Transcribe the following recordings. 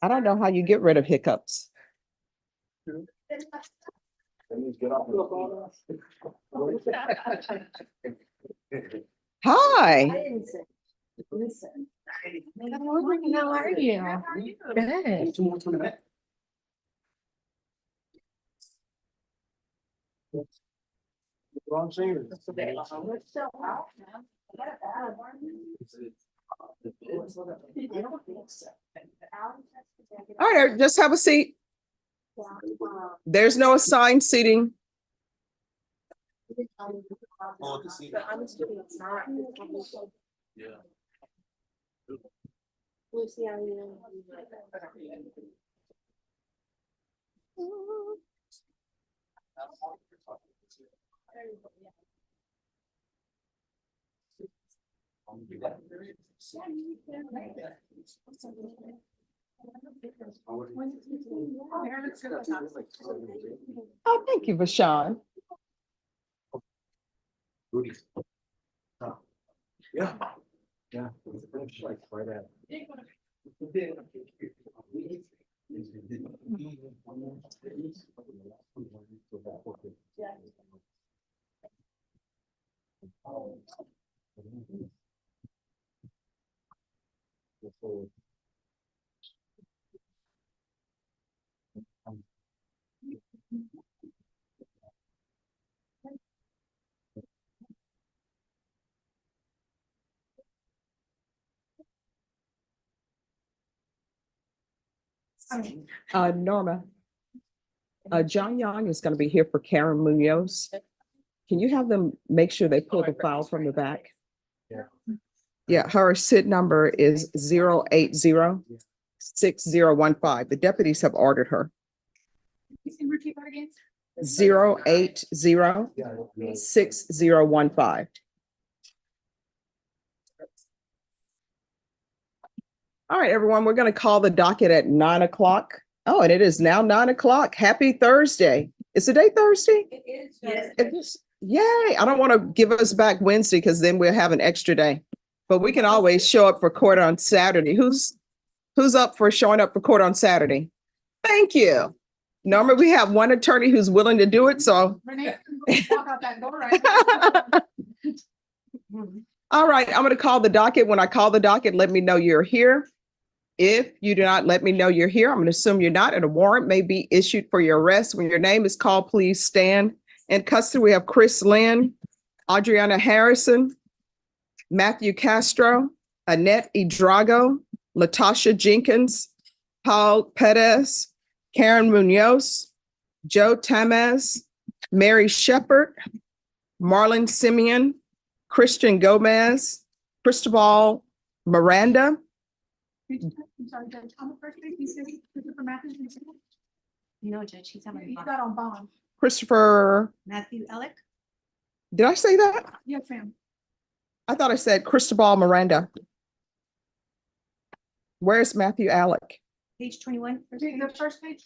I don't know how you get rid of hiccups. Hi. Good morning. How are you? Good. All right, just have a seat. There's no assigned seating. Oh, thank you, Vashawn. Yeah. Yeah. Like right at. Norma. John Young is going to be here for Karen Munoz. Can you have them make sure they pull the file from the back? Yeah. Yeah, her SID number is 0806015. The deputies have ordered her. You can repeat that again. 0806015. All right, everyone, we're going to call the docket at 9 o'clock. Oh, and it is now 9 o'clock. Happy Thursday. Is today Thursday? It is. Yes. It is. Yay. I don't want to give us back Wednesday because then we'll have an extra day. But we can always show up for court on Saturday. Who's up for showing up for court on Saturday? Thank you. Normally we have one attorney who's willing to do it. So Renee, walk out that door right now. all right, I'm going to call the docket. When I call the docket, let me know you're here. If you do not let me know you're here, I'm going to assume you're not, and a warrant may be issued for your arrest. When your name is called, please stand. In custody, we have Chris Lynn, Adriana Harrison, Matthew Castro, Annette Idrago, Latasha Jenkins, Paul Perez, Karen Munoz, Joe Tamez, Mary Shepard, Marlon Simeon, Christian Gomez, Cristobal Miranda. I'm sorry, Judge. On the first page, you said Christopher Matthews. No, Judge, he's on He's bond. got on bond. Christopher, Matthew Ellick? did I say that? Yes, ma'am. I thought I said Cristobal Miranda. Where's Matthew Alec? Page 21. The first page.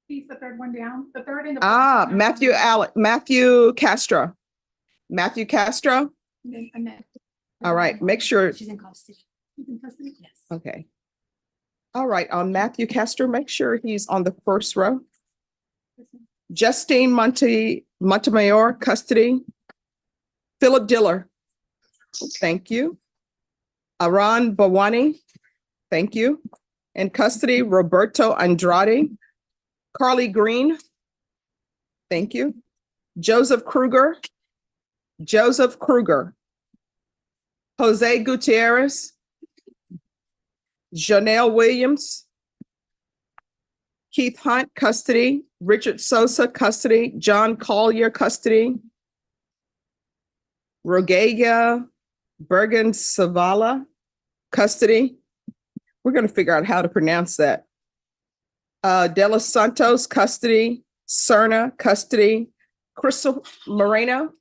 He's the third one down. The third and the. Ah, Matthew Alec, Matthew Castro. Matthew Castro. And then Annette. All right, make sure. She's in custody. He's in custody? Yes. Okay. All right, Matthew Castro, make sure he's on the first row. Justine Montemayor, custody. Philip Diller. Thank you. Aran Bawani. Thank you. In custody, Roberto Andrade. Carly Green. Thank you. Joseph Kruger. Joseph Kruger. Jose Gutierrez. Janelle Williams. Keith Hunt, custody. Richard Sosa, custody. John Collier, custody. Rogelia Bergen Savala, custody. We're going to figure out how to pronounce that. De Los Santos, custody. Cerna, custody. Crystal Moreno.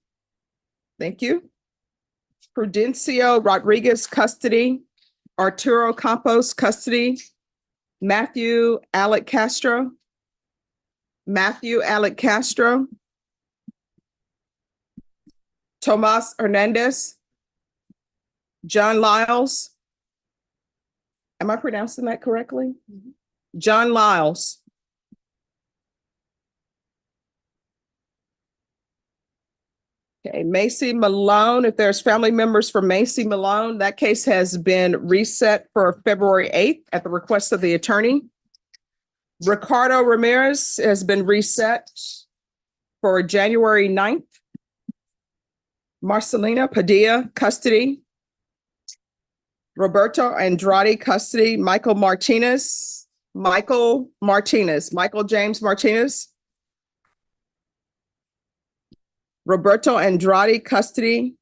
Thank you. Prudencio Rodriguez, custody. Arturo Campos, custody. Matthew Alec Castro. Matthew Alec Castro. Tomas Hernandez. John Lyles. Am I pronouncing that correctly? John Lyles. Okay, Macy Malone, if there's family members for Macy Malone, that case has been reset for February 8th at the request of the attorney. Ricardo Ramirez has been reset for January 9th. Marcelina Padilla, custody. Roberto Andrade, custody. Michael James Martinez. Roberto Andrade, custody.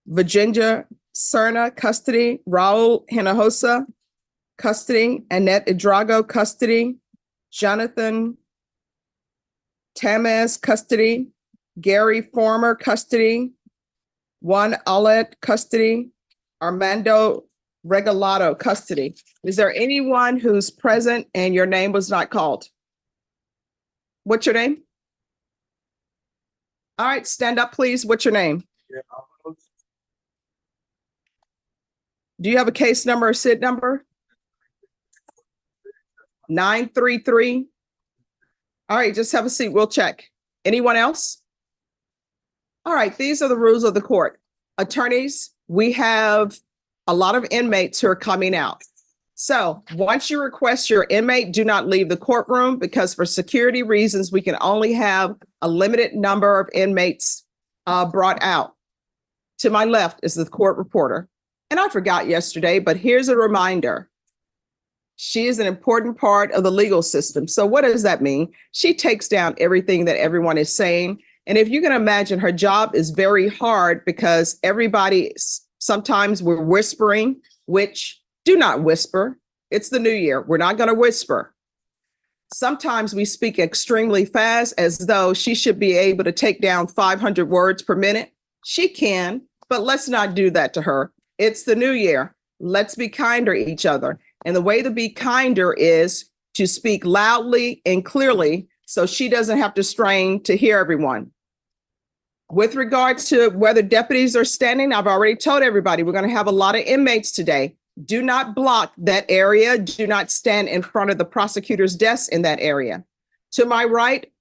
Virginia Serna, custody. Raul Hinojosa, custody. Annette Idrago, custody. Jonathan Tamez, custody. Gary Former, custody. Juan Alet, custody. Armando Regalado, custody. Is there anyone who's present and your name was not called? What's your name? All right, stand up, please. What's your name? Do you have a case number or SID number? 933. All right, just have a seat. We'll check. Anyone else? All right, these are the rules of the court. Attorneys, we have a lot of inmates who are coming out. So once you request your inmate, do not leave the courtroom because for security reasons, we can only have a limited number of inmates brought out. To my left is the court reporter. And I forgot yesterday, but here's a reminder. She is an important part of the legal system. So what does that mean? She takes down everything that everyone is saying. And if you can imagine, her job is very hard because sometimes we're whispering, which do not whisper. It's the new year. We're not going to whisper. Sometimes we speak extremely fast as though she should be able to take down 500 words per minute. She can, but let's not do that to her. It's the new year. Let's be kinder to each other. And the way to be kinder is to speak loudly and clearly so she doesn't have to strain to hear everyone. With regards to whether deputies are standing, I've already told everybody we're going to have a lot of inmates today. Do not block that area. Do not stand in front of the prosecutor's desk in that area. To my right,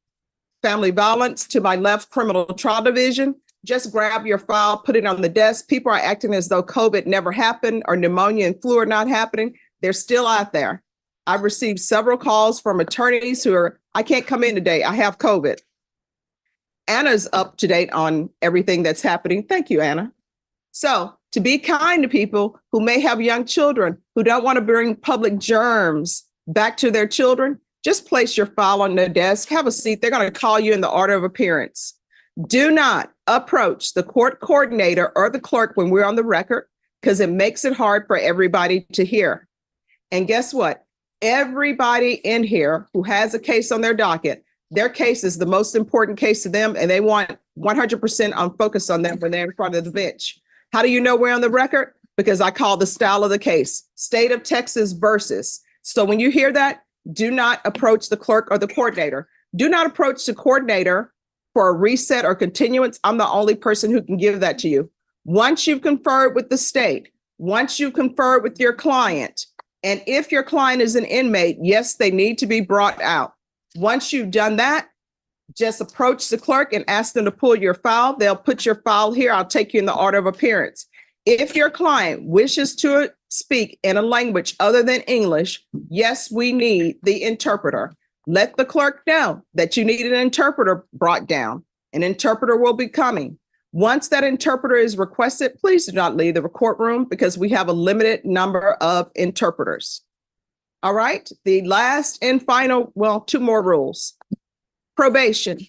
family violence. To my left, criminal trial division. Just grab your file, put it on the desk. People are acting as though COVID never happened or pneumonia and flu are not happening. They're still out there. I've received several calls from attorneys who are, I can't come in today. I have COVID. Anna's up to date on everything that's happening. Thank you, Anna. So to be kind to people who may have young children who don't want to bring public germs back to their children, just place your file on their desk, have a seat. They're going to call you in the order of appearance. Do not approach the court coordinator or the clerk when we're on the record because it makes it hard for everybody to hear. And guess what? Everybody in here who has a case on their docket, their case is the most important case to them, and they want 100% on focus on them when they're in front of the bench. How do you know we're on the record? Because I call the style of the case, State of Texas versus. So when you hear that, do not approach the clerk or the coordinator. Do not approach the coordinator for a reset or continuance. I'm the only person who can give that to you. Once you've conferred with the state, once you've conferred with your client, and if your client is an inmate, yes, they need to be brought out. Once you've done that, just approach the clerk and ask them to pull your file. They'll put your file here. I'll take you in the order of appearance. If your client wishes to speak in a language other than English, yes, we need the interpreter. Let the clerk know that you need an interpreter brought down. An interpreter will be coming. Once that interpreter is requested, please do not leave the courtroom because we have a limited number of interpreters. All right, the last and final, well, two more rules. Probation.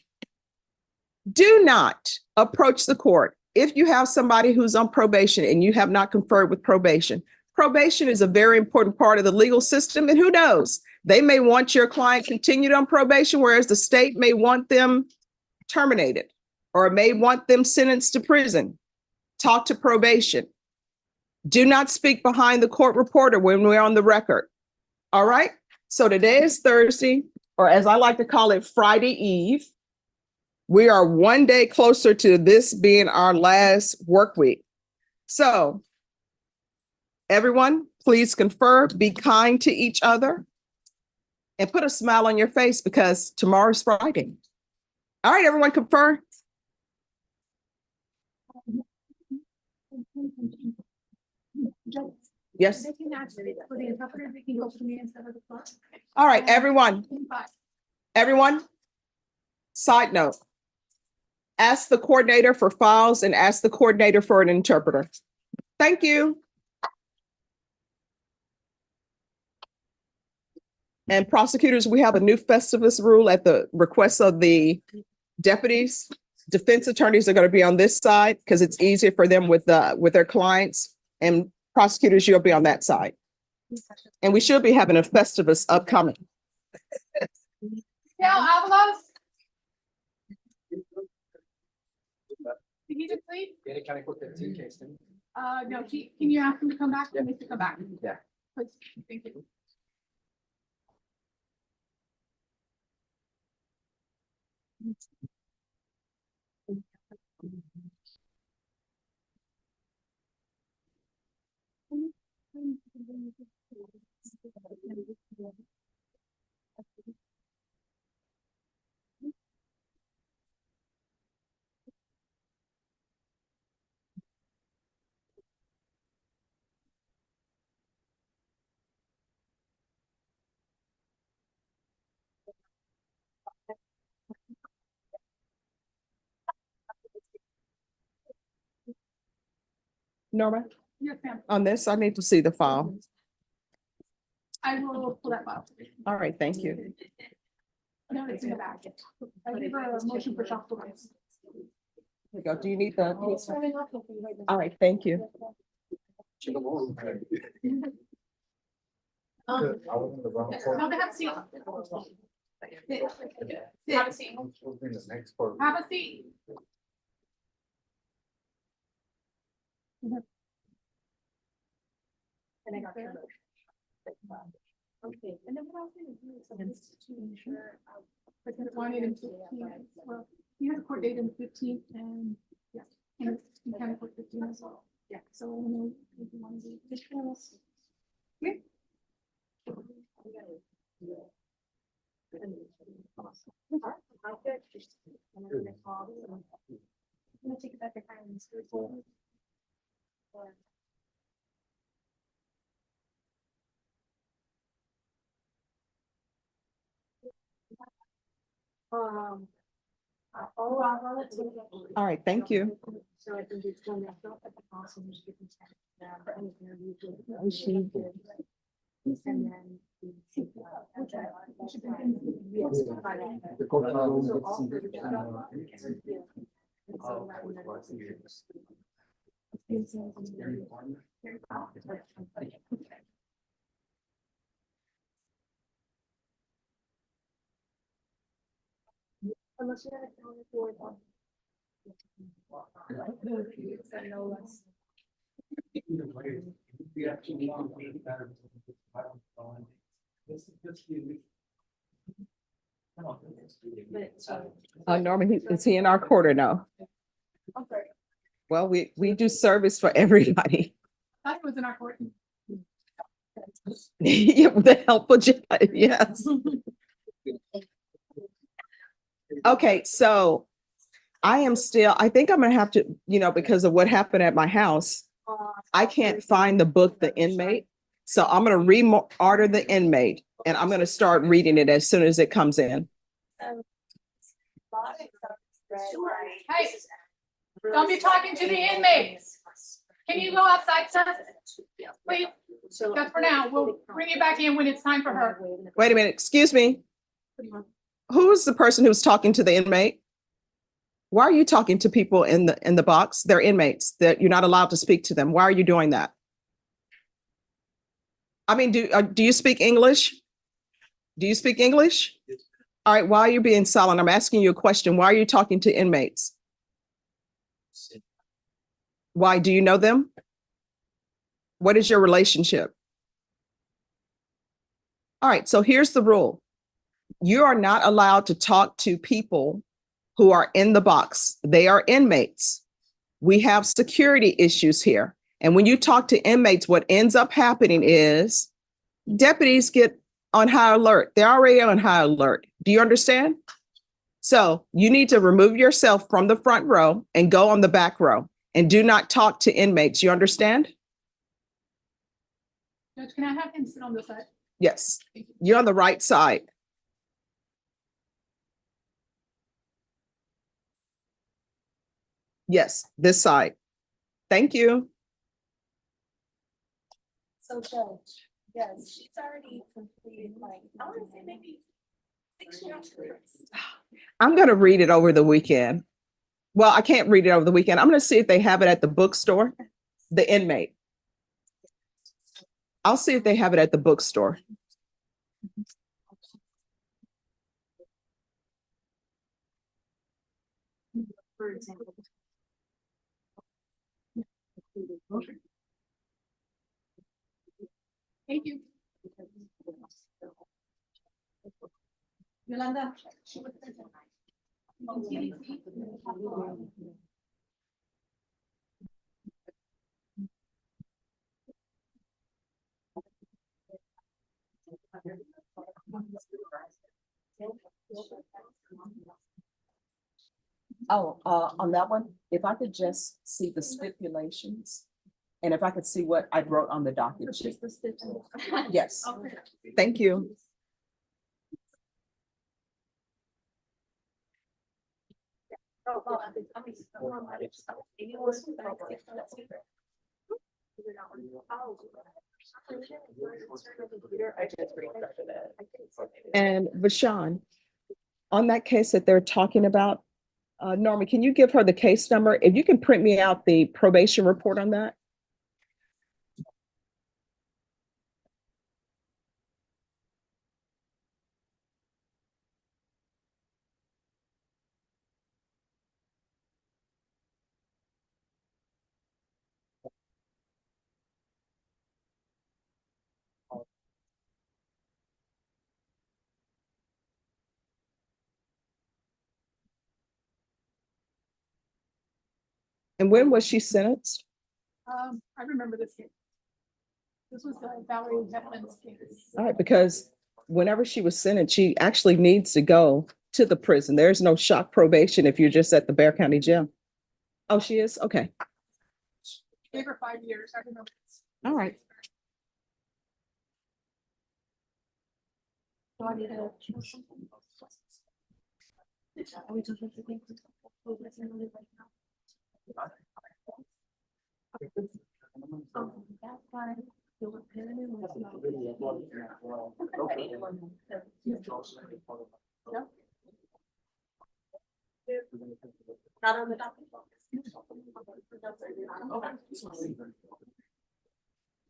Do not approach the court if you have somebody who's on probation and you have not conferred with probation. Probation is a very important part of the legal system, and who knows? They may want your client continued on probation, whereas the state may want them terminated or may want them sentenced to prison. Talk to probation. Do not speak behind the court reporter when we're on the record. All right. So today is Thursday, or as I like to call it, Friday Eve. We are one day closer to this being our last work week. So Everyone, please confer, be kind to each other, and put a smile on your face because tomorrow's Friday. All right, everyone confer. Yes. They can ask for the interpreter, they can go to me instead of the clerk. All right, everyone. Side note. Ask the coordinator for files and ask the coordinator for an interpreter. Thank you. And prosecutors, we have a new Festivus rule at the request of the deputies. Defense attorneys are going to be on this side because it's easier for them with their clients, and prosecutors, you'll be on that side. And we should be having a Festivus upcoming. Yeah, Avalos. Did he just leave? Yeah, can I put that in case? No, can you ask him to come back? He needs to come back. Yeah. Please, thank you. Norma, Yes, ma'am. on this, I need to see the file. I will pull that file. All right, thank you. No, it's in the back. I give her a motion for shop. Here we go. Do you need the? All right, thank you. No, they have a seat. Sit. Have a seat. Have a seat. And I got there. Okay, and then what I was gonna do is to ensure, because wanted in 15, well, he has a court date in 15 and, yeah, and he can court 15 as well. Yeah, so I don't know if you want to do this one. Yeah. I'm gonna take it back to kind of school. All right, thank you. So I think it's going to help at the house and just give them for any interview. And then. Unless you have a calendar for it. Norman, is he in our court or no? Well, we do service for everybody. I thought it was in our court. Yeah, with the help of judge, yes. Okay, so I think I'm gonna have to, because of what happened at my house, I can't find the book, The Inmate. So I'm gonna reorder The Inmate and I'm gonna start reading it as soon as it comes in. Hey, don't be talking to the inmates. Can you go outside, sir? Please, just for now. We'll bring you back in when it's time for her. Wait a minute, excuse me. Who is the person who's talking to the inmate? Why are you talking to people in the box? They're inmates, that you're not allowed to speak to them. Why are you doing that? I mean, do you speak English? Do you speak English? All right, why are you being silent? I'm asking you a question. Why are you talking to inmates? Why? Do you know them? What is your relationship? All right, so here's the rule. You are not allowed to talk to people who are in the box. They are inmates. We have security issues here. And when you talk to inmates, what ends up happening is deputies get on high alert. They're already on high alert. Do you understand? So you need to remove yourself from the front row and go on the back row and do not talk to inmates. You understand? Judge, can I have him sit on this side? Yes, you're on the right side. Yes, this side. Thank you. So Judge, yes, she's already completed like, I want to say maybe 6 years. I'm going to read it over the weekend. Well, I can't read it over the weekend. I'm going to see if they have it at the bookstore, the inmate. I'll see if they have it at the bookstore. For example. Thank you. Yolanda. Oh, on that one, if I could just see the stipulations and if I could see what I wrote on the docket sheet. Yes, thank you. And Vashawn, on that case that they're talking about, Norma, can you give her the case number? If you can print me out the probation report on that? And when was she sentenced? I remember this case. This was the Valerie Heflin's case. All right, because whenever she was sentenced, she actually needs to go to the prison. There's no shock probation if you're just at the Bear County Jail. Oh, she is? Okay. Gave her 5 years. I remember this. All right. Do I need to choose something? Are we just looking for- That's fine. You'll repair it with Not on the docket.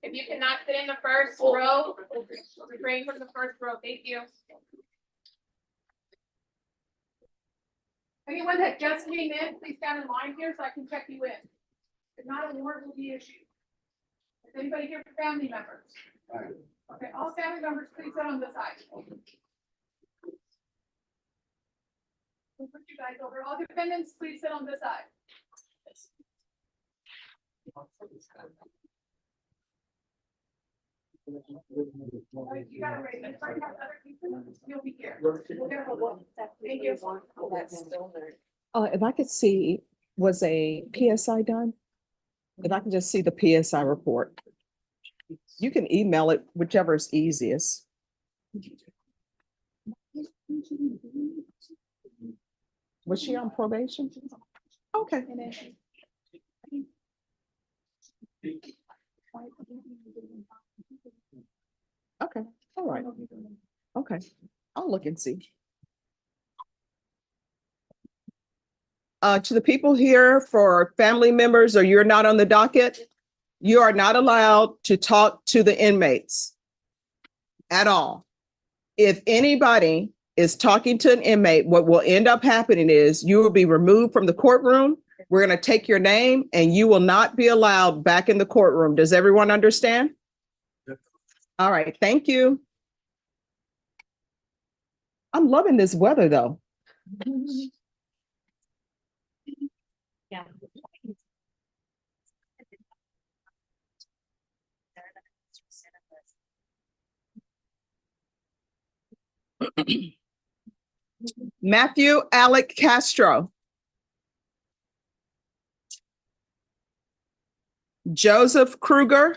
If you cannot sit in the first row, refrain from the first row. Thank you. Anyone that just came in, please stand in line here so I can check you in. If not, a warrant will be issued. Is anybody here for family members? Okay, all family members, please sit on this side. We'll put you guys over. All defendants, please sit on this side. All right, you gotta wait. If I have other people, you'll be here. We'll get a hold. Thank you. If I could see, was a PSI done? If I can just see the PSI report. You can email it, whichever is easiest. Was she on probation? Okay. Okay, all right. Okay, I'll look and see. To the people here for family members or you're not on the docket, you are not allowed to talk to the inmates at all. If anybody is talking to an inmate, what will end up happening is you will be removed from the courtroom. We're going to take your name and you will not be allowed back in the courtroom. Does everyone understand? All right, thank you. I'm loving this weather though. Yeah. Matthew Alec Castro. Joseph Kruger.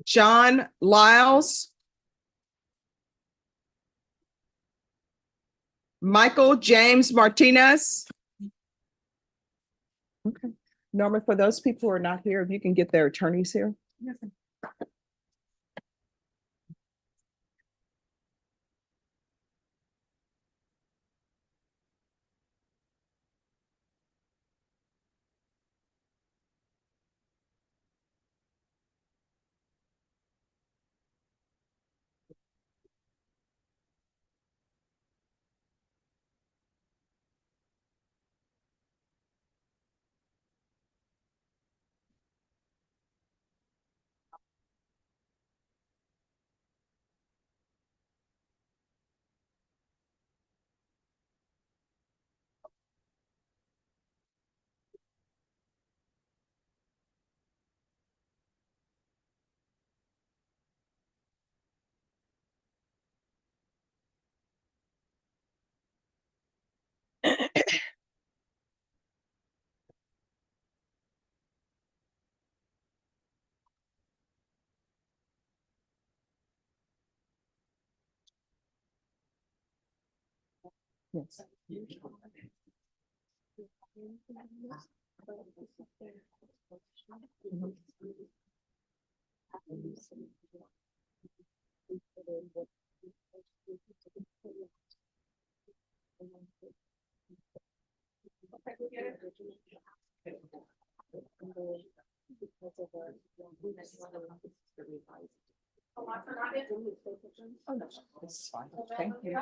John Lyles. Michael James Martinez. Okay. Norma, for those people who are not here, if you can get their attorneys here. Yes, sir. Yes. Oh, no, this is fine. Thank you.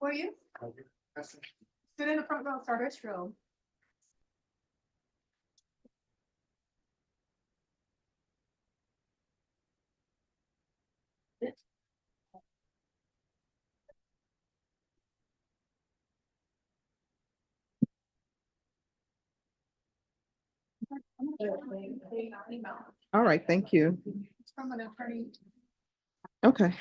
Were you? Sit in the front row, start row. All right, thank you. It's from an attorney. Okay.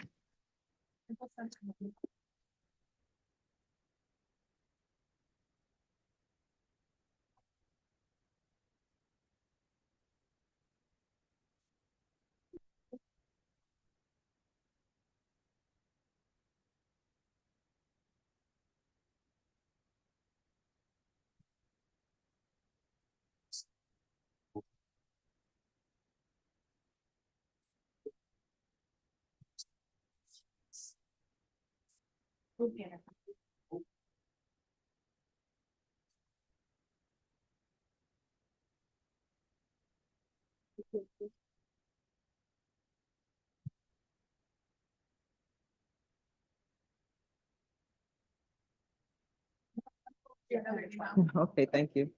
Okay, thank you.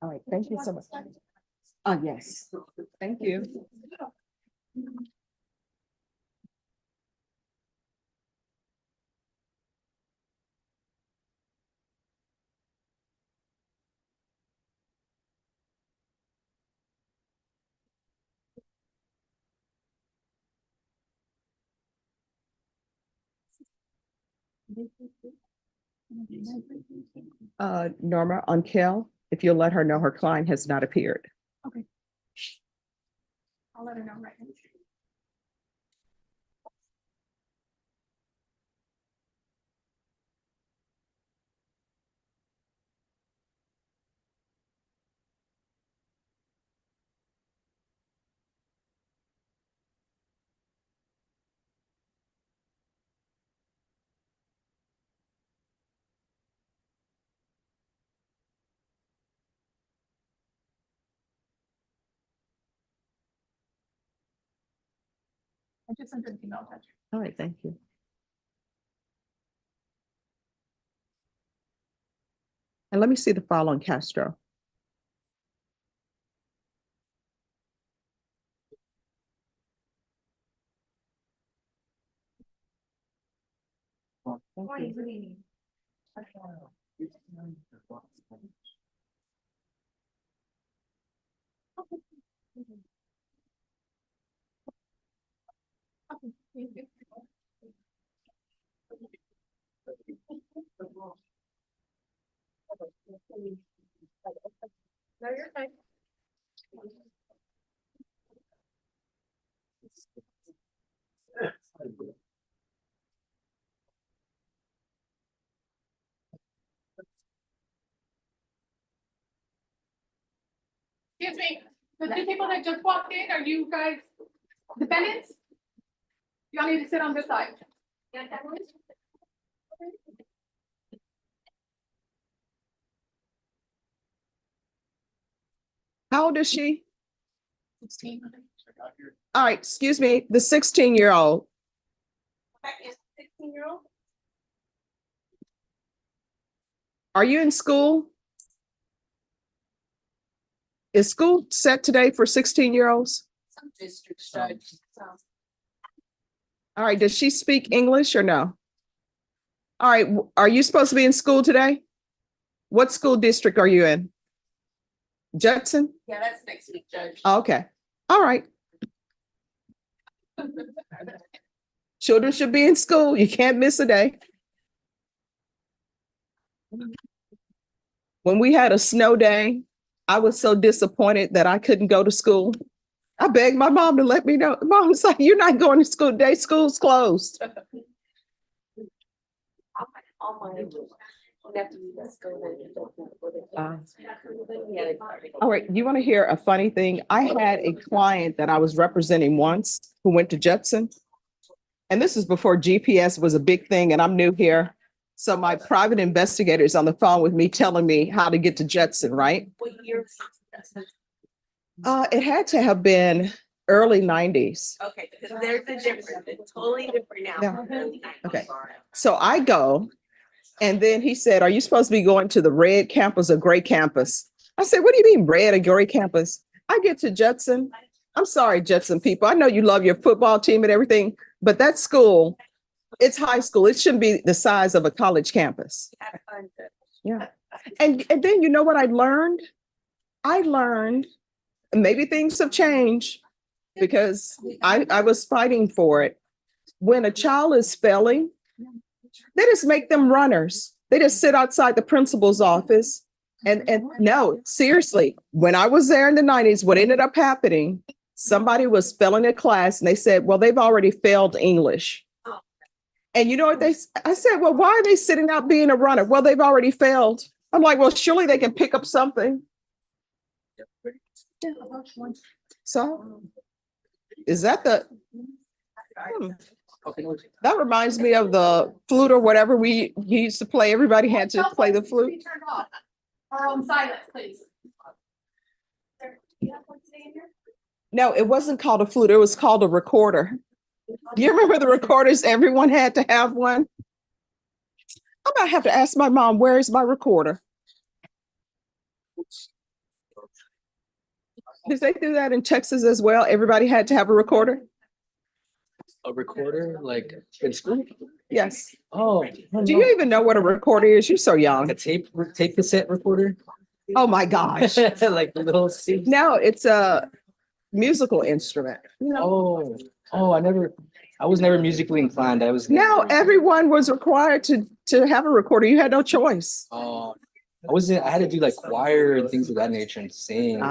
All right, thank you so much. Yes. Thank you. Norma, on Kel, if you'll let her know her client has not appeared. Okay. I'll let her know right now. just sent an email, Judge. All right, thank you. And let me see the file on Castro. Thank you. Okay, thank you. No, you're fine. Excuse me, the two people that just walked in, are you guys defendants? Y'all need to sit on this side. How old is she? 16. All right, excuse me, the 16-year-old. That is 16-year-old. Are you in school? Is school set today for 16-year-olds? Some districts, Judge. All right, does she speak English or no? All right, are you supposed to be in school today? What school district are you in? Judson? Yeah, that's next week, Judge. Okay, all right. Children should be in school. You can't miss a day. When we had a snow day, I was so disappointed that I couldn't go to school. I begged my mom to let me know. Mom was like, "You're not going to school today. School's closed." All my nephews that go there. All right, you want to hear a funny thing? I had a client that I was representing once who went to Judson. And this is before GPS was a big thing, and I'm new here. So my private investigator is on the phone with me telling me how to get to Judson, right? What year? It had to have been early 90s. Okay, because there's a difference. It's totally different now. Yeah. Okay. So I go, and then he said, "Are you supposed to be going to the red campus or gray campus?" I said, "What do you mean red or gray campus?" I get to Judson. I'm sorry, Judson people. I know you love your football team and everything, but that school, it's high school. It shouldn't be the size of a college campus. Yeah. And then you know what I learned? I learned, maybe things have changed because I was fighting for it. When a child is failing, they just make them runners. They just sit outside the principal's office. And no, seriously, when I was there in the 90s, what ended up happening, somebody was failing a class and they said, "Well, they've already failed English." And you know what I said, "Well, why are they sitting out being a runner?" "Well, they've already failed." I'm like, "Well, surely they can pick up something." So is that the, that reminds me of the flute or whatever we used to play. Everybody had to play the flute. Turn off. Or on silent, please. No, it wasn't called a flute. It was called a recorder. You remember the recorders? Everyone had to have one. I might have to ask my mom, where is my recorder? Did they do that in Texas as well? Everybody had to have a recorder? A recorder, like in school? Yes. Oh. Do you even know what a recorder is? You're so young. A tape cassette recorder? Oh my gosh. Like the little C. No, it's a musical instrument. Oh, I was never musically inclined. Now everyone was required to have a recorder. You had no choice. I had to do like choir and things of that nature and sing.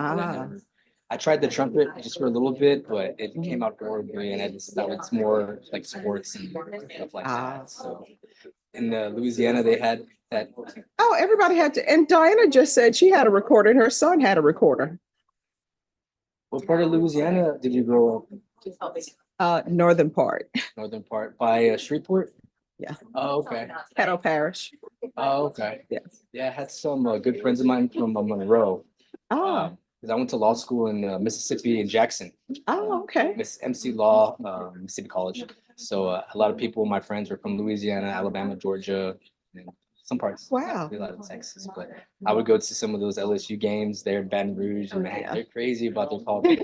I tried the trumpet just for a little bit, but it came out horribly, and I just thought it's more like sports and stuff like that. So in Louisiana, they had that. Oh, everybody had to. And Diana just said she had a recorder and her son had a recorder. What part of Louisiana did you grow up? Northern part. Northern part by Shreveport? Yeah. Oh, okay. Caddo Parish. Oh, okay. Yes. Yeah, I had some good friends of mine from Monroe. Oh. because I went to law school in Mississippi in Jackson, Oh, okay. Miss MC Law, Mississippi College. So a lot of people, my friends were from Louisiana, Alabama, Georgia, and some parts. Wow. A lot of Texas, but I would go to some of those LSU games there in Baton Rouge, and man, they're crazy about their politics.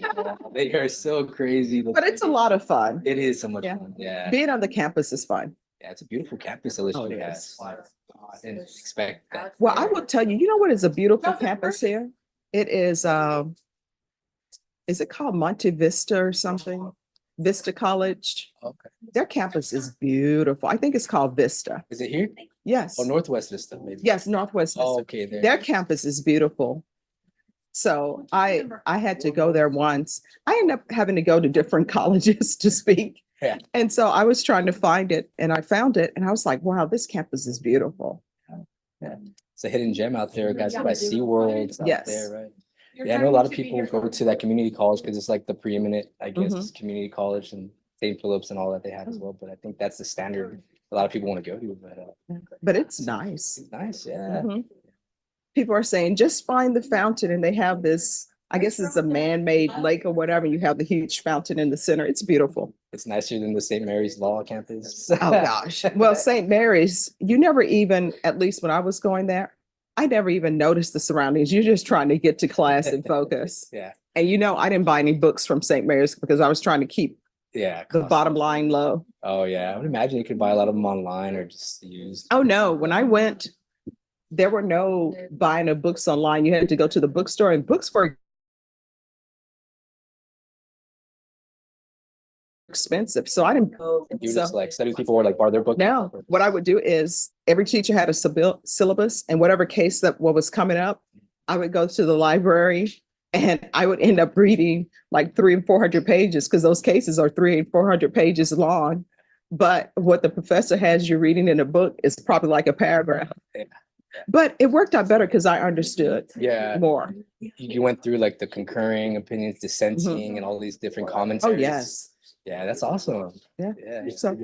They are so crazy. But it's a lot of fun. It is so much Yeah. fun. Yeah. Being on the campus is fun. Yeah, it's a beautiful campus Oh, LSU it has. is. I didn't expect that. Well, I will tell you, you know what is a beautiful campus here? It is it called Monte Vista or something? Vista College. Okay. Their campus is beautiful. I think it's called Vista. Is it here? Yes. Oh, Northwest Vista, maybe. Yes, Northwest Oh, Vista. okay, there. Their campus is beautiful. So I had to go there once. I ended up having to go to different colleges to speak. Yeah. And so I was trying to find it and I found it and I was like, wow, this campus is beautiful. Yeah. It's a hidden gem out there, guys, by SeaWorld out Yes. there, right? Yeah, I know a lot of people go to that community college because it's like the preeminent, I guess, Mhm. community college and St. Phillips and all that they have as well. But I think that's the standard a lot of people want to go to, But it's nice. it's nice, yeah. Mhm. People are saying, just find the fountain and they have this, I guess it's a man-made lake or whatever. You have the huge fountain in the center. It's beautiful. It's nicer than the St. Mary's Law campus. Oh, gosh. Well, St. Mary's, you never even, at least when I was going there, I never even noticed the surroundings. You're just trying to get to class and focus. Yeah, And you know, I didn't buy any books from St. Mary's because I was trying to keep yeah. the cost- bottom line low. Oh, yeah. I would imagine you could buy a lot of them online or just used. Oh, no. When I went, there were no buying of books online. You had to go to the bookstore and books were expensive. So I didn't. You so- just like study people or like borrow their book. Now, what I would do is every teacher had a syllabus and whatever case that what was coming up, I would go to the library and I would end up reading like 300 and 400 pages because those cases are 300 and 400 pages long. But what the professor has you reading in a book is probably like a paragraph. Yeah. But it worked out better because I understood Yeah, more. you went through like the concurring opinions, dissenting, and all these different Oh, commentaries. yes. Yeah, that's awesome. Yeah. Yeah, So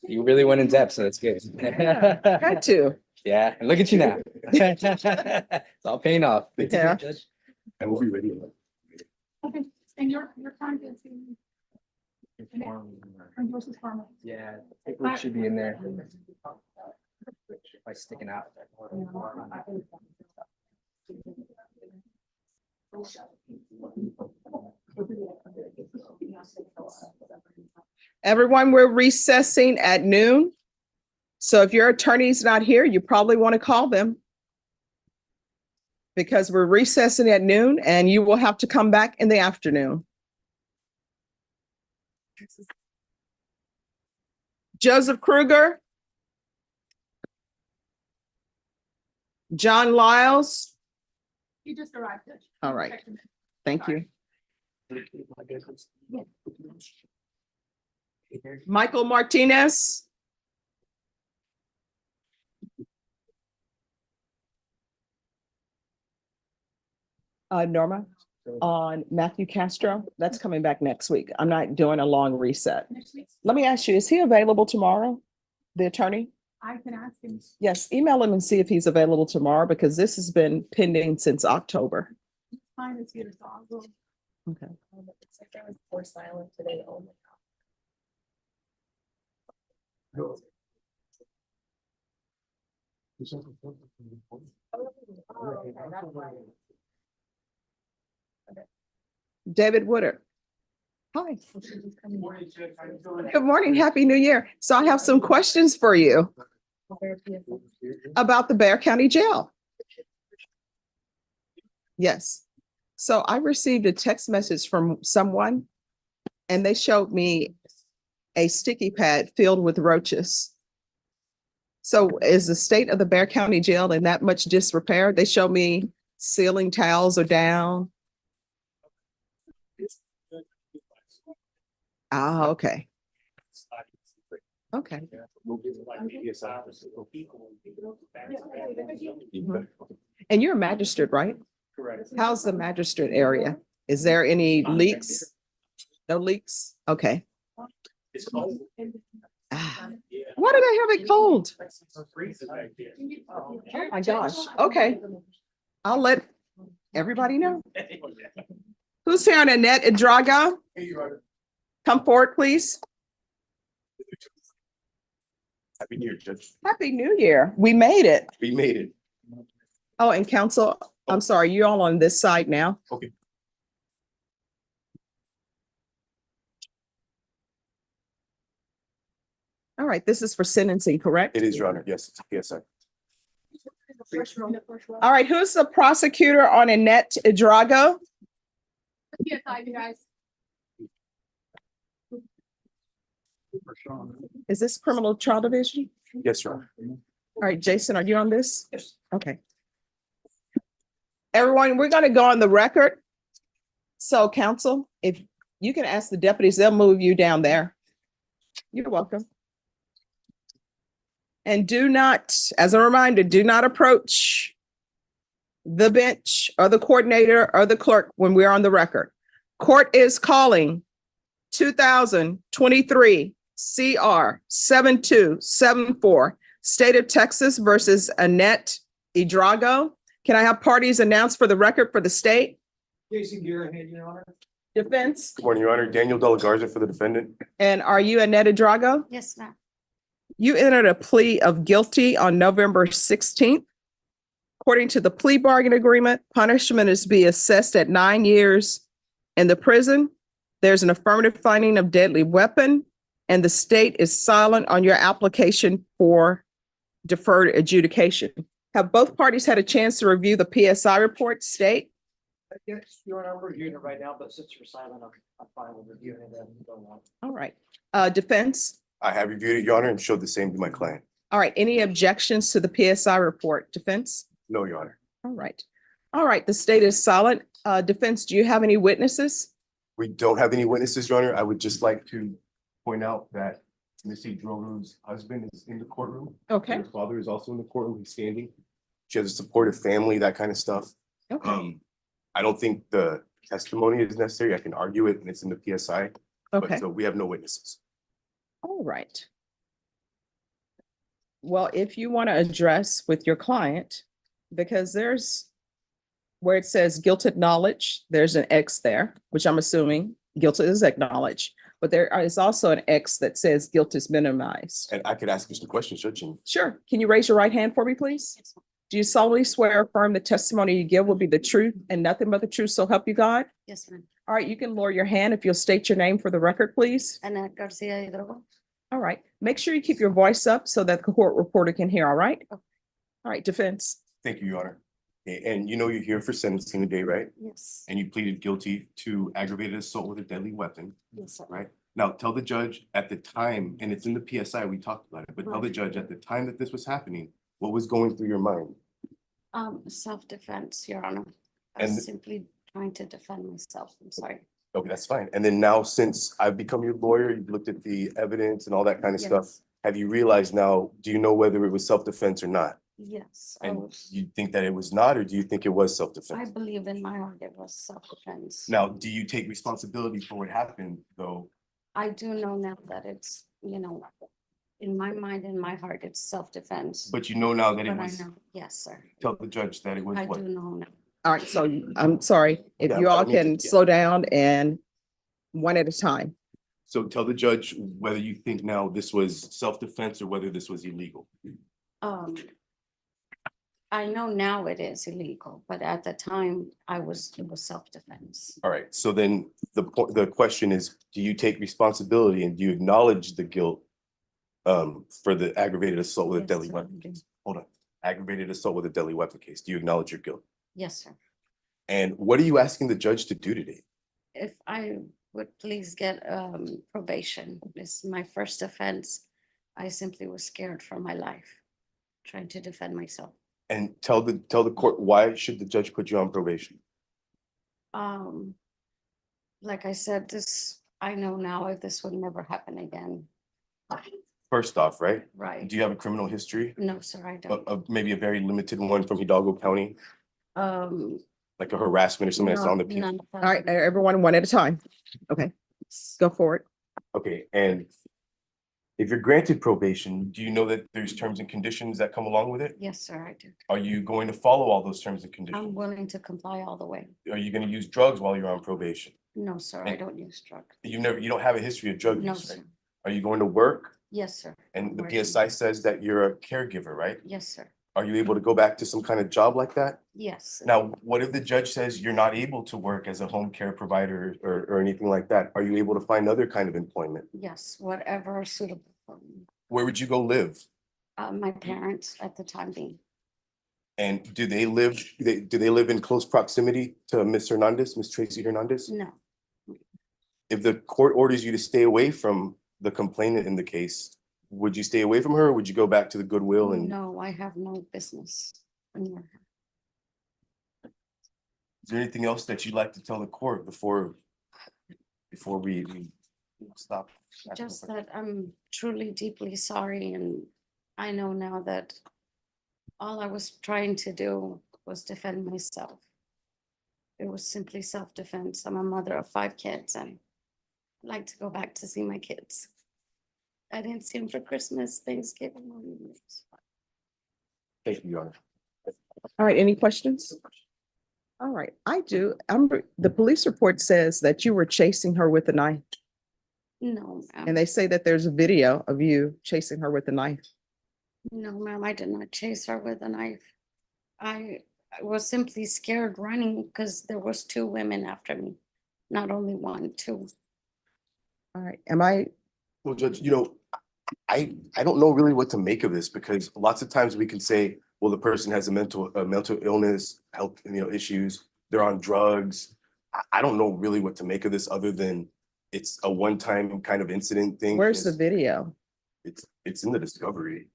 you really went in depth, so that's good. had to. Yeah, and look at you now. It's all paying off. Yeah. And we'll be ready. Okay, and your time is versus farming. Yeah, it should be in there. By sticking out. Everyone, we're recessing at noon. So if your attorney's not here, you probably want to call them. Because we're recessing at noon and you will have to come back in the afternoon. Joseph Kruger. John Lyles. He just arrived. Judge. All right. Thank you. Michael Martinez. Norma, on Matthew Castro, that's coming back next week. I'm not doing a long reset. Next week, Let me ask you, is he available tomorrow? The attorney? I can ask him. Yes, email him and see if he's available tomorrow because this has been pending since October. Fine, it's here, so I'll go. Okay. It's like there was 4 silent today only. David Woodard. Hi. Good morning. Happy New Year. So I have some questions for you about the Bear County Jail. Yes. So I received a text message from someone and they showed me a sticky pad filled with roaches. So is the state of the Bear County Jail in that much disrepair? They show me ceiling tiles are down. Ah, okay. Okay. And you're a magistrate, right? Correct. How's the magistrate area? Is there any leaks? No leaks? Okay. It's cold. Ah, why do they have it cold? Oh my gosh. Okay. I'll let everybody know. Who's here on Annette Idrago? Come forward, please. Happy New Year, Judge. Happy New Year. We made it. We made it. Oh, and counsel, I'm sorry, you're all on this side now. Okay. All right, this is for sentencing, correct? It is, Your Honor. Yes, yes, sir. All right, who's the prosecutor on Annette Idrago? Yes, you guys. Is this criminal trial division? Yes, Your Honor. All right, Jason, are you on this? Yes. Okay. Everyone, we're gonna go on the record. So counsel, if you can ask the deputies, they'll move you down there. You're welcome. And do not, as a reminder, do not approach the bench or the coordinator or the clerk when we're on the record. Court is calling 2023 CR 7274, State of Texas versus Annette Idrago. Can I have parties announced for the record for the state? Jason Garahan, Your Honor. Defense. Good morning, Your Honor. Daniel De La Garza for the defendant. And are you Annette Idrago? Yes, ma'am. You entered a plea of guilty on November 16th. According to the plea bargain agreement, punishment is to be assessed at 9 years in the prison. There's an affirmative finding of deadly weapon, and the state is silent on your application for deferred adjudication. Have both parties had a chance to review the PSI report, state? Yes, Your Honor, we're reviewing it right now, but since you're silent, I'm fine with reviewing it and go on. All right. Defense? I have reviewed it, Your Honor, and showed the same to my client. All right. Any objections to the PSI report? Defense? No, Your Honor. All right. All right. The state is silent. Defense, do you have any witnesses? We don't have any witnesses, Your Honor. I would just like to point out that Missy Drogo's husband is in the courtroom. Okay. Her father is also in the courtroom. He's standing. She has a supportive family, that kind of stuff. Okay. I don't think the testimony is necessary. I can argue it and it's in the PSI. Okay. But so we have no witnesses. All right. Well, if you want to address with your client, because there's where it says guilt acknowledged, there's an X there, which I'm assuming guilt is acknowledged, but there is also an X that says guilt is minimized. And I could ask you some questions, Judge. And Sure. Can you raise your right hand for me, please? Do you solemnly swear or affirm the testimony you give will be the truth and nothing but the truth, so help you God? Yes, ma'am. All right, you can lower your hand if you'll state your name for the record, please. Annette Garcia Hidrogo. All right, make sure you keep your voice up so that the court reporter can hear, all right? Okay. All right, defense. thank you, Your Honor. Okay, and you know you're here for sentencing today, right? Yes. And you pleaded guilty to aggravated assault with a deadly weapon, Yes, sir. right? Now, tell the judge at the time, and it's in the PSI, we talked about it, but tell the judge at the time that this was happening, what was going through your mind? Self-defense, Your Honor. I And- was simply trying to defend myself. I'm sorry. Okay, that's fine. And then now, since I've become your lawyer, you've looked at the evidence and all that kind of stuff. Yes. Have you realized now, do you know whether it was self-defense or not? Yes, And you think that it was not, or do you think it was I self-defense? believe in my heart it was self-defense. Now, do you take responsibility for what happened, though? I do know now that it's, in my mind, in my heart, it's self-defense. But you know now that But it I was, know, yes, sir. tell the judge that it was I what? do know now. All right, so I'm sorry, if Yeah, you I all don't need to- can yeah. slow down and one at a time. So tell the judge whether you think now this was self-defense or whether this was illegal. I know now it is illegal, but at the time it was self-defense. All right, so then the question is, do you take responsibility and do you acknowledge the guilt for the aggravated assault with a Yes, deadly sir, weapon I do. case? Hold on, aggravated assault with a deadly weapon case. Do you acknowledge your guilt? Yes, sir. And what are you asking the judge to do today? If I would please get probation, it's my first offense. I simply was scared for my life, trying to defend myself. And tell the court, why should the judge put you on probation? Like I said, I know now if this would never happen again. First off, right? Right? Do you have a criminal history? No, sir, I don't. Maybe a very limited one from Hidalgo County, Um. like a harassment or something that's on the. none of All right, that. everyone one at a time. Okay, go forward. Okay, and If you're granted probation, do you know that there's terms and conditions that come along with it? Yes, sir, I do. Are you going to follow all those terms and I'm conditions? willing to comply all the way. Are you gonna use drugs while you're on probation? No, sir, I And- don't use drugs. You don't have a history of drug No, use, right? sir. Are you going to work? Yes, sir. And the Working. PSI says that you're a caregiver, right? Yes, sir. Are you able to go back to some kind of job like that? Yes. Now, what if the judge says you're not able to work as a home care provider or anything like that? Are you able to find other kind of employment? Yes, whatever is suitable for me. Where would you go live? My parents at the time being. And do they live in close proximity to Miss Hernandez, Miss Tracy Hernandez? No, If the court orders you to stay away from the complainant in the case, would you stay away from her or would you go back to the Goodwill and? no, I have no business. in your house. Is there anything else that you'd like to tell the court before we stop? Just that I'm truly deeply sorry, and I know now that all I was trying to do was defend myself. It was simply self-defense. I'm a mother of 5 kids and I'd like to go back to see my kids. I didn't see them for Christmas, Thanksgiving, or New Year's. Thank you, Your Honor. All right, any questions? All right, I do. The police report says that you were chasing her with a knife, No, and ma'am. they say that there's a video of you chasing her with a knife. No, ma'am, I did not chase her with a knife. I was simply scared running because there was 2 women after me. Not only 1, 2. All right, Well, Judge, I don't know really what to make of this because lots of times we can say, well, the person has a mental illness, health, issues, they're on drugs. I don't know really what to make of this other than it's a one-time kind of incident thing. where's the video? It's in the discovery.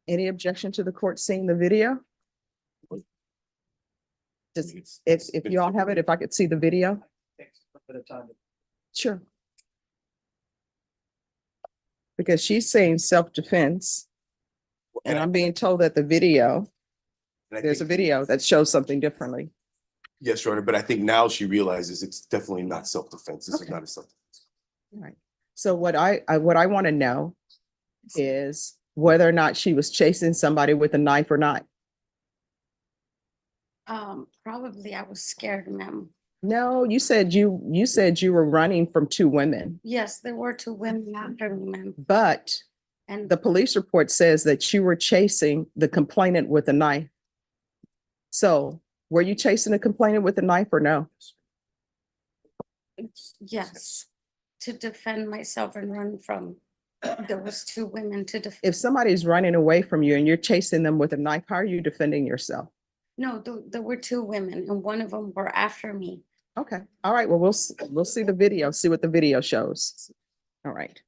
Any objection to the court seeing the video? Just, if you all have it, if I could see the video? Takes a bit of time. Sure. Because she's saying self-defense, and I'm being told that the video, And I there's a think- video that shows something differently. Yes, Your Honor, but I think now she realizes it's definitely not self-defense. This is Okay. not a self-defense. All right. So what I want to know is whether or not she was chasing somebody with a knife or not. Probably I was scared, ma'am. No, you said you were running from 2 women, Yes, there were 2 women after me, ma'am. but And the police report says that you were chasing the complainant with a knife. So were you chasing the complainant with a knife or no? yes, to defend myself and run from, there was 2 women to defend. If somebody's running away from you and you're chasing them with a knife, how are you defending yourself? No, there were 2 women and one of them were after me. Okay, all right, well, we'll see the video, see what the video shows. All right.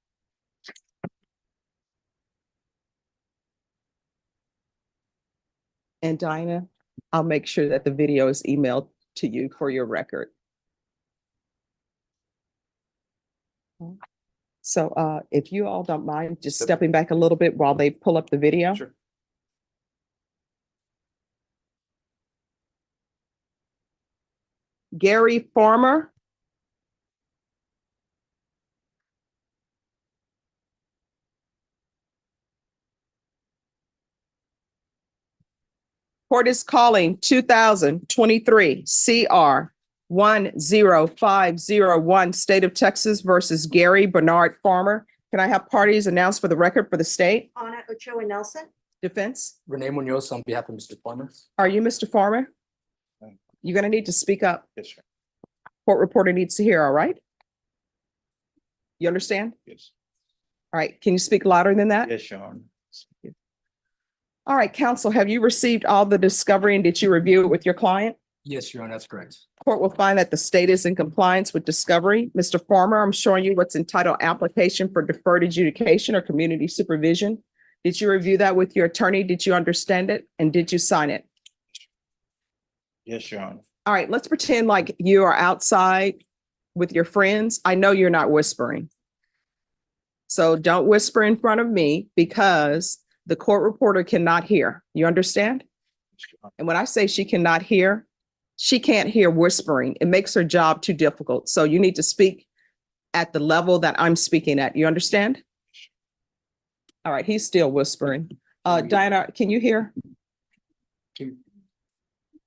And Dinah, I'll make sure that the video is emailed to you for your record. So if you all don't mind, just stepping back a little bit while they pull up the video. Sure. Gary Farmer. Court is calling 2023 CR 10501, State of Texas versus Gary Bernard Farmer. Can I have parties announced for the record for the state? Anna Ochoa Nelson. Defense? Renee Munoz on behalf of Mr. Farmer. Are you Mr. Farmer? You're going to need to speak up. Yes, sir. Court reporter needs to hear, all right? You understand? Yes. All right, can you speak louder than that? Yes, Your Honor. All right, counsel, have you received all the discovery and did you review it with your client? Yes, Your Honor, that's correct. Court will find that the state is in compliance with discovery. Mr. Farmer, I'm showing you what's entitled application for deferred adjudication or community supervision. Did you review that with your attorney? Did you understand it? And did you sign it? Yes, Your Honor. All right, let's pretend like you are outside with your friends. I know you're not whispering. So don't whisper in front of me because the court reporter cannot hear. You understand? And when I say she cannot hear, she can't hear whispering. It makes her job too difficult. So you need to speak at the level that I'm speaking at. You understand? All right, he's still whispering. Diana, can you hear?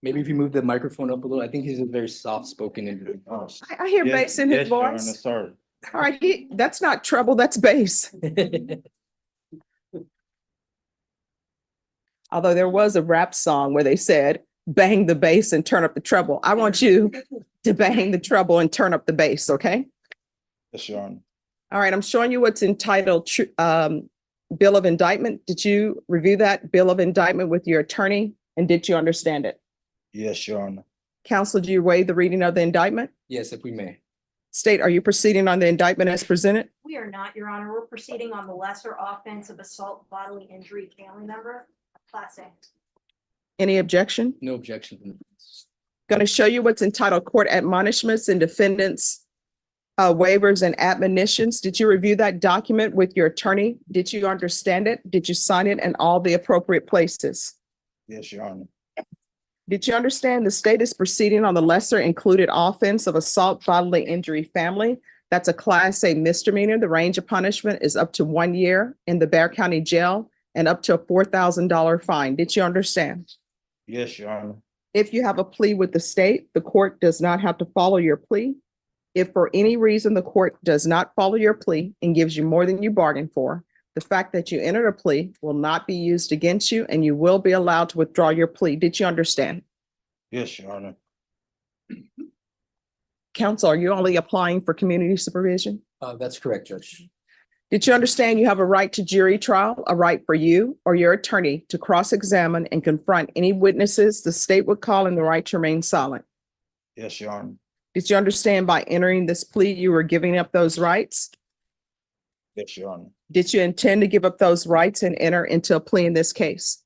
Maybe if you move the microphone up a little, I think he's a very soft-spoken individual. I hear bass in his voice. Sorry. All right, that's not treble, that's bass. Although there was a rap song where they said, bang the bass and turn up the treble. I want you to bang the treble and turn up the bass, okay? Yes, Your Honor. All right, I'm showing you what's entitled Bill of Indictment. Did you review that Bill of Indictment with your attorney? And did you understand it? Yes, Your Honor. Counsel, do you waive the reading of the indictment? Yes, if we may. State, are you proceeding on the indictment as presented? We are not, Your Honor. We're proceeding on the lesser offense of assault, bodily injury, family member, Class A. Any objection? No objection. Going to show you what's entitled Court Admonishments and Defendants Waivers and Admonitions. Did you review that document with your attorney? Did you understand it? Did you sign it in all the appropriate places? Yes, Your Honor. Did you understand the state is proceeding on the lesser included offense of assault, bodily injury, family? That's a Class A misdemeanor. The range of punishment is up to 1 year in the Bexar County Jail and up to a $4,000 fine. Did you understand? Yes, Your Honor. If you have a plea with the state, the court does not have to follow your plea. If for any reason the court does not follow your plea and gives you more than you bargained for, the fact that you entered a plea will not be used against you and you will be allowed to withdraw your plea. Did you understand? Yes, Your Honor. Counsel, are you only applying for community supervision? That's correct, Judge. Did you understand you have a right to jury trial, a right for you or your attorney to cross-examine and confront any witnesses the state would call and the right to remain silent? Yes, Your Honor. Did you understand by entering this plea, you were giving up those rights? Yes, Your Honor. Did you intend to give up those rights and enter into a plea in this case?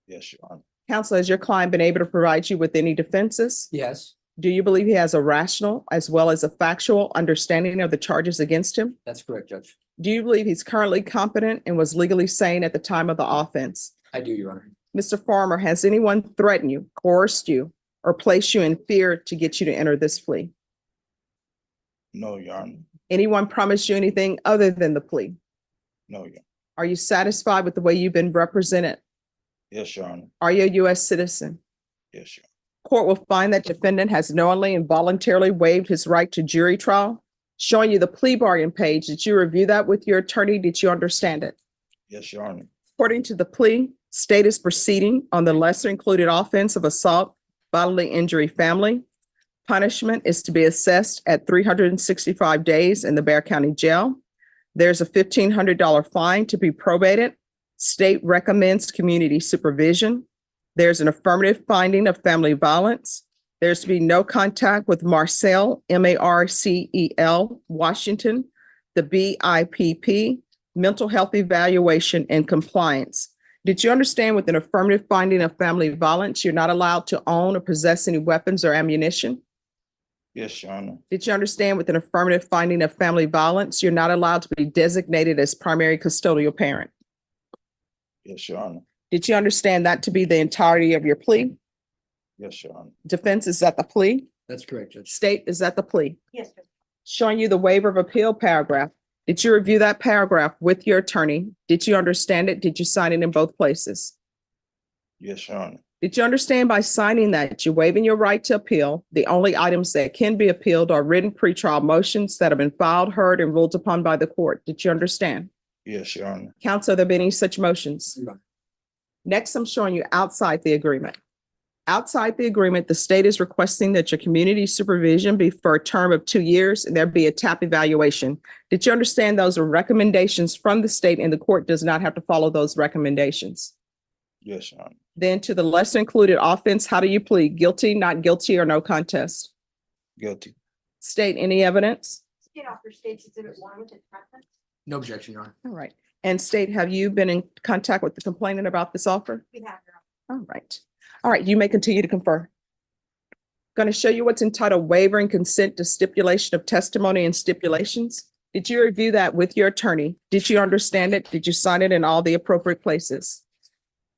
Yes, Your Honor. Counsel, has your client been able to provide you with any defenses? Yes, Do you believe he has a rational as well as a factual understanding of the charges against him? that's correct, Judge. Do you believe he's currently competent and was legally sane at the time of the offense? I do, Your Honor. Mr. Farmer, has anyone threatened you, coerced you, or placed you in fear to get you to enter this plea? No, Your Honor. Anyone promised you anything other than the plea? No, Your. Are you satisfied with the way you've been represented? Yes, Your Honor. Are you a U.S. citizen? Yes, Your. Court will find that defendant has knowingly and voluntarily waived his right to jury trial. Showing you the plea bargain page. Did you review that with your attorney? Did you understand it? Yes, Your Honor. According to the plea, state is proceeding on the lesser included offense of assault, bodily injury, family. Punishment is to be assessed at 365 days in the Bexar County Jail. There's a $1,500 fine to be probated. State recommends community supervision. There's an affirmative finding of family violence. There's to be no contact with Marcel, M-A-R-C-E-L, Washington, the BIPP, mental health evaluation and compliance. Did you understand with an affirmative finding of family violence, you're not allowed to own or possess any weapons or ammunition? Yes, Your Honor. Did you understand with an affirmative finding of family violence, you're not allowed to be designated as primary custodial parent? Yes, Your Honor. Did you understand that to be the entirety of your plea? Yes, Your Honor. Defense, is that the plea? That's correct, Judge. State, is that the plea? Yes, sir. Showing you the waiver of appeal paragraph. Did you review that paragraph with your attorney? Did you understand it? Did you sign it in both places? Yes, Your Honor. Did you understand by signing that you're waiving your right to appeal? The only items that can be appealed are written pretrial motions that have been filed, heard, and ruled upon by the court. Did you understand? Yes, Your Honor. Counsel, have there been any such motions? No. Next, I'm showing you outside the agreement. Outside the agreement, the state is requesting that your community supervision be for a term of 2 years and there be a TAP evaluation. Did you understand those are recommendations from the state and the court does not have to follow those recommendations? Yes, Your Honor. Then to the lesser included offense, how do you plead? Guilty, not guilty, or no contest? Guilty. State, any evidence? State offer states exhibit 1 with attachments. No objection, Your Honor. All right. And state, have you been in contact with the complainant about this offer? We have, Your Honor. All right. All right, you may continue to confer. Going to show you what's entitled waiver and consent to stipulation of testimony and stipulations. Did you review that with your attorney? Did you understand it? Did you sign it in all the appropriate places?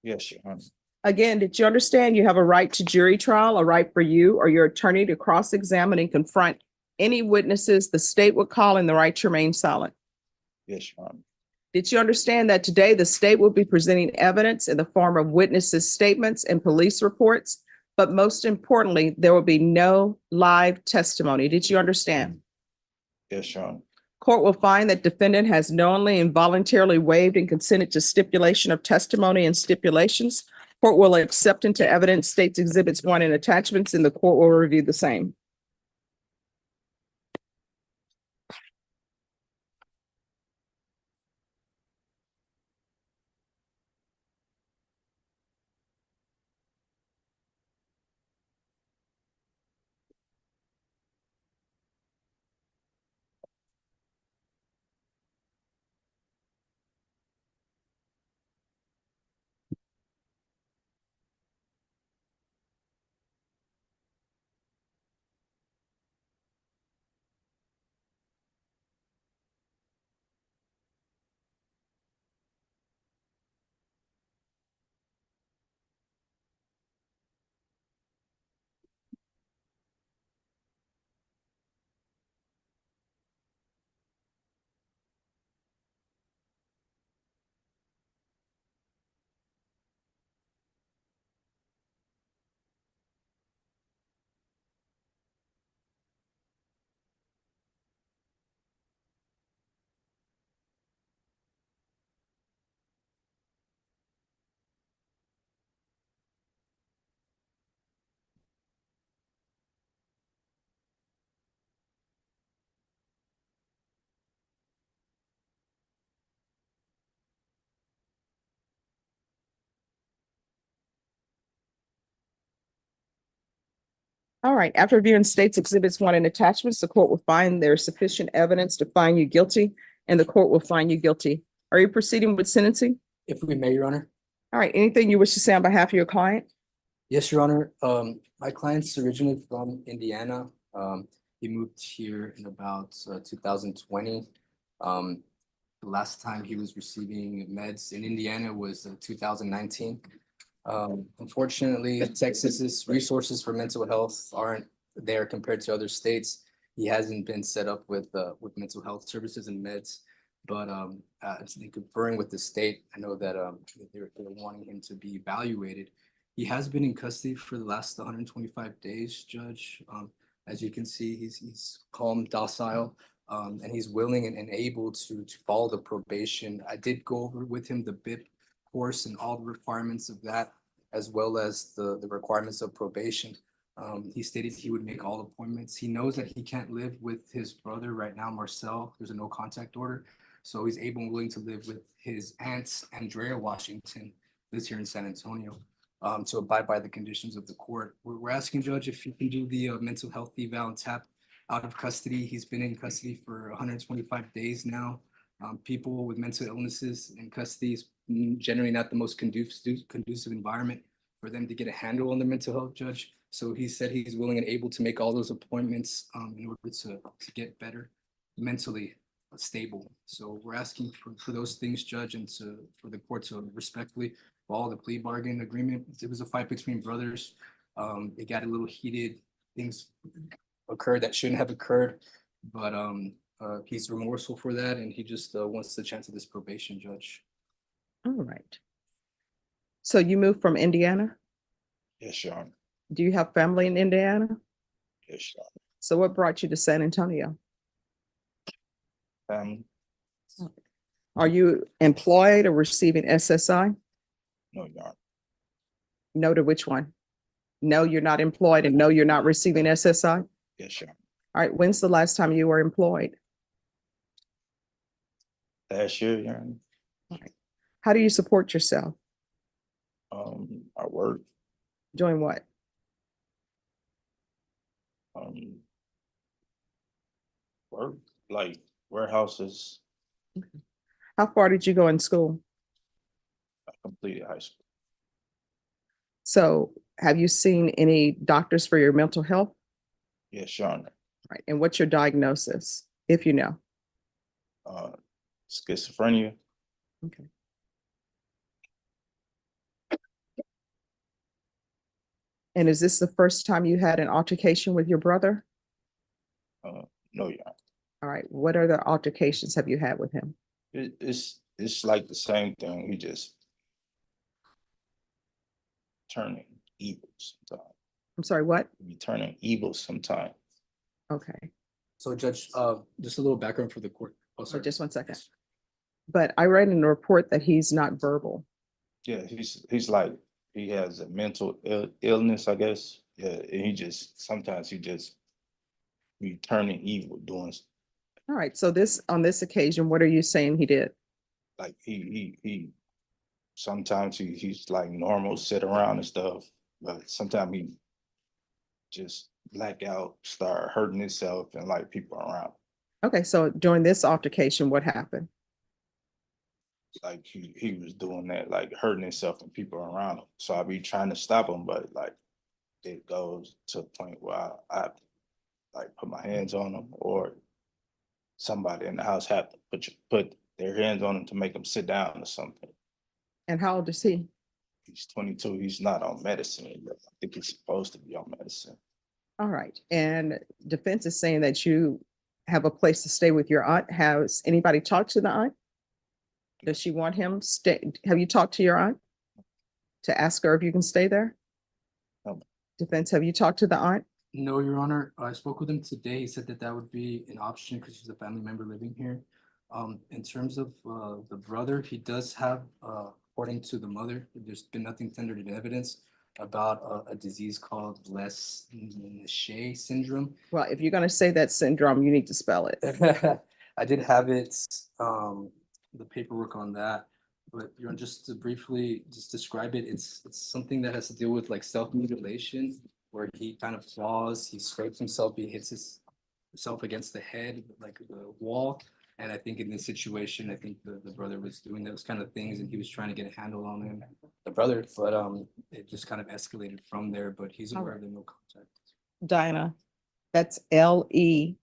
Yes, Your Honor. Again, did you understand you have a right to jury trial, a right for you or your attorney to cross-examine and confront any witnesses the state would call and the right to remain silent. Yes, Your Honor. Did you understand that today the state will be presenting evidence in the form of witnesses' statements and police reports? But most importantly, there will be no live testimony. Did you understand? Yes, Your Honor. Court will find that defendant has knowingly and voluntarily waived and consented to stipulation of testimony and stipulations. Court will accept into evidence states exhibits 1 and attachments, and the court will review the same. All right, after reviewing states exhibits 1 and attachments, the court will find there is sufficient evidence to find you guilty, and the court will find you guilty. Are you proceeding with sentencing? If we may, Your Honor. All right, anything you wish to say on behalf of your client? Yes, Your Honor. My client's originally from Indiana. He moved here in about 2020. The last time he was receiving meds in Indiana was 2019. Unfortunately, Texas's resources for mental health aren't there compared to other states. He hasn't been set up with mental health services and meds. But in conferring with the state, I know that they're wanting him to be evaluated. He has been in custody for the last 125 days, Judge. As you can see, he's calm, docile, and he's willing and able to follow the probation. I did go over with him the BIP course and all the requirements of that, as well as the requirements of probation. He stated he would make all appointments. He knows that he can't live with his brother right now, Marcel. There's a no contact order. So he's able and willing to live with his aunt, Andrea Washington, lives here in San Antonio, to abide by the conditions of the court. We're asking, Judge, if you can do the mental health eval and tap out of custody. He's been in custody for 125 days now. People with mental illnesses in custody is generally not the most conducive environment for them to get a handle on their mental health, Judge. So he said he's willing and able to make all those appointments in order to get better mentally stable. So we're asking for those things, Judge, and for the court to respectfully follow the plea bargain agreement. It was a fight between brothers. It got a little heated. Things occurred that shouldn't have occurred, but he's remorseful for that, and he just wants the chance of this probation, Judge. All right. So you moved from Indiana? Yes, Your Honor. Do you have family in Indiana? Yes, Your Honor. So what brought you to San Antonio? Are you employed or receiving SSI? No, Your Honor. No to which one? No, you're not employed, and no, you're not receiving SSI? Yes, Your Honor. All right, when's the last time you were employed? Last year, Your Honor. All right. How do you support yourself? I work. Doing what? Work like warehouses. How far did you go in school? I completed high school. So have you seen any doctors for your mental health? Yes, Your Honor. Right. And what's your diagnosis, if you know? Schizophrenia. Okay. And is this the first time you had an altercation with your brother? No, Your Honor. All right. What other altercations have you had with him? It's like the same thing. He just turning evil sometimes. I'm sorry, what? Be turning evil sometimes. Okay, So Judge, just a little background for the court. Oh, so sorry. just one second. But I read in the report that he's not verbal. Yeah, he's like, he has a mental illness, I guess. Yeah, and he just sometimes he just be turning evil, doing All right, so on this occasion, what are you saying he did? like he sometimes he's like normal, sit around and stuff, but sometimes he just black out, start hurting himself and like people around. Okay, so during this altercation, what happened? Like he was doing that, like hurting himself and people around him. So I be trying to stop him, but like it goes to a point where I like put my hands on him, or somebody in the house have to put their hands on him to make him sit down or something. And how old is he? He's 22. He's not on medicine yet. I think he's supposed to be on medicine. All right, and defense is saying that you have a place to stay with your aunt. Has anybody talked to the aunt? Does she want him stay? Have you talked to your aunt to ask her if you can stay there? No. Defense, have you talked to the aunt? No, Your Honor, I spoke with him today. He said that that would be an option because he's a family member living here. In terms of the brother, he does have, according to the mother, there's been nothing tendered in evidence about a disease called Lesch syndrome. Well, if you're gonna say that syndrome, you need to spell it. I did have it, the paperwork on that, but you know, just to briefly just describe it, it's something that has to deal with like self-mutilation, where he kind of falls, he scrapes himself, he hits himself against the head, like the wall. And I think in this situation, I think the brother was doing those kind of things and he was trying to get a handle on him, the brother, but it just kind of escalated from there, but he's aware of the no contact. Diana, that's LESCH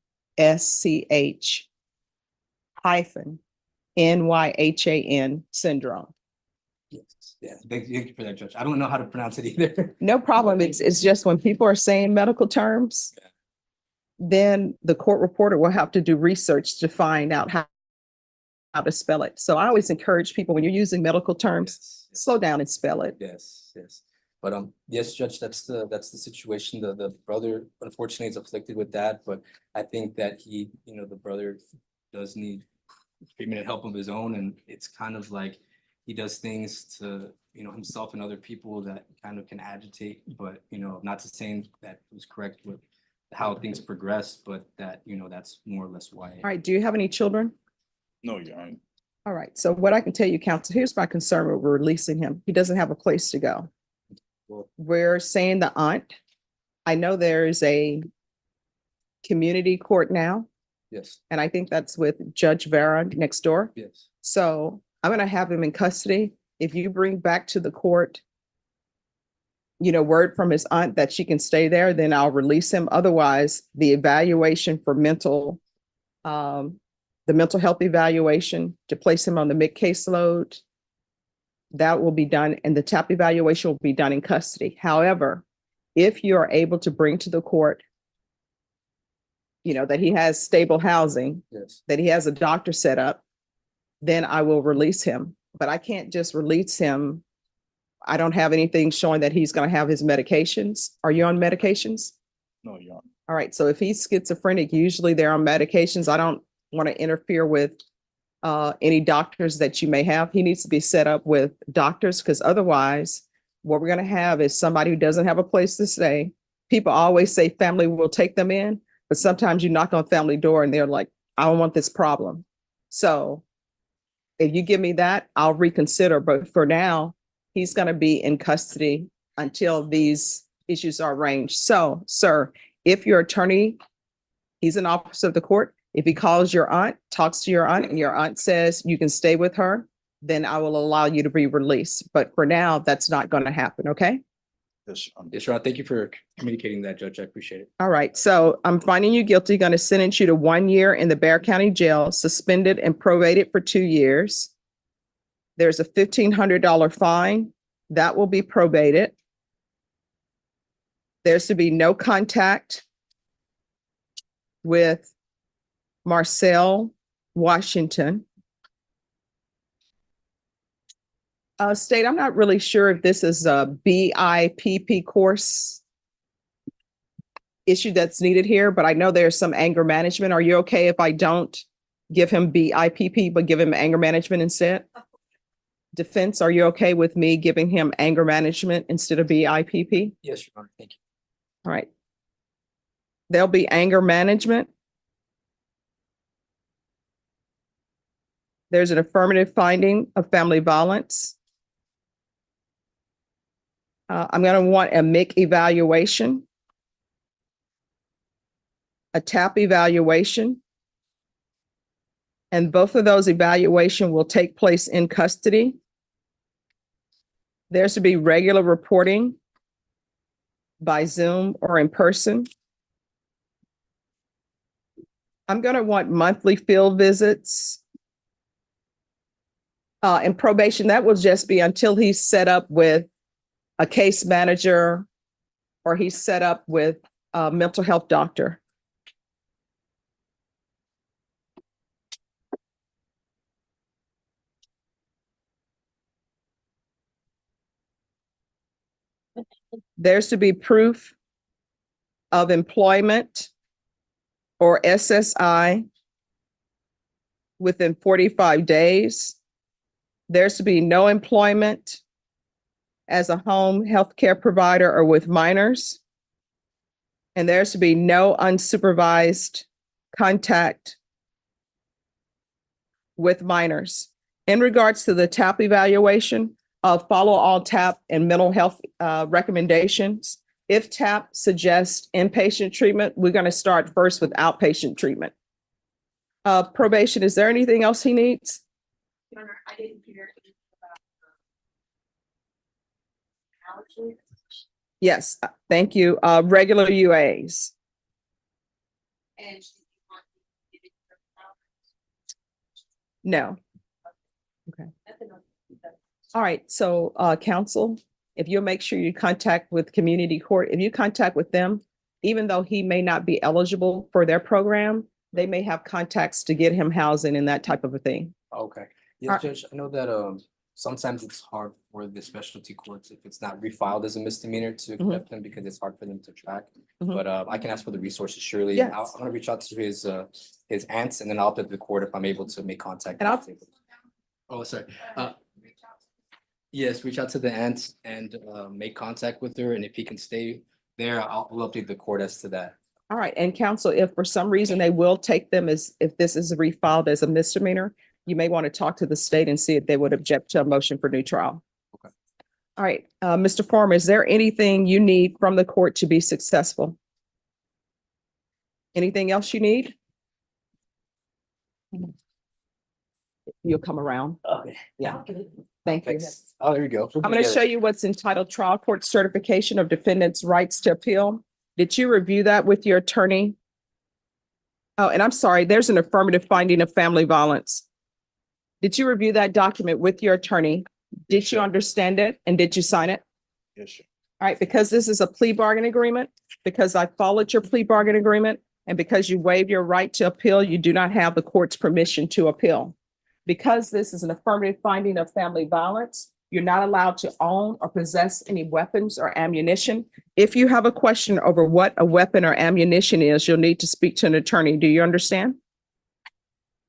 hyphen NYHAN syndrome. Yes, yeah, thank you for that, Judge. I don't know how to pronounce it either. No problem. It's just when people are saying medical terms, then the court reporter will have to do research to find out how to spell it. So I always encourage people, when you're using medical terms, Yes, slow down and spell it. yes, yes. But yes, Judge, that's the situation. The brother unfortunately is afflicted with that, but I think that he, you know, the brother does need treatment and help of his own, and it's kind of like he does things to, you know, himself and other people that kind of can agitate, but, you know, not to saying that it was correct with how things progressed, but that, you know, that's more or less why. All right, do you have any children? No, Your Honor. All right, so what I can tell you, counsel, here's my concern with releasing him. He doesn't have a place to go. Well, We're saying the aunt. I know there is a community court now, yes, and I think that's with Judge Vera next door. yes, So I'm gonna have him in custody. If you bring back to the court, you know, word from his aunt that she can stay there, then I'll release him. Otherwise, the evaluation for the mental health evaluation to place him on the mid caseload, that will be done, and the TAP evaluation will be done in custody. However, if you are able to bring to the court, you know, that he has stable housing, yes. that he has a doctor set up, then I will release him. But I can't just release him. I don't have anything showing that he's going to have his medications. Are you on medications? No, Your Honor. All right. So if he's schizophrenic, usually they're on medications. I don't want to interfere with any doctors that you may have. He needs to be set up with doctors, because otherwise what we're going to have is somebody who doesn't have a place to stay. People always say family will take them in, but sometimes you knock on family door and they're like, I don't want this problem. So if you give me that, I'll reconsider. But for now, he's going to be in custody until these issues are arranged. So, sir, if your attorney, he's an officer of the court, if he calls your aunt, talks to your aunt, and your aunt says you can stay with her, then I will allow you to be released. But for now, that's not going to happen, okay? Yes, Your Honor. Yes, Ron, thank you for communicating that, Judge. I appreciate it. All right, so I'm finding you guilty, going to sentence you to 1 year in the Bexar County Jail, suspended and probated for 2 years. There's a $1,500 fine that will be probated. There's to be no contact with Marcel Washington. State, I'm not really sure if this is a BIP course issue that's needed here, but I know there's some anger management. Are you okay if I don't give him BIP, but give him anger management instead? Defense, are you okay with me giving him anger management instead of BIP? Yes, Your Honor, thank you. All right. There'll be anger management. There's an affirmative finding of family violence. I'm going to want a MIC evaluation, a TAP evaluation, and both of those evaluation will take place in custody. There's to be regular reporting by Zoom or in person. I'm going to want monthly field visits. And probation, that will just be until he's set up with a case manager or he's set up with a mental health doctor. There's to be proof of employment or SSI within 45 days. There's to be no employment as a home health care provider or with minors. And there's to be no unsupervised contact with minors. In regards to the TAP evaluation, follow all TAP and mental health recommendations. If TAP suggests inpatient treatment, we're going to start first with outpatient treatment. Probation, is there anything else he needs? Your Honor, I didn't hear anything about allergies. Yes, thank you. Regular UAs. And No. All right, so counsel, if you'll make sure you contact with community court, if you contact with them, even though he may not be eligible for their program, they may have contacts to get him housing and that type of a thing. Okay, Alright. yes, Judge, I know that sometimes it's hard for the specialty courts if it's not refiled as a misdemeanor to accept them because it's hard for them to track. Mhm. But I can ask for the resources surely. Yes. I'm gonna reach out to his aunts and then I'll update the court if I'm able to make contact. And I'll- Oh, sorry. Yes, reach out to the aunts and make contact with her, and if he can stay there, we'll update the court as to that. All right, and counsel, if for some reason they will take them as, if this is refiled as a misdemeanor, you may want to talk to the state and see if they would object to a motion for new trial. Okay. All right, Mr. Farmer, is there anything you need from the court to be successful? Anything else you need? You'll come around. Okay. Yeah, thank you. Thanks. Oh, there you go. I'm going to show you what's entitled Trial Court Certification of Defendants' Rights to Appeal. Did you review that with your attorney? Oh, and I'm sorry, there's an affirmative finding of family violence. Did you review that document with your attorney? Did you understand it and did you sign it? Yes, sir. All right, because this is a plea bargain agreement, because I followed your plea bargain agreement, and because you waived your right to appeal, you do not have the court's permission to appeal. Because this is an affirmative finding of family violence, you're not allowed to own or possess any weapons or ammunition. If you have a question over what a weapon or ammunition is, you'll need to speak to an attorney. Do you understand?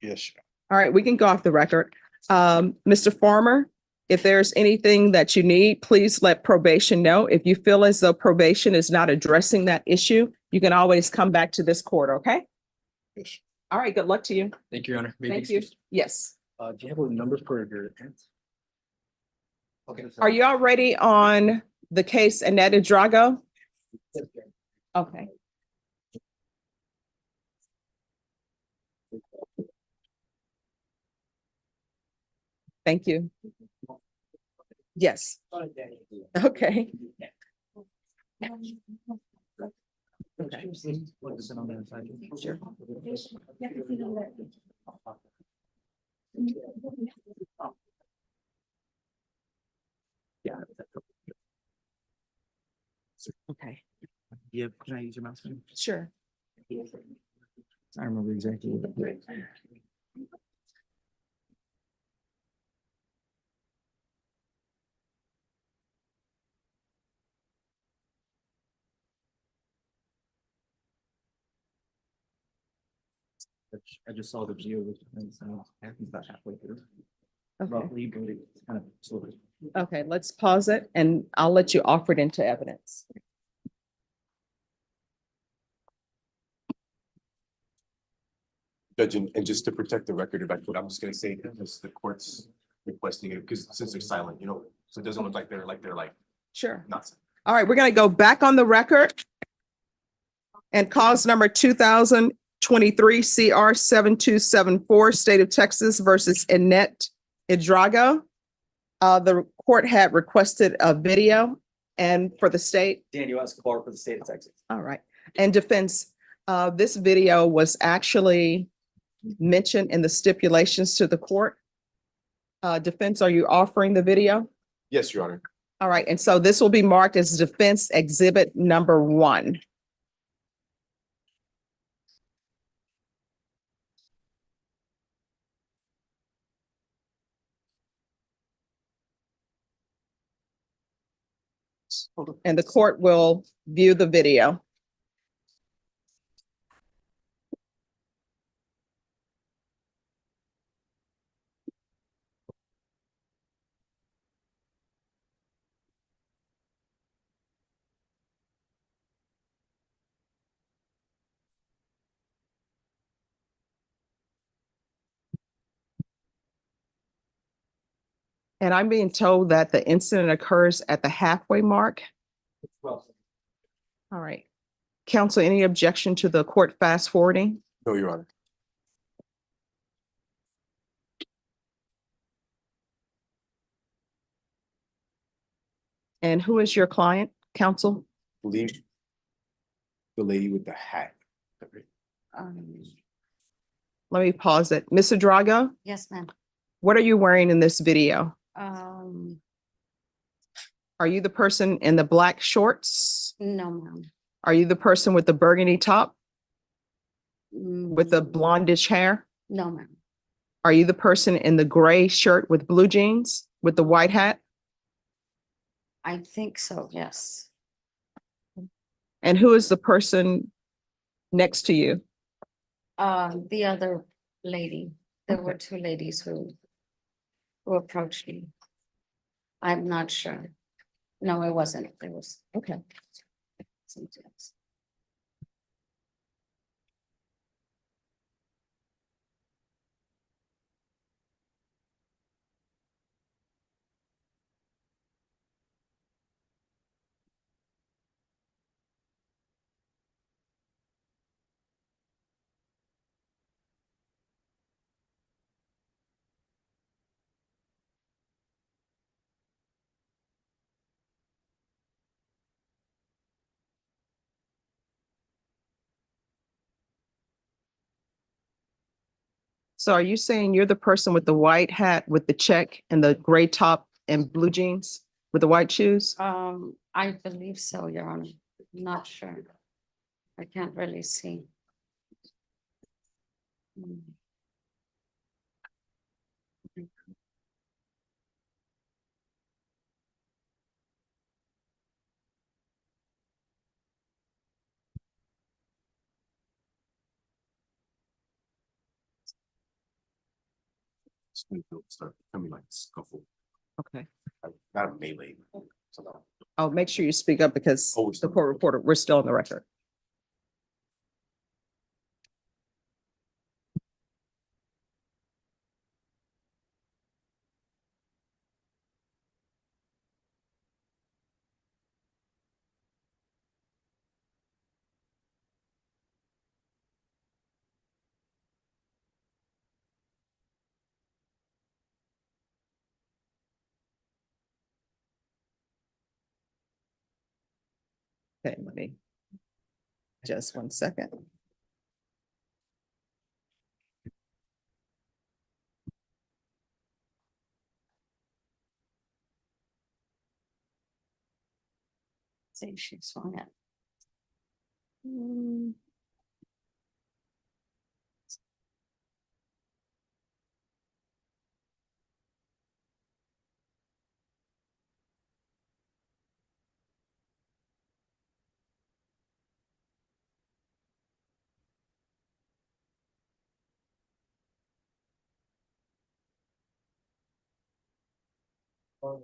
Yes, sir. All right, we can go off the record. Mr. Farmer, if there's anything that you need, please let probation know. If you feel as though probation is not addressing that issue, you can always come back to this court, okay? Yes, sir. All right, good luck to you. Thank you, Your Honor. May I be Thank you. excused? Yes. Do you have a number for your aunt? Okay. Are you all ready on the case Annette Drago? Okay. Thank you. Yes. Okay. Sure. Yeah. Okay, Yeah, can I use your mouse? sure. I remember exactly. I just saw the video, which happens about halfway through. Okay, Roughly, but it's kind of sort of. okay, let's pause it and I'll let you offer it into evidence. Judge, and just to protect the record, if I could, I'm just gonna say, because the court's requesting it, because since they're silent, so it doesn't look like they're Sure. not. All right, we're gonna go back on the record. And cause number 2023 CR 7274, State of Texas versus Annette Idrago. The court had requested a video and for the state. Daniel Escobar for the state of Texas. All right. And defense, this video was actually mentioned in the stipulations to the court. Defense, are you offering the video? Yes, Your Honor. All right. And so this will be marked as defense exhibit number 1. And the court will view the video. And I'm being told that the incident occurs at the halfway mark. Well, All right. Counsel, any objection to the court fast forwarding? No, Your Honor. And who is your client, counsel? Believe the lady with the hat. Um, Let me pause it. Ms. Drago, yes, ma'am. what are you wearing in this video? Are you the person in the black shorts? No, ma'am. Are you the person with the burgundy top with the Mm, blondish hair? no, ma'am. Are you the person in the gray shirt with blue jeans with the white hat? I think so, yes. And who is the person next to you? The other lady, there were two ladies who approached me. I'm not sure. No, it wasn't. It was Okay. something else. So are you saying you're the person with the white hat with the check and the gray top and blue jeans with the white shoes? I believe so, Your Honor. Not sure. I can't really see. Mm. Start becoming like scuffle, Okay. not a melee. So no. I'll make sure you speak up because Oh, it's the the- court reporter, we're still on the record. Okay, let me just 1 second. See, she's on it. Mm. All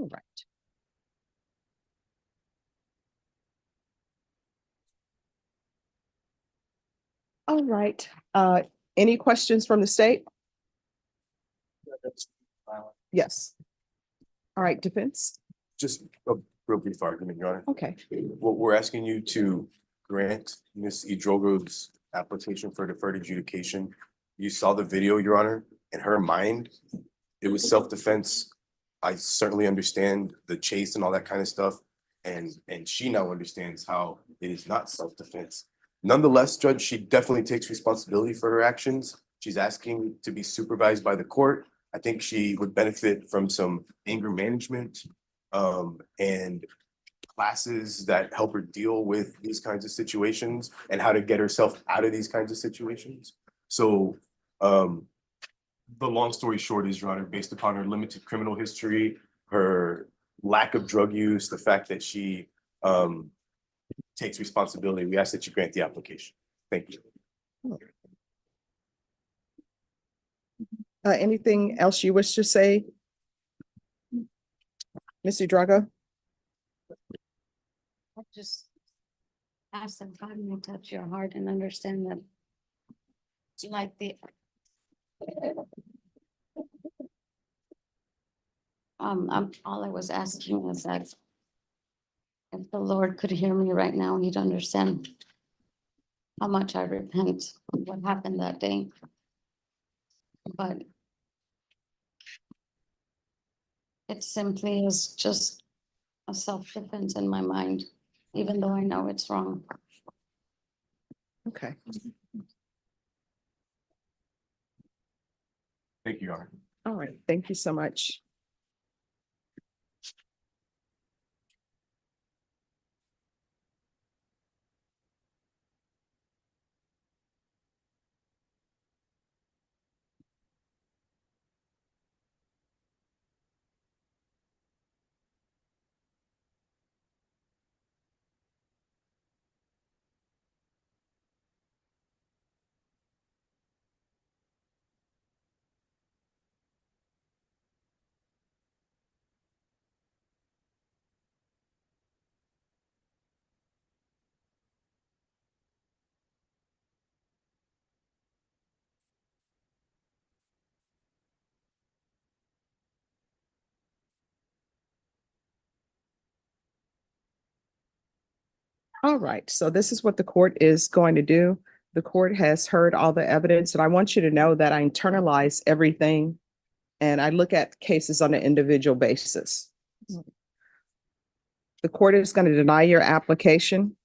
right. All right. Any questions from the state? Yes. All right, defense. Just a real brief argument, Your Honor. Okay. What we're asking you to grant Ms. Idrogo's application for deferred adjudication. You saw the video, Your Honor. In her mind, it was self-defense. I certainly understand the chase and all that kind of stuff. And she now understands how it is not self-defense. Nonetheless, Judge, she definitely takes responsibility for her actions. She's asking to be supervised by the court. I think she would benefit from some anger management and classes that help her deal with these kinds of situations and how to get herself out of these kinds of situations. So the long story short is, Your Honor, based upon her limited criminal history, her lack of drug use, the fact that she takes responsibility, we ask that you grant the application. Thank you. Anything else you wish to say? Ms. Drago? I just ask that God may touch your heart and understand that like all I was asking is that if the Lord could hear me right now, he'd understand how much I repent of what happened that day. But it simply is just a self-defense in my mind, even though I know it's wrong. Okay. Thank you, Your Honor. All right. Thank you so much. All right, so this is what the court is going to do. The court has heard all the evidence, and I want you to know that I internalize everything and I look at cases on an individual basis. The court is going to deny your application.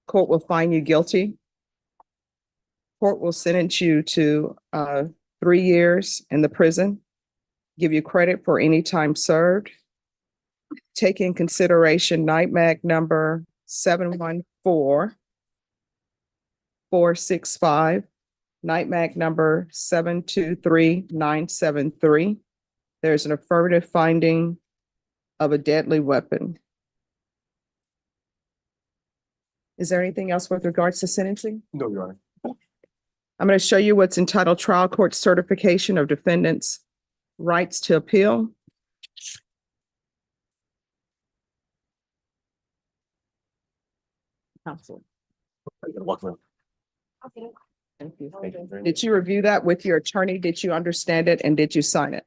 Court will find you guilty. Court will sentence you to 3 years in the prison, give you credit for any time served. Take in consideration NIMAC number 714-465, NIMAC number 723-973. There's an affirmative finding of a deadly weapon. Is there anything else with regards to sentencing? No, Your Honor. I'm going to show you what's entitled Trial Court Certification of Defendants' Rights to Appeal. Counsel. Walk around. Thank you. Thank you very much. Did you review that with your attorney? Did you understand it and did you sign it?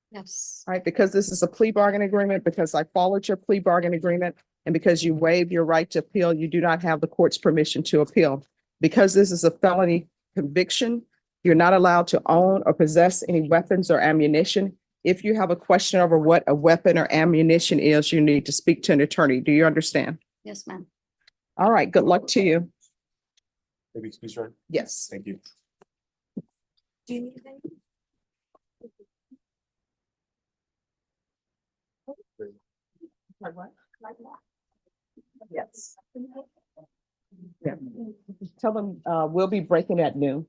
Yes. All right, because this is a plea bargain agreement, because I followed your plea bargain agreement, and because you waived your right to appeal, you do not have the court's permission to appeal. Because this is a felony conviction, you're not allowed to own or possess any weapons or ammunition. If you have a question over what a weapon or ammunition is, you need to speak to an attorney. Do you understand? Yes, ma'am. All right, good luck to you. Maybe excuse, Your Honor. Yes. Thank you. Do you need anything? Yes. Yeah. Tell them, we'll be breaking at noon.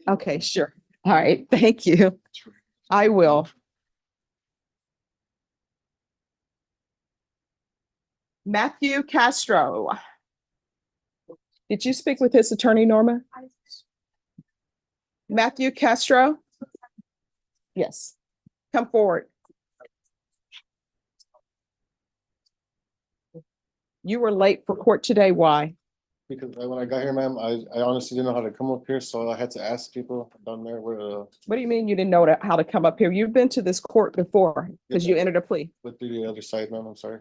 Okay, sure. All right, thank you. I will. Matthew Castro. Did you speak with his attorney, Norma? Matthew Castro? Yes. Come forward. You were late for court today. Why? Because when I got here, ma'am, I honestly didn't know how to come up here, so I had to ask people down there where What do you mean you didn't know how to come up here? You've been to this court before because you entered a plea. with the other side, ma'am. I'm sorry.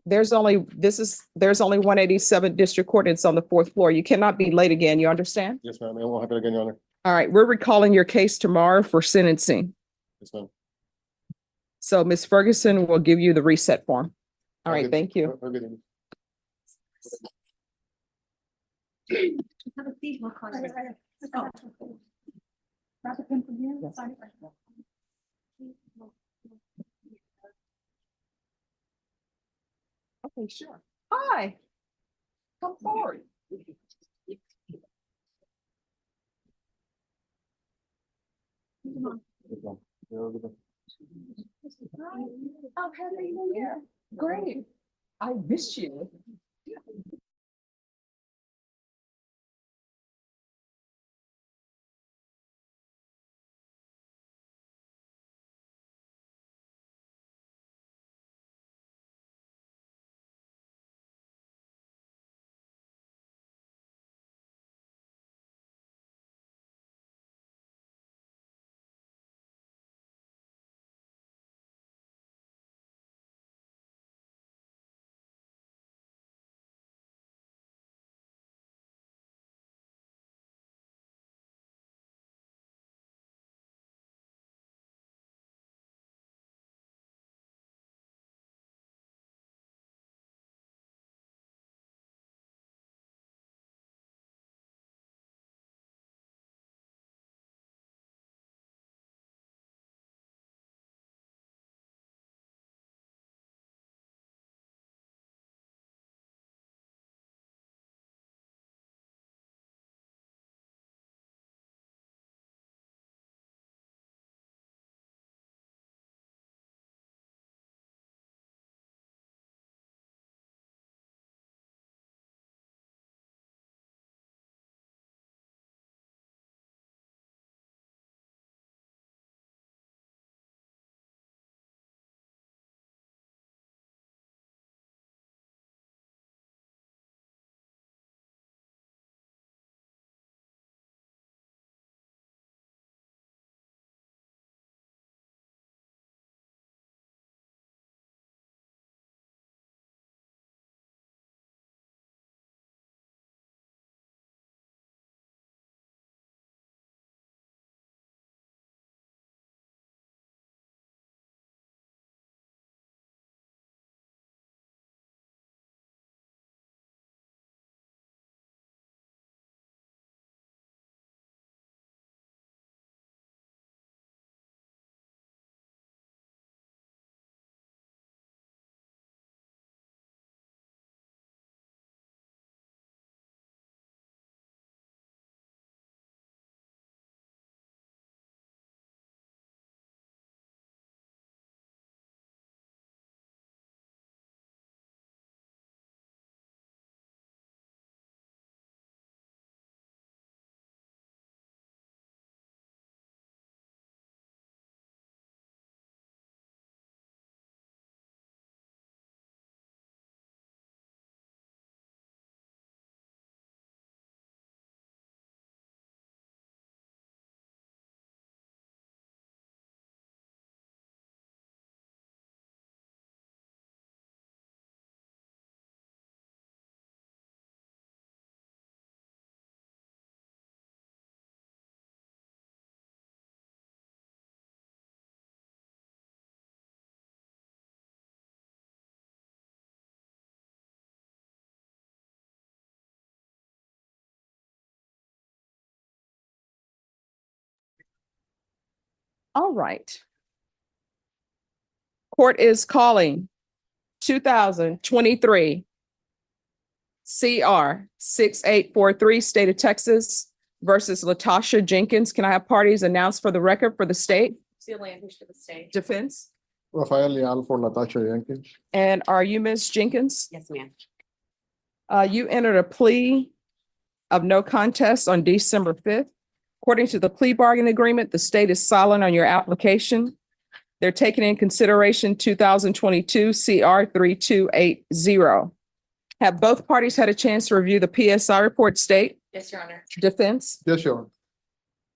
There's only 187 District Court. It's on the 4th floor. You cannot be late again. You understand? Yes, ma'am. It won't happen again, Your Honor. All right, we're recalling your case tomorrow for sentencing. Yes, ma'am. So Ms. Ferguson will give you the reset form. All right, Okay. thank you. Have a good evening. Have a seat, we'll call it. Oh. Grab a pen from here, Yes. sign it right now. Okay, sure. Hi. Come forward. Come on. Yes, ma'am. Have a good day. Oh, happy New Year. Great. I missed you. All right. Court is calling 2023 CR 6843, State of Texas versus Latasha Jenkins. Can I have parties announced for the record for the state? Seal Landers for the state. Defense. Rafael Leal for Natasha Jenkins. And are you Ms. Jenkins? Yes, ma'am. You entered a plea of no contest on December 5th. According to the plea bargain agreement, the state is silent on your application. They're taking in consideration 2022 CR 3280. Have both parties had a chance to review the PSI report, state? Yes, Your Honor. Defense? Yes, Your Honor.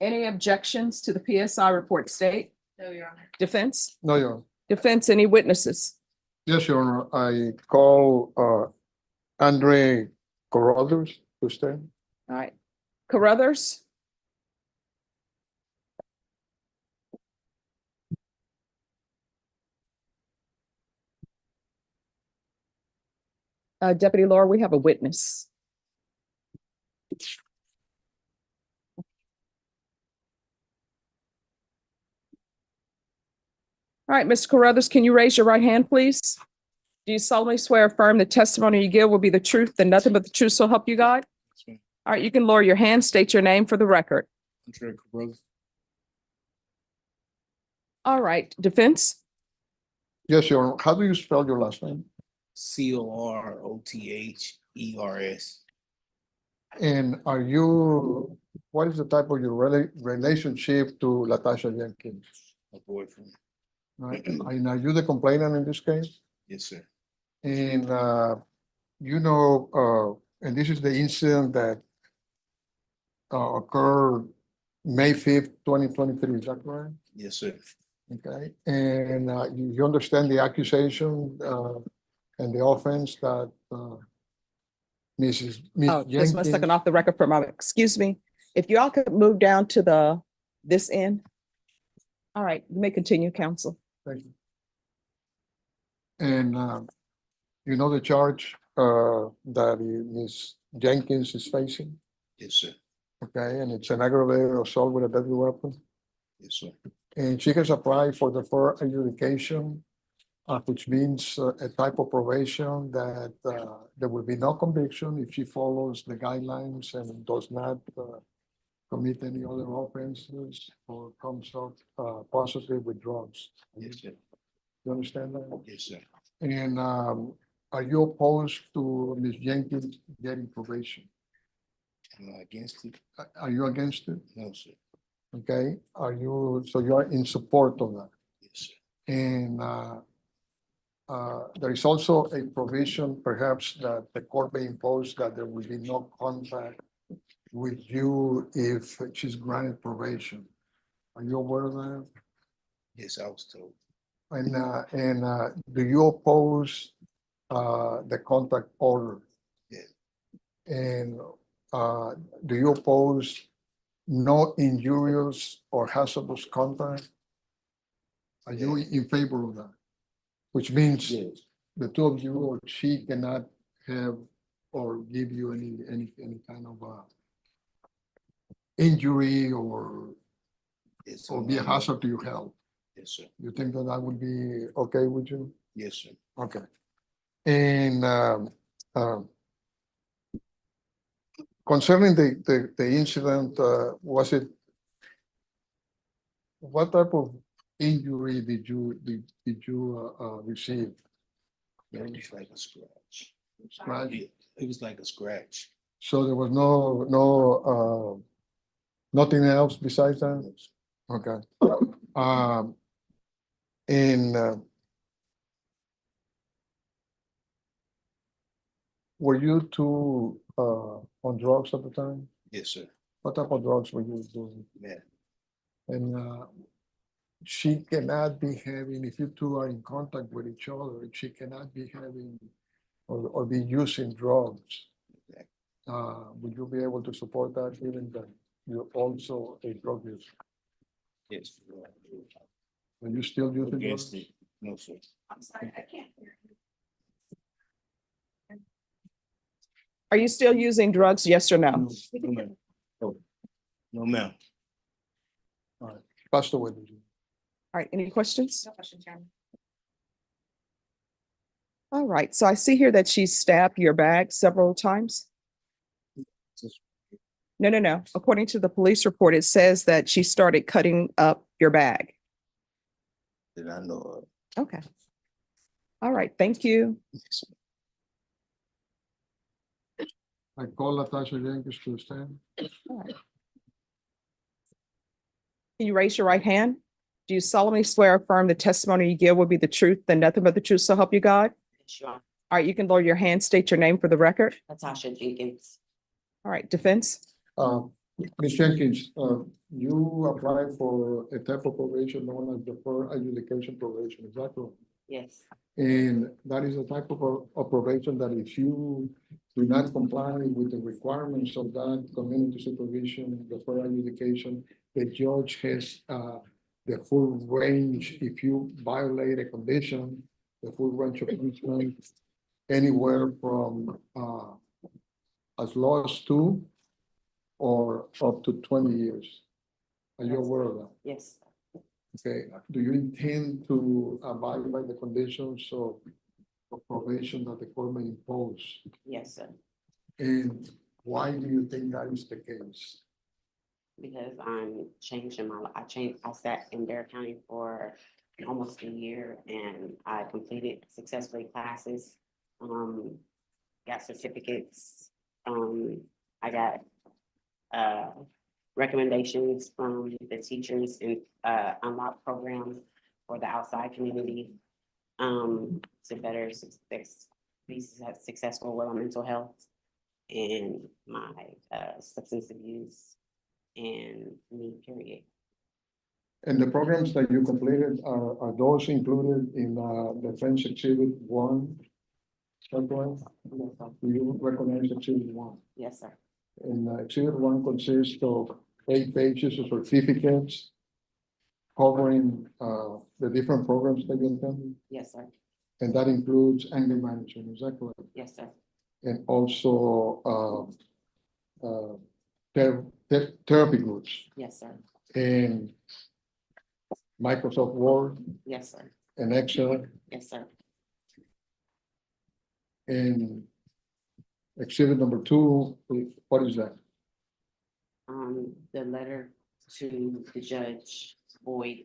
Any objections to the PSI report, state? No, Your Honor. Defense? No, Your Honor. Defense, any witnesses? Yes, Your Honor. I call Andre Carruthers to stand. All right. Carruthers? Deputy Laura, we have a witness. All right, Mr. Carruthers, can you raise your right hand, please? Do you solemnly swear or affirm the testimony you give will be the truth and nothing but the truth so help you God? All right, you can lower your hand, state your name for the record. Andre Carruthers. All right, defense? Yes, Your Honor. How do you spell your last name? Corrothers. And what is the type of your relationship to Latasha Jenkins? A boyfriend. Right? And are you the complainant in this case? Yes, sir. And and this is the incident that occurred May 5th, 2023, is that correct? Yes, sir. Okay, and you understand the accusation and the offense that Miss Oh, just 1 second Jenkins. off the record for a moment. Excuse me. If y'all could move down to this end. All right, you may continue, counsel. Thank you. And you know the charge that Miss Jenkins is facing? Yes, sir. Okay, and it's an aggravated assault with a deadly weapon. Yes, sir. And she has applied for the deferred adjudication, which means a type of probation that there will be no conviction if she follows the guidelines and does not commit any other offenses or comes up positive with drugs. Yes, sir. You understand that? Yes, sir. And are you opposed to Ms. Jenkins getting probation? Am I against it? Are you against it? No, sir. Okay, so you are in support of that? Yes, sir. And there is also a provision perhaps that the court may impose that there will be no contact with you if she's granted probation. Are you aware of that? Yes, I was told. And do you oppose the contact order? Yeah. And do you oppose no injurious or hazardous contact? Are you in favor of that? Which means Yes. the two of you or she cannot have or give you any kind of injury or Yes, or be a hazard to your health. Yes, sir. You think that that would be okay with you? Yes, sir. Okay. And concerning the incident, what type of injury did you receive? It was like a scratch. Scratch? It was like a scratch. So there was nothing else besides that? Okay. And were you two on drugs at the time? Yes, sir. What type of drugs were you doing? Man. And she cannot be having, if you two are in contact with each other, she cannot be having or be using drugs. Would you be able to support that even that you're also a drug user? Yes. Are you still using Against drugs? it. No, sir. I'm sorry, I can't hear you. Are you still using drugs? Yes or no? No, ma'am. No, ma'am. Passed away. Did you? All right, any questions? No question, Chairman. All right, so I see here that she stabbed your bag several times. No, no, no. According to the police report, it says that she started cutting up your bag. Did I know? Okay. All right, thank you. I call Natasha Jenkins to stand. All right. Can you raise your right hand? Do you solemnly swear or affirm the testimony you give will be the truth and nothing but the truth, so help you God? Sure. All right, you can lower your hand, state your name for the record. Natasha Jenkins. All right, defense. Ms. Jenkins, you applied for a type of probation known as deferred adjudication probation, is that correct? Yes, And that is a type of probation that if you do not comply with the requirements of that community supervision, deferred adjudication, the judge has the full range, if you violate a condition, the full range of punishment, anywhere from as low as 2 or up to 20 years. Are you aware of that? yes, Okay, do you intend to abide by the conditions of probation that the court may impose? yes, sir. And why do you think that is the case? Because I'm changing I sat in Dare County for almost a year and I completed successfully classes, got certificates. I got recommendations from the teachers in unlock programs for the outside community to better be successful with my mental health and my substance abuse and me, period. And the programs that you completed, are those included in Defense Exhibit 1? Is that correct? Do you recognize Exhibit 1? Yes, sir. And Exhibit 1 consists of 8 pages of certificates covering the different programs that you attended. Yes, sir. And that includes anger management, is that correct? Yes, sir. And also therapy groups Yes, sir. and Microsoft Word Yes, sir. and Excel Yes, sir. and exhibit number 2, what is that? The letter to the judge Boyd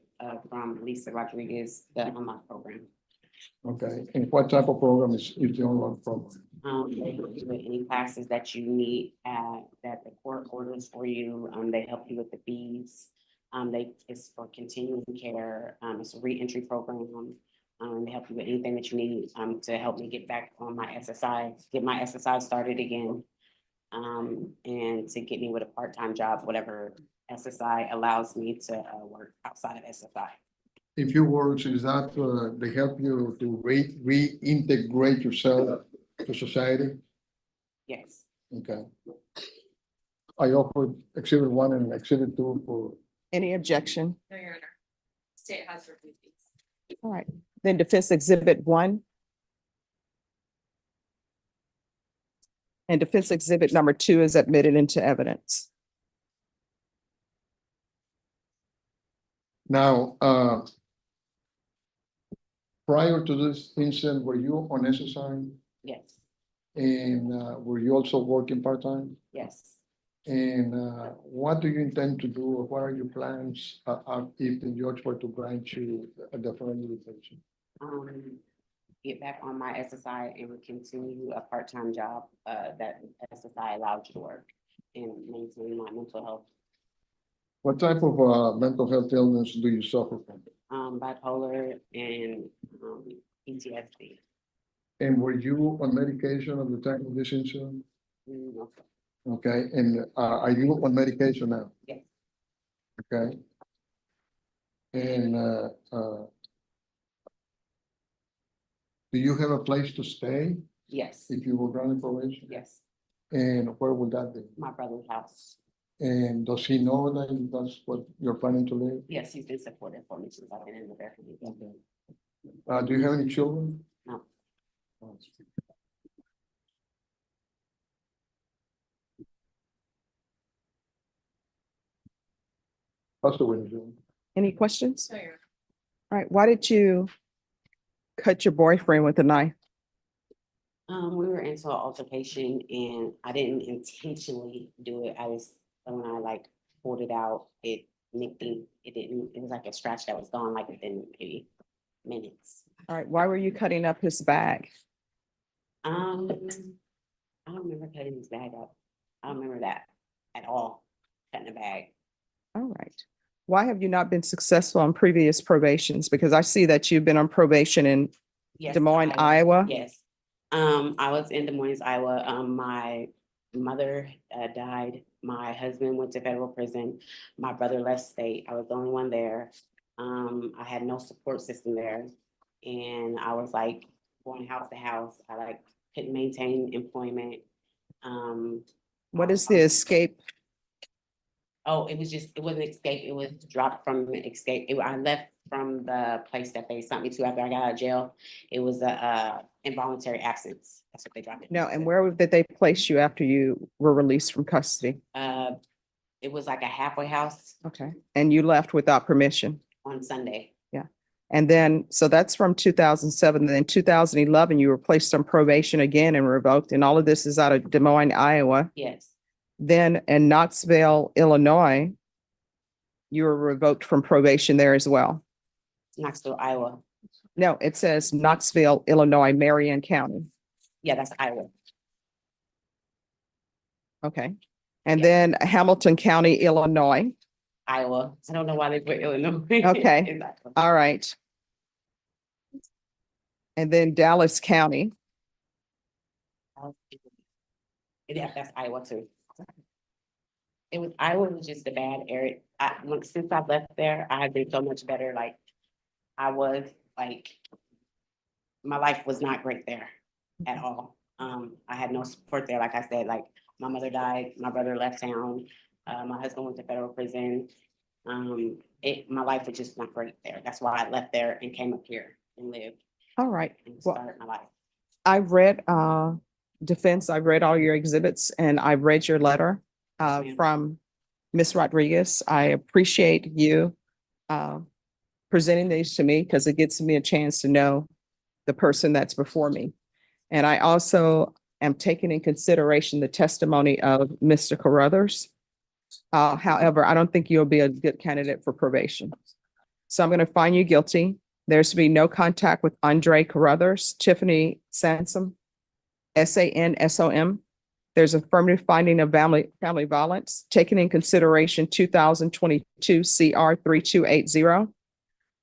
from Lisa Rodriguez, the unlock program. Okay, and what type of program is the online program? They help you with any classes that you need that the court orders for you. They help you with the fees. It's for continuing care. It's a reentry program. They help you with anything that you need to help me get back on my SSI, get my SSI started again. And to get me with a part-time job, whatever SSI allows me to work outside of SSI. In few words, is that they help you to reintegrate yourself to society? Yes, Okay. I offered exhibit 1 and exhibit 2 for. Any objection? No, Your Honor. State has reviewed these. All right, then defense exhibit 1. And defense exhibit number 2 is admitted into evidence. Now, prior to this incident, were you on SSI yes, and were you also working part-time? yes. And what do you intend to do, or what are your plans if the judge were to grant you a deferred invitation? Get back on my SSI and continue a part-time job that SSI allowed you to work and maintain my mental health. What type of mental health illness do you suffer from? Bipolar and PTSD. And were you on medication at the time of this incident? No, sir. Okay, and are you on medication now? Yes, Okay. And do you have a place to stay yes, if you were granted probation? yes. And where would that be? My brother's house. And does he know that that's what you're planning to live? Yes, he's been supportive for me since I've been in the veteran. Do you have any children? No. That's the way to do it. Any questions? No, Your Honor. All right, why did you cut your boyfriend with a knife? We were into an altercation and I didn't intentionally do it. When I like pulled it out, it nicked him. It was like a scratch that was gone like within maybe minutes. All right, why were you cutting up his bag? I don't remember cutting his bag up. I don't remember that at all, cutting the bag. All right. Why have you not been successful on previous probations? Because I see that you've been on probation in Yes, Des Moines, Iowa. Yes. I was in Des Moines, Iowa. My mother died. My husband went to federal prison. My brother left state. I was the only one there. I had no support system there. And I was like going house to house. I like couldn't maintain employment. What is the escape? Oh, it wasn't escape. It was dropped from escape. I left from the place that they sent me to after I got out of jail. It was a involuntary absence. That's what they dropped it. No, and where did they place you after you were released from custody? It was like a halfway house Okay, and you left without permission? on Sunday. And then, so that's from 2007, and then 2011, you were placed on probation again and revoked, and all of this is out of Des Moines, Iowa. Yes, Then in Knoxville, Illinois, you were revoked from probation there as well. Knoxville, Iowa. No, it says Knoxville, Illinois, Marion County. Yeah, that's Iowa. Okay. And Yeah. then Hamilton County, Illinois. Iowa. I don't know why they put Illinois. Okay. Exactly. All right. And then Dallas County. Yeah, that's Iowa too. Iowa was just a bad area. Since I left there, I have been so much better. Like I was like, my life was not great there at all. I had no support there. Like I said, like my mother died, my brother left town, my husband went to federal prison. My life was just not great there. That's why I left there and came up here and lived All right. and Well, started my life. I've read defense, I've read all your exhibits, and I've read your letter ma'am. from Ms. Rodriguez. I appreciate you presenting these to me because it gives me a chance to know the person that's before me. And I also am taking in consideration the testimony of Mr. Carruthers. However, I don't think you'll be a good candidate for probation. So I'm going to find you guilty. There's to be no contact with Andre Carruthers, Tiffany Sansom, SANSOM. There's affirmative finding of family violence, taken in consideration 2022 CR 3280.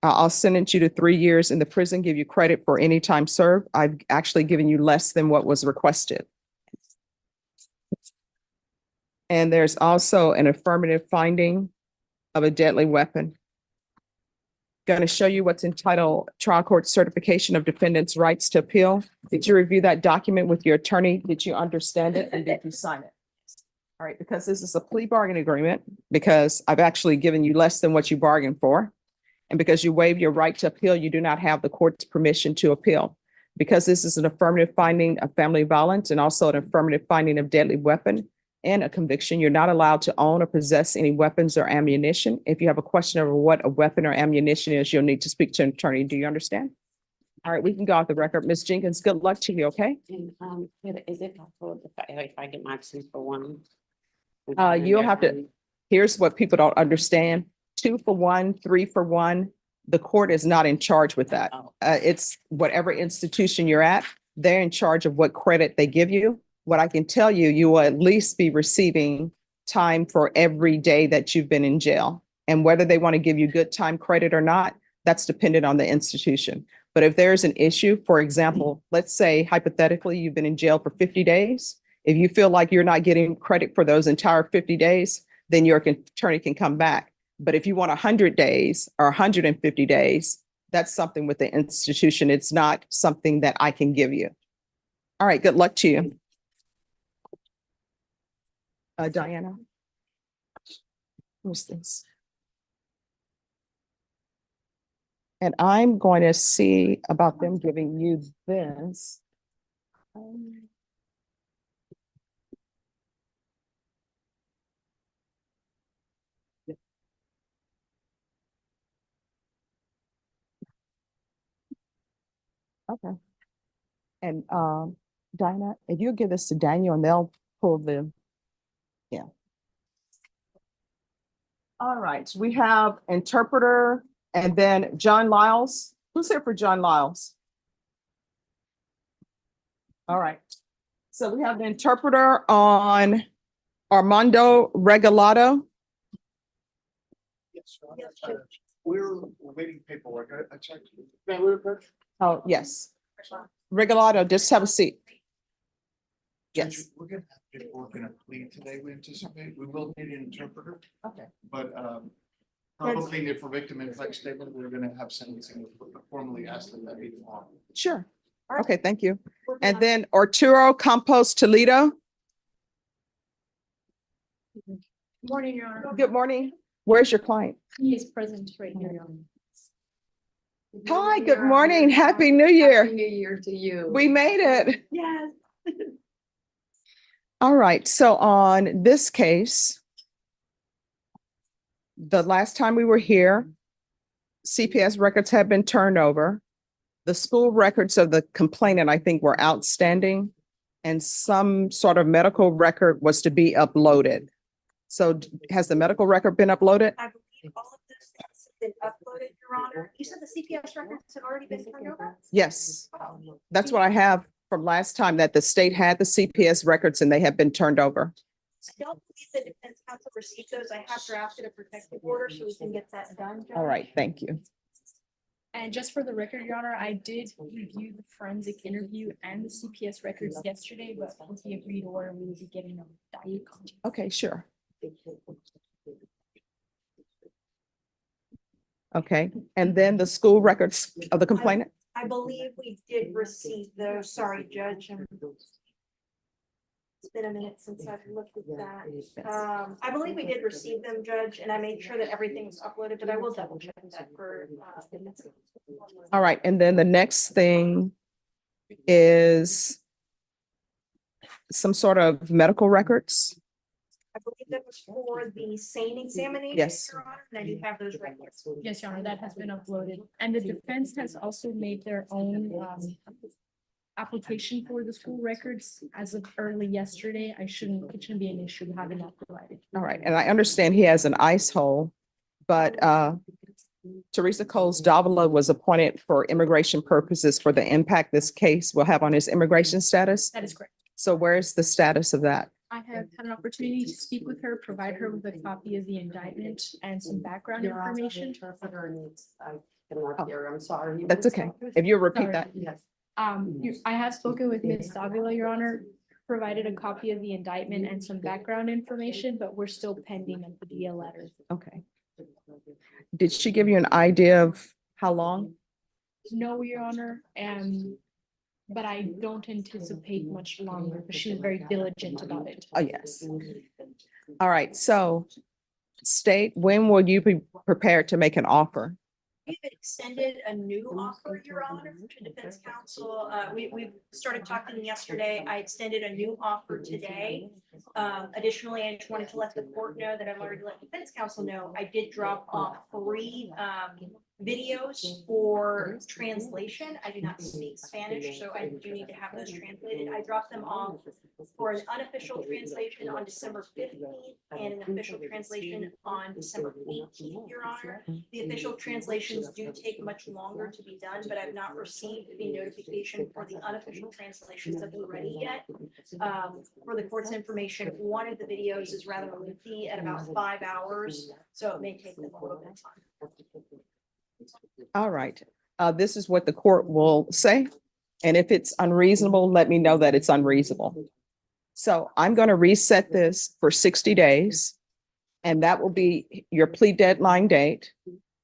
I'll sentence you to 3 years in the prison, give you credit for any time served. I've actually given you less than what was requested. And there's also an affirmative finding of a deadly weapon. Going to show you what's entitled Trial Court Certification of Defendants' Rights to Appeal. Did you review that document with your attorney? Did you understand it and did you sign it? All right, because this is a plea bargain agreement, because I've actually given you less than what you bargained for. And because you waive your right to appeal, you do not have the court's permission to appeal. Because this is an affirmative finding of family violence and also an affirmative finding of deadly weapon and a conviction, you're not allowed to own or possess any weapons or ammunition. If you have a question over what a weapon or ammunition is, you'll need to speak to an attorney. Do you understand? All right, we can go off the record. Ms. Jenkins, good luck to you, okay? And is it possible if I get my 2-for-1? You'll have to, here's what people don't understand. 2 for 1, 3 for 1. The court is not in charge with that. Oh. It's whatever institution you're at, they're in charge of what credit they give you. What I can tell you, you will at least be receiving time for every day that you've been in jail. And whether they want to give you good time credit or not, that's dependent on the institution. But if there's an issue, for example, let's say hypothetically, you've been in jail for 50 days. If you feel like you're not getting credit for those entire 50 days, then your attorney can come back. But if you want 100 days or 150 days, that's something with the institution. It's not something that I can give you. All right, good luck to you. Diana. Who's this? And I'm going to see about them giving you this. Okay. And Dinah, if you give this to Daniel and they'll pull the, yeah. All right, we have interpreter and then John Lyles. Who's here for John Lyles? All right. So we have the interpreter on Armando Regalado. Yes, we're waiting paperwork. I checked. Oh, yes. Regalado, just have a seat. Yes. We're gonna have paperwork in a plea today, we anticipate. We will need an interpreter, Okay. but probably if for victim impact statement, we're gonna have sentencing formally ask them that be tomorrow. Sure. Okay, thank you. And then Arturo Campos Toledo. Morning, Your Honor. Good morning. Where's your client? He is present right here, Your Honor. Hi, good morning. Happy New Year. Happy New Year to you. We made it. Yes. All right, so on this case, the last time we were here, CPS records had been turned over. The school records of the complainant, I think, were outstanding, and some sort of medical record was to be uploaded. So has the medical record been uploaded? I believe all of those things have been uploaded, Your Honor. You said the CPS records have already been turned over? Yes, that's what I have from last time, that the state had the CPS records and they have been turned over. I don't believe the defense counsel received those. I have drafted a protective order so we can get that done. Judge. All right, thank you. And just for the record, Your Honor, I did review the forensic interview and the CPS records yesterday, but with the agreed order, we will be getting them diet copy. Okay, sure. Okay, and then the school records of the complainant? I believe we did receive those. Sorry, Judge. It's been a minute since I've looked at that. I believe we did receive them, Judge, and I made sure that everything was uploaded, but I will double check that for. All right, and then the next thing is some sort of medical records. I believe that was for the sane examination. Yes. Your Honor, and I do have those records. Yes, Your Honor, that has been uploaded. And the defense has also made their own application for the school records as of early yesterday. It shouldn't be an issue having that provided. All right, and I understand he has an ice hole, but Teresa Coles Davila was appointed for immigration purposes for the impact this case will have on his immigration status. That is correct. So where's the status of that? I have had an opportunity to speak with her, provide her with a copy of the indictment and some background information. I'm sorry. That's okay. If you repeat that. Yes. I have spoken with Ms. Davila, Your Honor, provided a copy of the indictment and some background information, but we're still pending of the DL letter. Okay. Did she give you an idea of how long? No, Your Honor, but I don't anticipate much longer because she's very diligent about it. Oh, yes. All right, so state, when will you be prepared to make an offer? We've extended a new offer, Your Honor, to defense counsel. We started talking yesterday. I extended a new offer today. Additionally, I just wanted to let the court know that I've already let defense counsel know. I did drop off 3 videos for translation. I do not speak Spanish, so I do need to have those translated. I dropped them off for an unofficial translation on December 15th and an official translation on December 18th, Your Honor. The official translations do take much longer to be done, but I've not received the notification for the unofficial translations that are ready yet. For the court's information, one of the videos is rather lengthy at about 5 hours, so it may take them a little bit of time. All right, this is what the court will say. And if it's unreasonable, let me know that it's unreasonable. So I'm going to reset this for 60 days. And that will be your plea deadline date.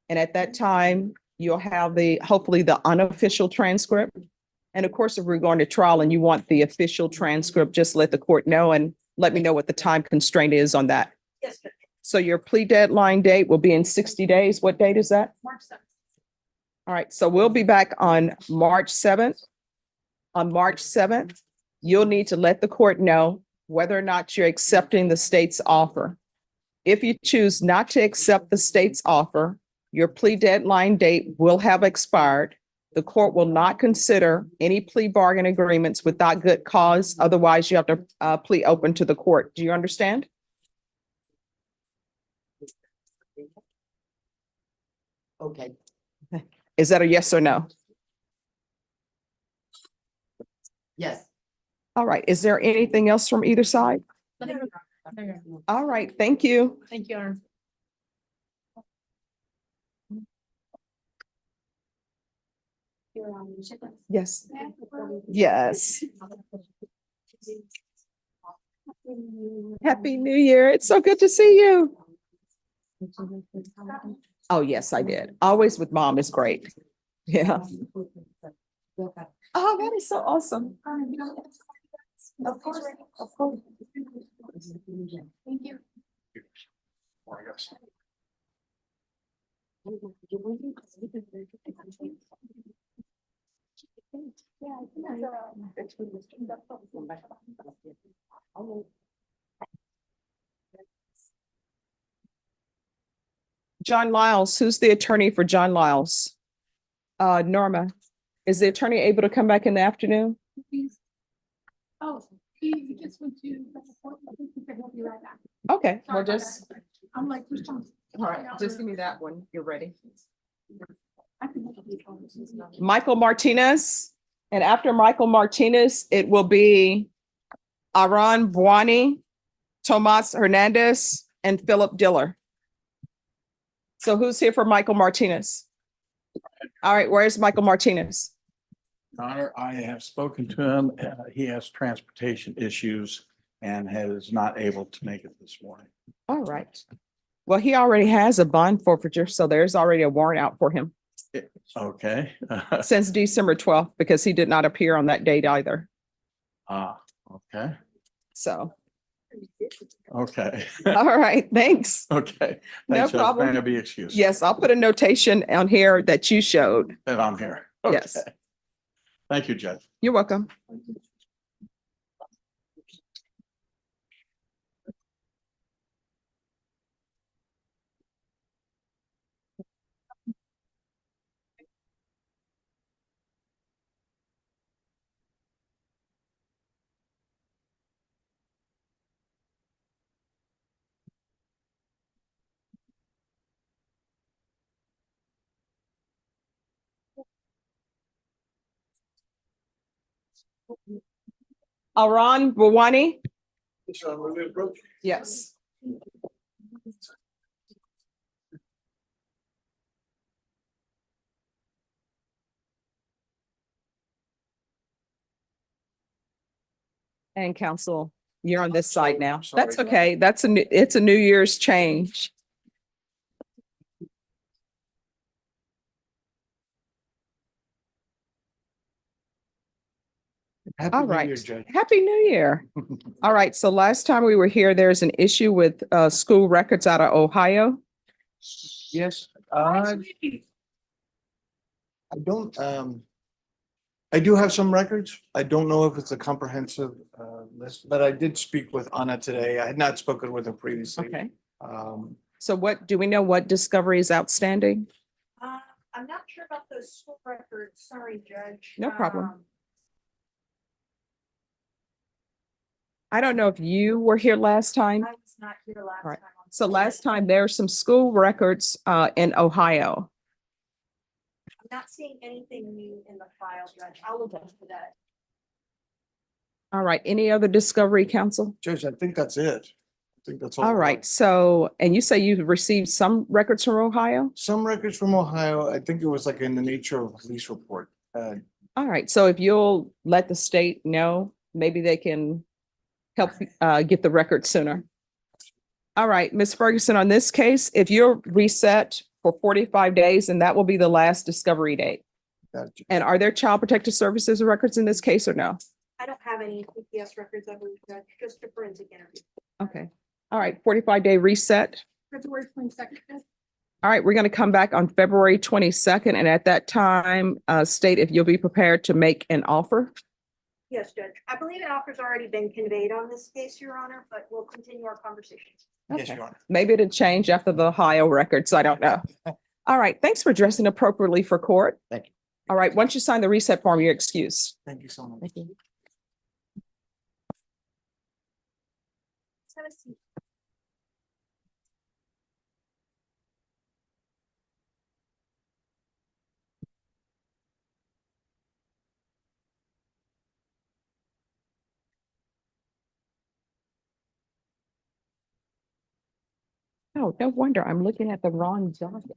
And at that time, you'll have hopefully the unofficial transcript. And of course, if we're going to trial and you want the official transcript, just let the court know and let me know what the time constraint is on that. Yes, sir. So your plea deadline date will be in 60 days. What date is that? March 7th. All right, so we'll be back on March 7th. On March 7th, you'll need to let the court know whether or not you're accepting the state's offer. If you choose not to accept the state's offer, your plea deadline date will have expired The court will not consider any plea bargain agreements without good cause. Otherwise, you have to plea open to the court. Do you understand? Okay. Is that a yes or no? Yes. All right. Is there anything else from either side? All right. Thank you. Thank you, Aaron. Yes. Yes. Happy New Year. It's so good to see you. Oh, yes, I did. Always with mom is great. Yeah. Oh, that is so awesome. Of course, of course. Thank you. John Lyles, who's the attorney for John Lyles? Norma, is the attorney able to come back in the afternoon? Oh, he just went to the court. I think he could help you right back. Okay, Sorry well, about just, that. I'm like, who's John? all right, just give me that one. You're ready. I can help you. Michael Martinez, and after Michael Martinez, it will be Aaron Buani, Tomas Hernandez, and Philip Diller. So who's here for Michael Martinez? All right, where's Michael Martinez? Honor, I have spoken to him. He has transportation issues and is not able to make it this morning. All right. Well, he already has a bond forfeiture, so there's already a warrant out for him Okay. since December 12th, because he did not appear on that date either. Okay. So, Okay. all right, thanks. Okay. No Thanks, Judge. problem. May I be excused? Yes, I'll put a notation on here that you showed. That I'm here. Yes. Okay. Thank you, Judge. You're welcome. Aaron Buani? Yes. And counsel, you're on this side now. Sorry. That's okay. That's it's a New Year's change. Happy All New Year, right. Judge. Happy New Year. All right. So last time we were here, there's an issue with school records out of Ohio. Yes, I don't, I do have some records. I don't know if it's a comprehensive list, but I did speak with Anna today. I had not spoken with her previously. Okay. Um, So what, do we know what discovery is outstanding? I'm not sure about those school records. Sorry, Judge. No problem. I don't know if you were here last time. I was not here last Right. time. So last time there are some school records in Ohio. I'm not seeing anything new in the file, Judge. I'll look into that. All right. Any other discovery, counsel? Judge, I think that's it. I think that's all. All right. So, and you say you've received some records from Ohio? Some records from Ohio, I think it was like in the nature of a police report. All right. So if you'll let the state know, maybe they can help get the record sooner. All right, Ms. Ferguson, on this case, if you're reset for 45 days, and that will be the last discovery date. Gotcha. And are there child protective services records in this case or no? I don't have any CPS records, I believe, Judge, just a forensic interview. Okay. All right, 45-day reset. February 22nd. All right, we're going to come back on February 22nd, and at that time, state if you'll be prepared to make an offer. Yes, Judge. I believe an offer's already been conveyed on this case, Your Honor, but we'll continue our conversation. Yes, Okay. Your Honor. Maybe it'll change after the Ohio records. I don't know. All right, thanks for dressing appropriately for court. Thank you. All right, once you sign the reset form, you're excused. Thank you so much. Thank you. Let's have a seat. Oh, no wonder I'm looking at the wrong docket.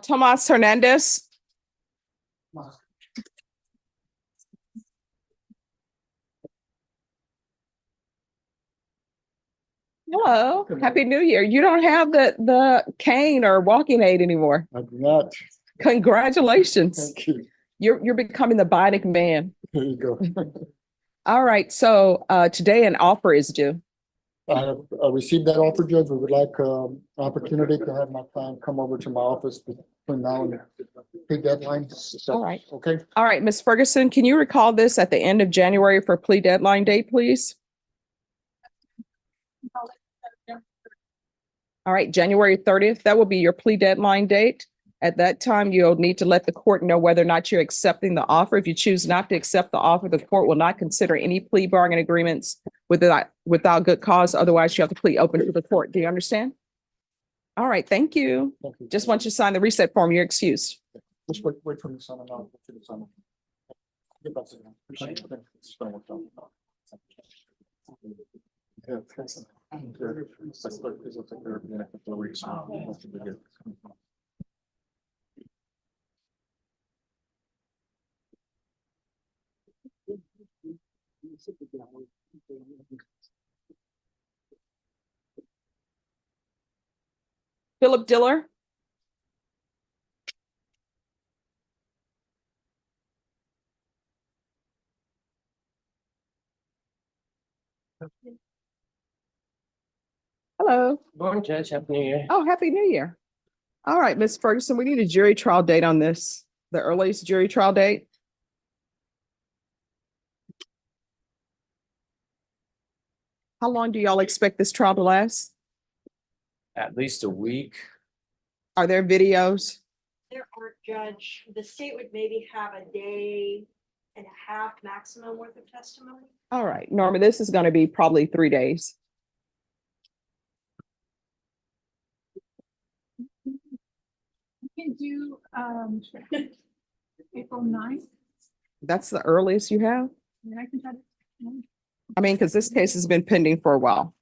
Tomas Hernandez. Hello, Happy New Year. You don't have the cane or walking aid anymore. I do not. Congratulations. Thank you. You're becoming the bionic man. There you go. All right, so today an offer is due. I have received that offer, Judge. We would like opportunity to have my client come over to my office between now and the deadline. All right. Okay. All right, Ms. Ferguson, can you recall this at the end of January for plea deadline date, please? All right, January 30th, that will be your plea deadline date. At that time, you'll need to let the court know whether or not you're accepting the offer. If you choose not to accept the offer, the court will not consider any plea bargain agreements without good cause. Otherwise, you have to plea open to the court. Do you understand? All right, thank you. Thank you. Just once you sign the reset form, you're excused. Just wait for me, son, and I'll go to the son. Get back to you. Appreciate it. It's been worked out. Yeah, thanks. I start this, I'll take care of it in a couple of weeks. That should be good. Philip Diller. Hello. Morning, Judge. Happy New Year. Oh, Happy New Year. All right, Ms. Ferguson, we need a jury trial date on this. The earliest jury trial date. How long do y'all expect this trial to last? At least a week. Are there videos? There aren't, Judge. The state would maybe have a day and a half maximum worth of testimony. All right, Norma, this is going to be probably 3 days. You can do, April 9th, That's the earliest you have? and I can try to. I mean, because this case has been pending for a while,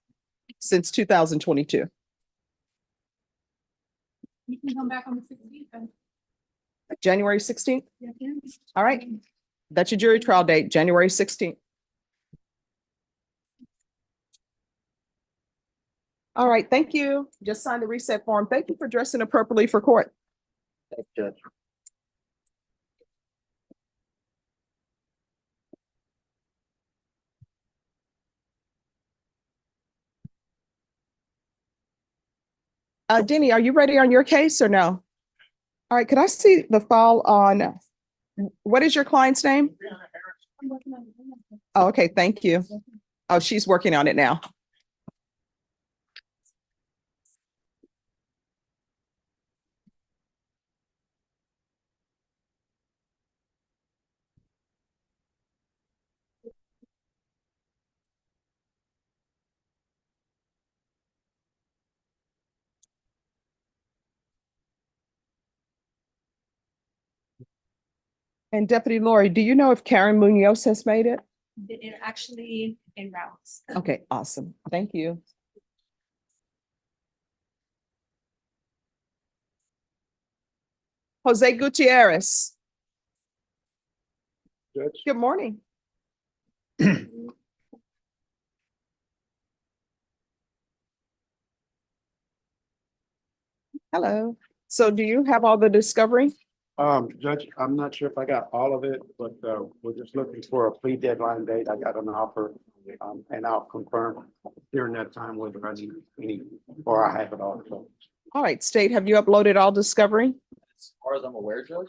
since 2022. You can come back on the 16th then. January 16th? Yeah, yeah. All right, that's your jury trial date, January 16th. All right, thank you. Just signed the reset form. Thank you for dressing appropriately for court. Thanks, Judge. Denny, are you ready on your case or no? All right, could I see the file on, what is your client's name? I'm working on it. Oh, okay, thank you. Oh, she's working on it now. And Deputy Lori, do you know if Karen Munoz has made it? It actually in routes. Okay, awesome. Thank you. Jose Gutierrez. Good morning. Hello. So do you have all the discovery? Judge, I'm not sure if I got all of it, but, we're just looking for a plea deadline date. I got an offer. And I'll confirm during that time whether I need any, or I have it all. So, All right, State, have you uploaded all discovery? As far as I'm aware, Judge.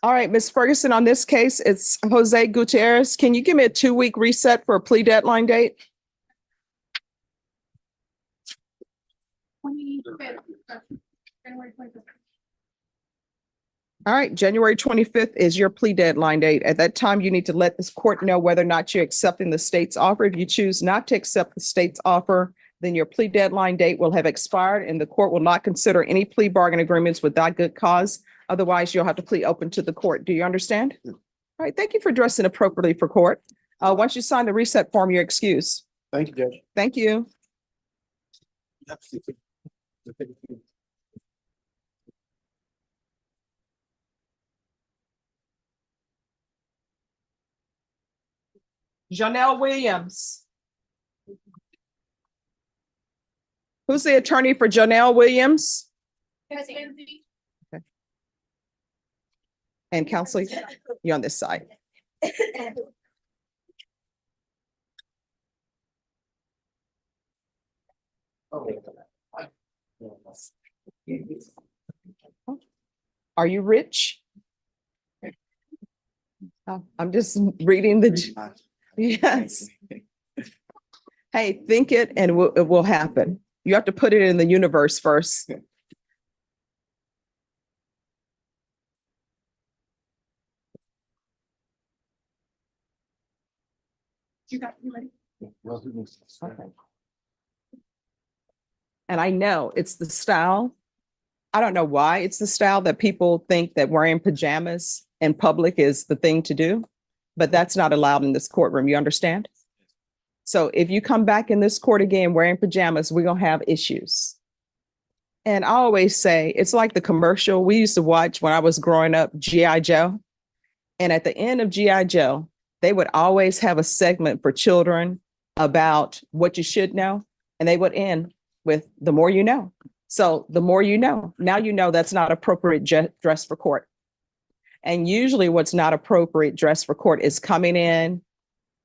All right, Ms. Ferguson, on this case, it's Jose Gutierrez. Can you give me a 2-week reset for a plea deadline date? 25th, January 25th. All right, January 25th is your plea deadline date. At that time, you need to let this court know whether or not you're accepting the state's offer. If you choose not to accept the state's offer, then your plea deadline date will have expired and the court will not consider any plea bargain agreements without good cause. Otherwise, you'll have to plead open to the court. Do you understand? All right, thank you for dressing appropriately for court. Once you sign the reset form, you're excused. thank you, Judge. Thank you. Janelle Williams. Who's the attorney for Janelle Williams? And counsel, you on this side. Are you rich? Oh, I'm just reading the, yes. Hey, think it and it will happen. You have to put it in the universe first. You ready? Okay. And I know it's the style. I don't know why it's the style that people think that wearing pajamas in public is the thing to do, but that's not allowed in this courtroom. You understand? So if you come back in this court again wearing pajamas, we're gonna have issues. And I always say, it's like the commercial we used to watch when I was growing up, G.I. Joe. And at the end of G.I. Joe, they would always have a segment for children about what you should know. And they would end with the more you know. So the more you know, now you know that's not appropriate dress for court. And usually what's not appropriate dress for court is coming in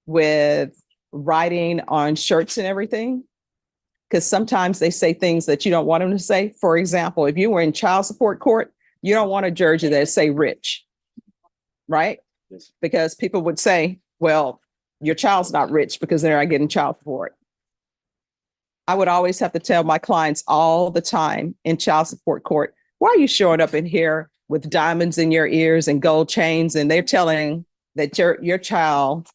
with writing on shirts and everything. Because sometimes they say things that you don't want them to say. For example, if you were in child support court, you don't want a jersey that say rich, right? Because people would say, well, your child's not rich because they're not getting child support. I would always have to tell my clients all the time in child support court, why are you showing up in here with diamonds in your ears and gold chains? And they're telling that your child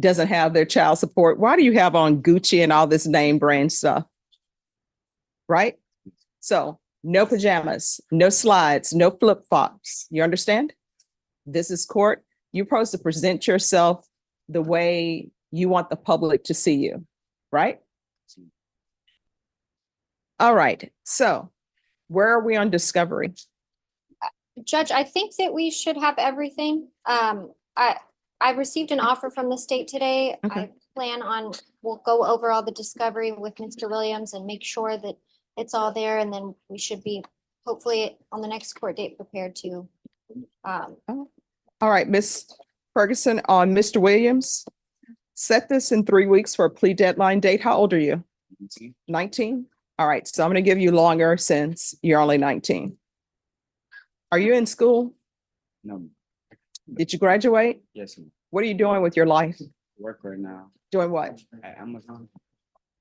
doesn't have their child support. Why do you have on Gucci and all this name brand stuff? Right? So no pajamas, no slides, no flip flops. You understand? This is court. You're supposed to present yourself the way you want the public to see you, right? All right. So where are we on discovery? Judge, I think that we should have everything. I received an offer from the state today. Okay. I plan on, we'll go over all the discovery with Mr. Williams and make sure that it's all there, and then we should be hopefully on the next court date prepared to. All right, Ms. Ferguson, on Mr. Williams, set this in 3 weeks for a plea deadline date. How old are you? 19? All right, so I'm going to give you longer since you're only 19. Are you in school? No. Did you graduate? Yes, ma'am. What are you doing with your life? Work right now Doing what? at Amazon.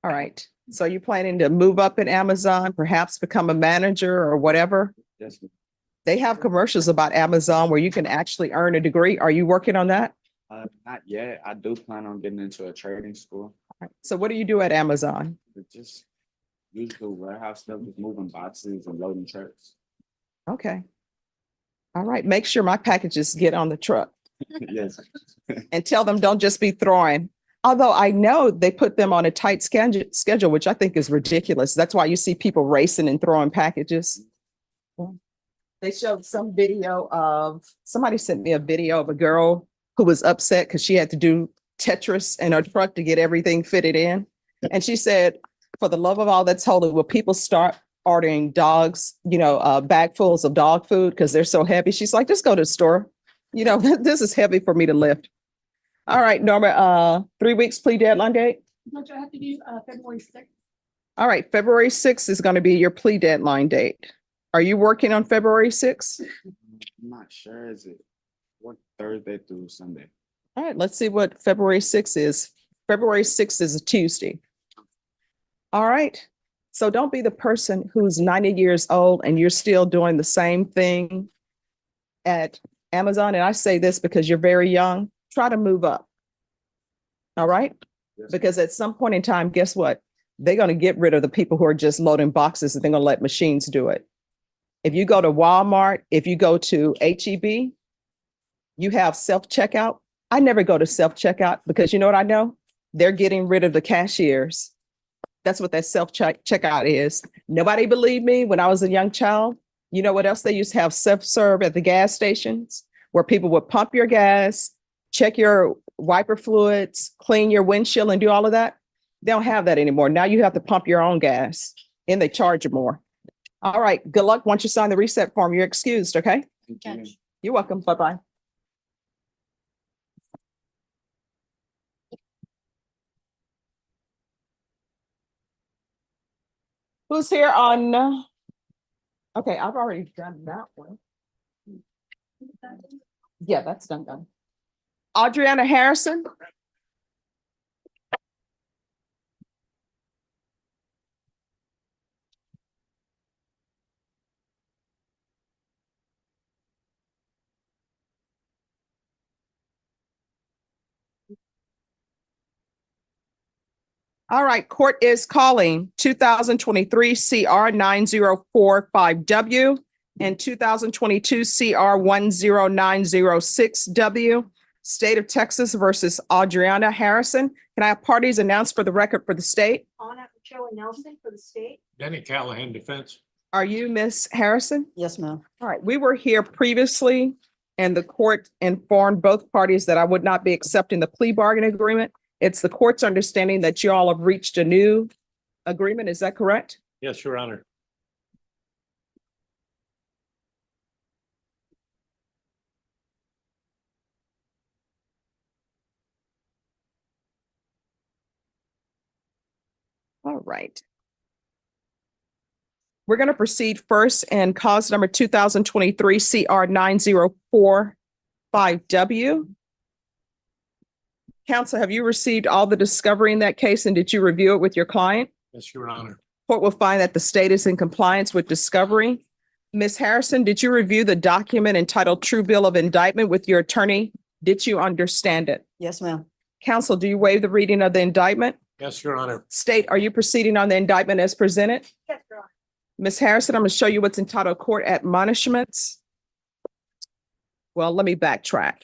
All right. So you're planning to move up in Amazon, perhaps become a manager or whatever? Yes, ma'am. They have commercials about Amazon where you can actually earn a degree. Are you working on that? Not yet. I do plan on getting into a trading school. All right. So what do you do at Amazon? But just usual warehouse stuff, just moving boxes and loading trucks. Okay. All right, make sure my packages get on the truck Yes. and tell them don't just be throwing. Although I know they put them on a tight schedule, which I think is ridiculous. That's why you see people racing and throwing packages. They showed some video of, somebody sent me a video of a girl who was upset because she had to do Tetris in her truck to get everything fitted in. And she said, for the love of all that's holy, will people start ordering dogs, bagfuls of dog food because they're so heavy? She's like, just go to the store. This is heavy for me to lift. All right, Norma, 3 weeks plea deadline date. Don't you have to do February 6th? All right, February 6th is going to be your plea deadline date. Are you working on February 6th? I'm not sure. Is it what Thursday through Sunday? All right, let's see what February 6th is. February 6th is a Tuesday. All right. So don't be the person who's 90 years old and you're still doing the same thing at Amazon. And I say this because you're very young. Try to move up. All right? Yes. Because at some point in time, guess what? They're going to get rid of the people who are just loading boxes and they're going to let machines do it. If you go to Walmart, if you go to HEB, you have self-checkout. I never go to self-checkout because you know what I know? They're getting rid of the cashiers. That's what that self-checkout is. Nobody believed me when I was a young child. You know what else they used to have? Self-serve at the gas stations where people would pump your gas, check your wiper fluids, clean your windshield and do all of that. They don't have that anymore. Now you have to pump your own gas and they charge you more. All right. Good luck. Once you sign the reset form, you're excused. Okay. Thank you. You're welcome. Bye-bye. Who's here on, okay, I've already done that one. Yeah, that's done. Adriana Harrison. All right, court is calling 2023 CR 9045W and 2022 CR 10906W, State of Texas versus Adriana Harrison. Can I have parties announced for the record for the state? Anna Joe Nelson for the state. Danny Callahan, defense. Are you Miss Harrison? Yes, ma'am. All right, we were here previously and the court informed both parties that I would not be accepting the plea bargaining agreement. It's the court's understanding that you all have reached a new agreement. Is that correct? Yes, Your Honor. All right. We're going to proceed first in cause number 2023 CR 9045W. Counsel, have you received all the discovery in that case and did you review it with your client? Yes, Your Honor. Court will find that the state is in compliance with discovery. Ms. Harrison, did you review the document entitled True Bill of Indictment with your attorney? Did you understand it? Yes, ma'am. Counsel, do you waive the reading of the indictment? Yes, Your Honor. State, are you proceeding on the indictment as presented? Yes, Your Honor. Ms. Harrison, I'm going to show you what's entitled Court Admonishments. Well, let me backtrack.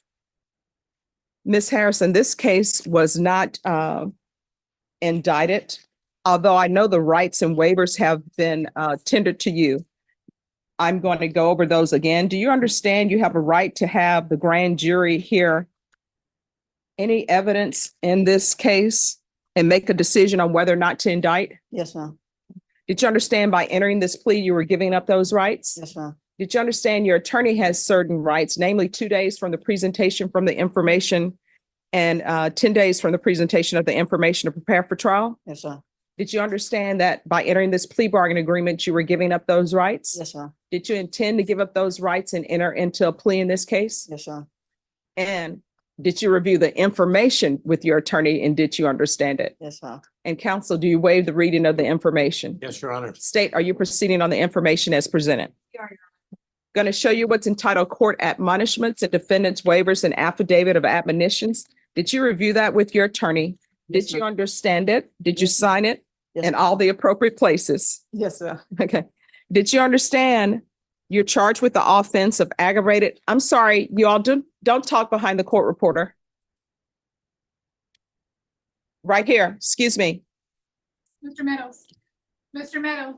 Ms. Harrison, this case was not indicted, although I know the rights and waivers have been tendered to you. I'm going to go over those again. Do you understand you have a right to have the grand jury hear any evidence in this case and make a decision on whether or not to indict? Yes, ma'am. Did you understand by entering this plea, you were giving up those rights? Yes, ma'am. Did you understand your attorney has certain rights, namely 2 days from the presentation from the information and 10 days from the presentation of the information to prepare for trial? Yes, ma'am. Did you understand that by entering this plea bargain agreement, you were giving up those rights? Yes, ma'am. Did you intend to give up those rights and enter into a plea in this case? Yes, ma'am. And did you review the information with your attorney and did you understand it? Yes, ma'am. And counsel, do you waive the reading of the information? Yes, Your Honor. State, are you proceeding on the information as presented? Your Honor. Going to show you what's entitled Court Admonishments and Defendants Waivers and Affidavit of Admonitions. Did you review that with your attorney? Yes, Did you ma'am. understand it? Did you sign it Yes, in all the appropriate places? Yes, ma'am. Okay. Did you understand You're charged with the offense of aggravated. I'm sorry, you all don't talk behind the court reporter. Right here, excuse me. Mr. Meadows. Mr. Meadows.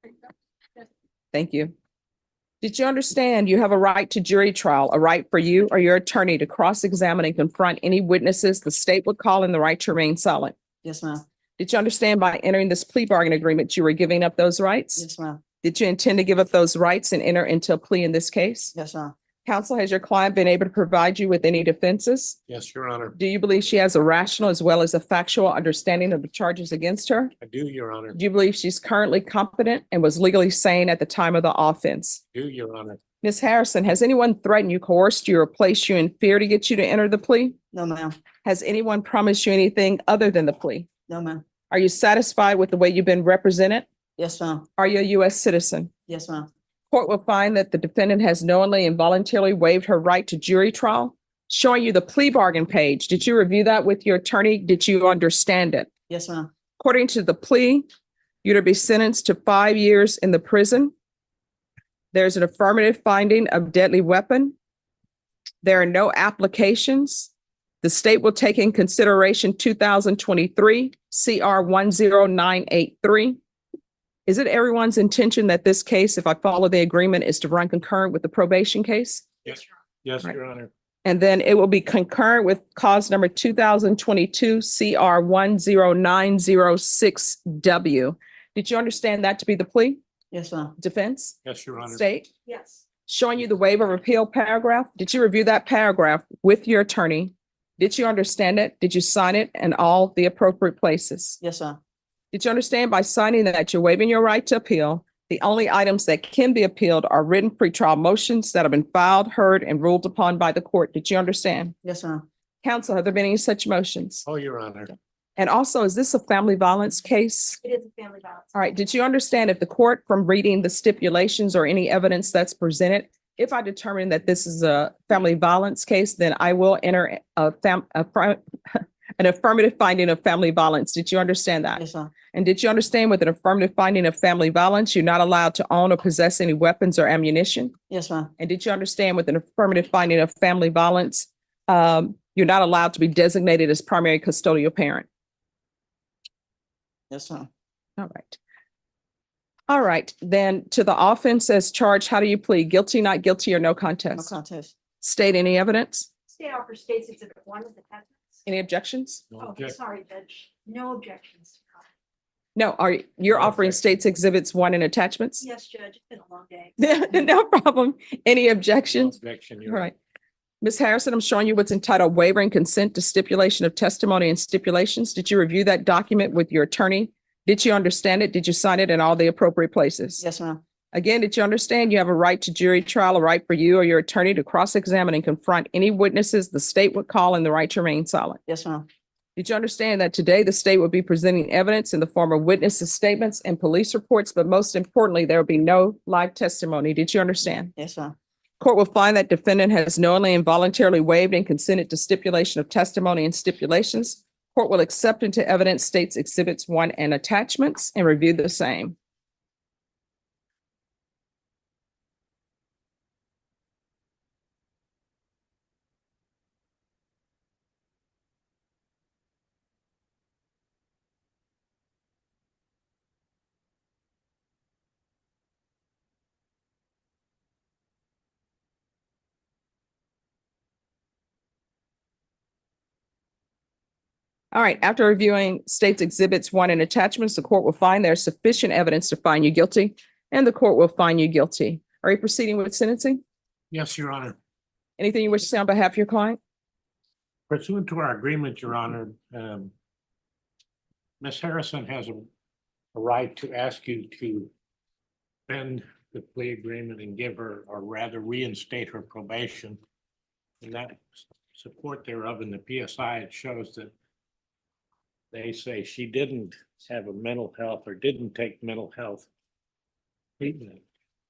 There you go. Yes. Thank you. Did you understand you have a right to jury trial, a right for you or your attorney to cross-examine and confront any witnesses the state would call in the right to remain silent? Yes, ma'am. Did you understand by entering this plea bargain agreement, you were giving up those rights? Yes, ma'am. Did you intend to give up those rights and enter into a plea in this case? Yes, ma'am. Counsel, has your client been able to provide you with any defenses? Yes, Your Honor. Do you believe she has a rational as well as a factual understanding of the charges against her? I do, Your Honor. Do you believe she's currently competent and was legally sane at the time of the offense? Do, Your Honor. Ms. Harrison, has anyone threatened you, coerced you, or placed you in fear to get you to enter the plea? No, ma'am. Has anyone promised you anything other than the plea? No, ma'am. Are you satisfied with the way you've been represented? Yes, ma'am. Are you a U.S. citizen? Yes, ma'am. Court will find that the defendant has knowingly and voluntarily waived her right to jury trial. Showing you the plea bargain page. Did you review that with your attorney? Did you understand it? Yes, ma'am. According to the plea, you're to be sentenced to 5 years in the prison. There's an affirmative finding of deadly weapon. There are no applications. The state will take in consideration 2023 CR 10983. Is it everyone's intention that this case, if I follow the agreement, is to run concurrent with the probation case? Yes, yes, Right. Your Honor. And then it will be concurrent with cause number 2022 CR 10906W. Did you understand that to be the plea? Yes, ma'am. Defense? Yes, Your Honor. State? Yes. Showing you the waiver of appeal paragraph. Did you review that paragraph with your attorney? Did you understand it? Did you sign it in all the appropriate places? Yes, ma'am. Did you understand by signing that you're waiving your right to appeal? The only items that can be appealed are written pretrial motions that have been filed, heard, and ruled upon by the court. Did you understand? Yes, ma'am. Counsel, have there been any such motions? Oh, Your Honor. And also, is this a family violence case? It is a family violence. All right, did you understand if the court, from reading the stipulations or any evidence that's presented, if I determine that this is a family violence case, then I will enter an affirmative finding of family violence. Did you understand that? Yes, ma'am. And did you understand with an affirmative finding of family violence, you're not allowed to own or possess any weapons or ammunition? Yes, ma'am. And did you understand with an affirmative finding of family violence, you're not allowed to be designated as primary custodial parent? Yes, ma'am. All right. All right, then to the offense as charged, how do you plead? Guilty, not guilty, or no No contest? contest. State any evidence? State offer states exhibit 1 of the evidence. Any objections? No Oh, objection. sorry, Judge. No objections. No, you're No offering objection. states exhibits 1 and attachments? Yes, Judge. It's been a long day. No problem. Any No objections? objection, All Your Honor. right. Ms. Harrison, I'm showing you what's entitled waiver and consent to stipulation of testimony and stipulations. Did you review that document with your attorney? Did you understand it? Did you sign it in all the appropriate places? Yes, ma'am. Again, did you understand you have a right to jury trial, a right for you or your attorney to cross-examine and confront any witnesses the state would call and the right to remain silent? Yes, ma'am. Did you understand that today the state will be presenting evidence in the form of witnesses' statements and police reports, but most importantly, there will be no live testimony? Did you understand? Yes, ma'am. Court will find that defendant has knowingly and voluntarily waived and consented to stipulation of testimony and stipulations. Court will accept into evidence states exhibits 1 and attachments and review the same. All right, after reviewing states exhibits 1 and attachments, the court will find there's sufficient evidence to find you guilty, and the court will find you guilty. Are you proceeding with sentencing? Yes, Your Honor. Anything you wish to say on behalf of your client? Pursuant to our agreement, Your Honor, Ms. Harrison has a right to ask you to bend the plea agreement and give her, or rather reinstate her probation. And that support thereof in the PSI, it shows that they say she didn't have a mental health or didn't take mental health treatment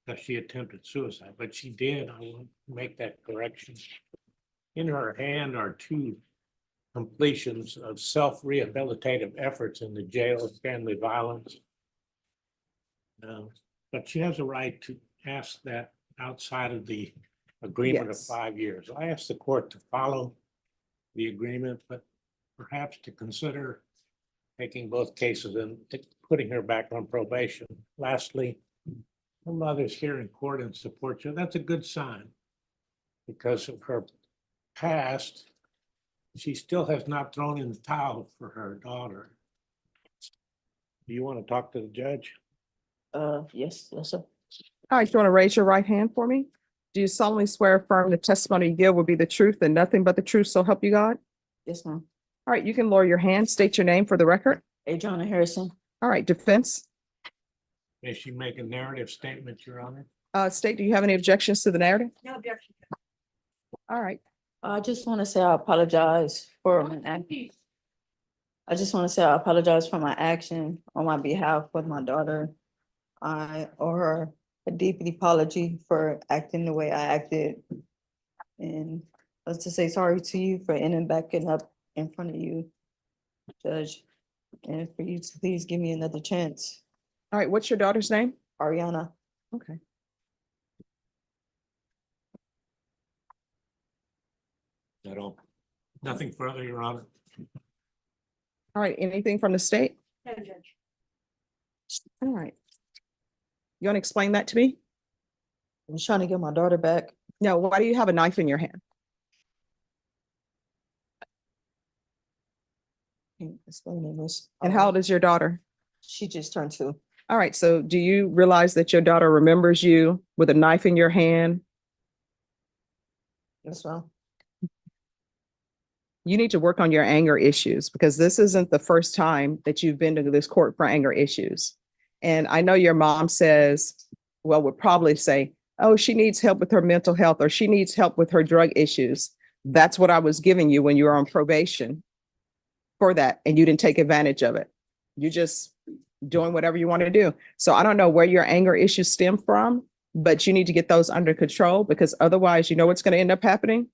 because she attempted suicide, but she did. I want to make that correction. In her hand are 2 completions of self-rehabilitative efforts in the jail of family violence. But she has a right to asked that outside of the agreement of Yes. 5 years. I asked the court to follow the agreement, but perhaps to consider taking both cases and putting her back on probation. Lastly, her mother's here in court and supports you. That's a good sign. Because of her past, she still has not thrown in the towel for her daughter. Do you want to talk to the judge? Yes, sir. All right, you want to raise your right hand for me? Do you solemnly swear affirm the testimony you give will be the truth and nothing but the truth, so help you God? Yes, ma'am. All right, you can lower your hand, state your name for the record. Adriana Harrison. All right, defense. May she make a narrative statement, Your Honor? State, do you have any objections to the narrative? No objection. All right, I just want to say I apologize for my action. I just want to say I apologize for my action on my behalf with my daughter. I owe her a deep apology for acting the way I acted. And let's just say sorry to you for ending backing up in front of you, Judge. And for you to please give me another chance. all right, what's your daughter's name? Ariana. Okay. At all. Nothing further, Your Honor. All right, anything from the state? No, Judge. All right. You want to explain that to me? I'm trying to get my daughter back. No, why do you have a knife in your hand? Can't explain this. And how old is your daughter? She just turned 2. All right, so do you realize that your daughter remembers you with a knife in your hand? Yes, ma'am. You need to work on your anger issues because this isn't the first time that you've been to this court for anger issues. And I know your mom says, well, would probably say, oh, she needs help with her mental health or she needs help with her drug issues. That's what I was giving you when you were on probation for that. And you didn't take advantage of it. You just doing whatever you want to do. So I don't know where your anger issues stem from, but you need to get those under control because otherwise, you know what's going to end up happening?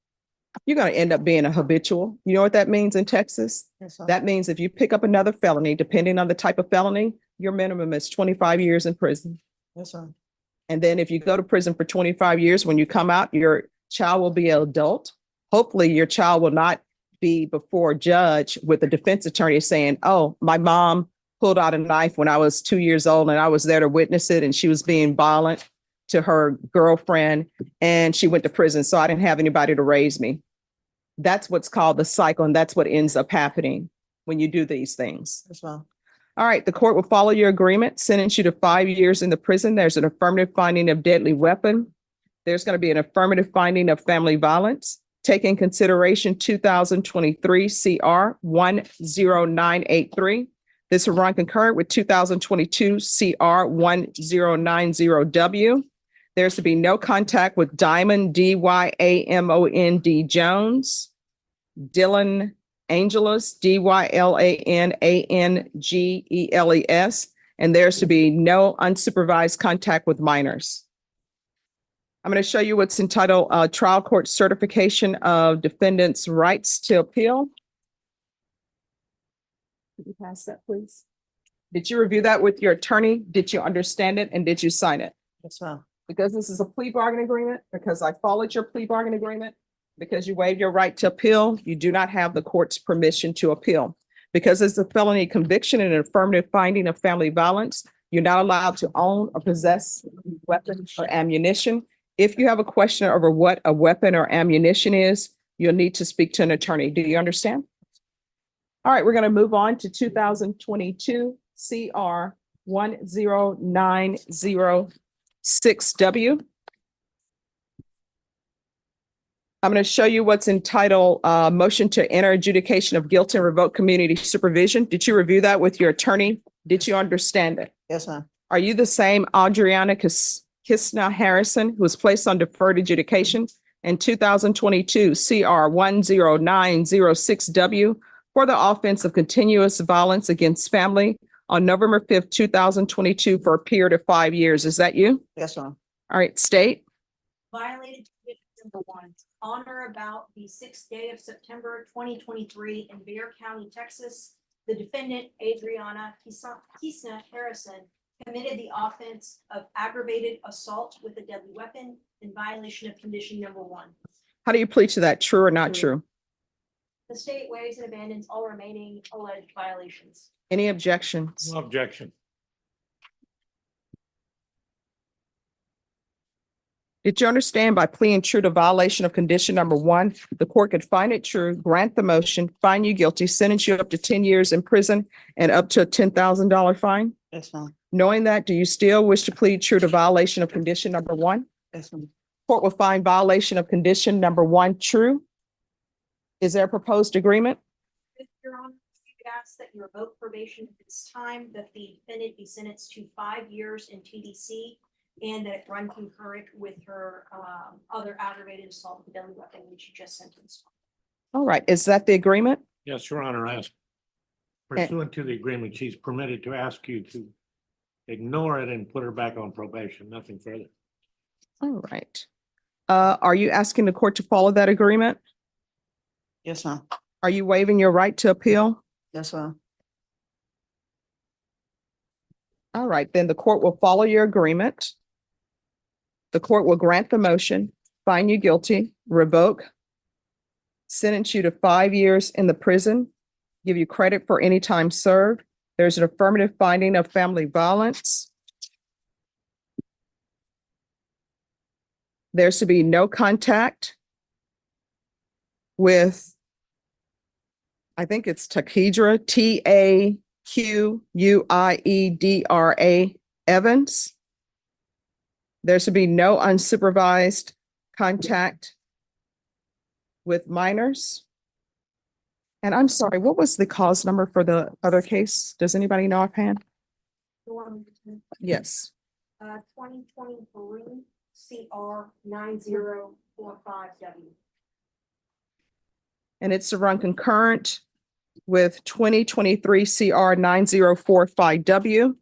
You're going to end up being a habitual. You know what that means in Texas? Yes, ma'am. That means if you pick up another felony, depending on the type of felony, your minimum is 25 years in prison. Yes, ma'am. And then if you go to prison for 25 years, when you come out, your child will be an adult. Hopefully your child will not be before a judge with a defense attorney saying, oh, my mom pulled out a knife when I was 2 years old and I was there to witness it and she was being violent to her girlfriend and she went to prison. So I didn't have anybody to raise me. That's what's called the cycle. And that's what ends up happening when you do these things. Yes, ma'am. All right, the court will follow your agreement, sentence you to 5 years in the prison. There's an affirmative finding of deadly weapon. There's going to be an affirmative finding of family violence. Take in consideration 2023 CR 10983. This will run concurrent with 2022 CR 1090W. There's to be no contact with Diamond, DYAMOND Jones, Dylan Angelus, DYLANANGELES, and there's to be no unsupervised contact with minors. I'm going to show you what's entitled Trial Court Certification of Defendants' Rights to Appeal. Could you pass that, please? Did you review that with your attorney? Did you understand it? And did you sign it? Yes, ma'am. Because this is a plea bargain agreement, because I followed your plea bargain agreement, because you waived your right to appeal, you do not have the court's permission to appeal. Because it's a felony conviction and an affirmative finding of family violence, you're not allowed to own or possess weapons or ammunition. If you have a question over what a weapon or ammunition is, you'll need to speak to an attorney. Do you understand? All right, we're going to move on to 2022 CR 10906W. I'm going to show you what's entitled Motion to Enter Adjudication of Guilt and Revoke Community Supervision. Did you review that with your attorney? Did you understand it? Yes, ma'am. Are you the same Adriana Kisna Harrison who was placed on deferred adjudication in 2022 CR 10906W for the offense of continuous violence against family on November 5th, 2022 for a period of 5 years? Is that you? Yes, ma'am. All right, state. Violated conviction number 1, on or about the 6th day of September 2023 in Bear County, Texas. The defendant, Adriana Kisna Harrison, committed the offense of aggravated assault with a deadly weapon in violation of condition number 1. How do you plead to that? True or not true? The state waives and abandons all remaining alleged violations. Any objections? No objection. Did you understand by pleading true to violation of condition number 1, the court could find it true, grant the motion, find you guilty, sentence you up to 10 years in prison and up to a $10,000 fine? That's fine. Knowing that, do you still wish to plead true to violation of condition number 1? That's fine. Court will find violation of condition number 1 true. Is there a proposed agreement? Your Honor, we would ask that you revoke probation at this time, that the defendant be sentenced to 5 years in TDC, and that it run concurrent with her other aggravated assault with a deadly weapon, which you just sentenced. All right, is that the agreement? Yes, Your Honor, pursuant to the agreement, she's permitted to ask you to ignore it and put her back on probation, nothing further. All right. Are you asking the court to follow that agreement? Yes, ma'am. Are you waiving your right to appeal? Yes, ma'am. All right, then the court will follow your agreement. The court will grant the motion, find you guilty, revoke, sentence you to 5 years in the prison, give you credit for any time served. There's an affirmative finding of family violence. There's to be no contact with, I think it's Taquidra, Taquuiedra Evans. There should be no unsupervised contact with minors. And I'm sorry, what was the cause number for the other case? Does anybody know offhand? Yes. 2023 CR 9045W. And it's to run concurrent with 2023 CR 9045W.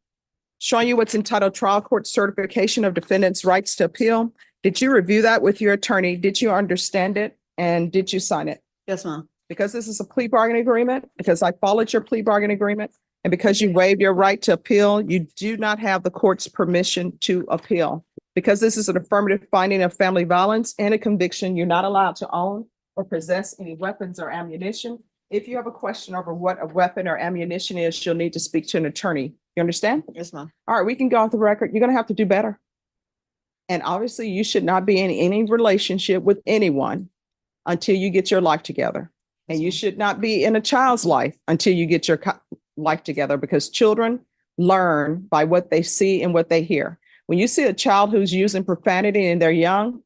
Showing you what's entitled Trial Court Certification of Defendants' Rights to Appeal. Did you review that with your attorney? Did you understand it? And did you sign it? Yes, ma'am. Because this is a plea bargaining agreement, because I followed your plea bargaining agreement, and because you waived your right to appeal, you do not have the court's permission to appeal. Because this is an affirmative finding of family violence and a conviction, you're not allowed to own or possess any weapons or ammunition. If you have a question over what a weapon or ammunition is, you'll need to speak to an attorney. You understand? Yes, ma'am. All right, we can go off the record. You're gonna have to do better. And obviously, you should not be in any relationship with anyone until you get your life together. And you should not be in a child's life until you get your life together, because children learn by what they see and what they hear. When you see a child who's using profanity and they're young,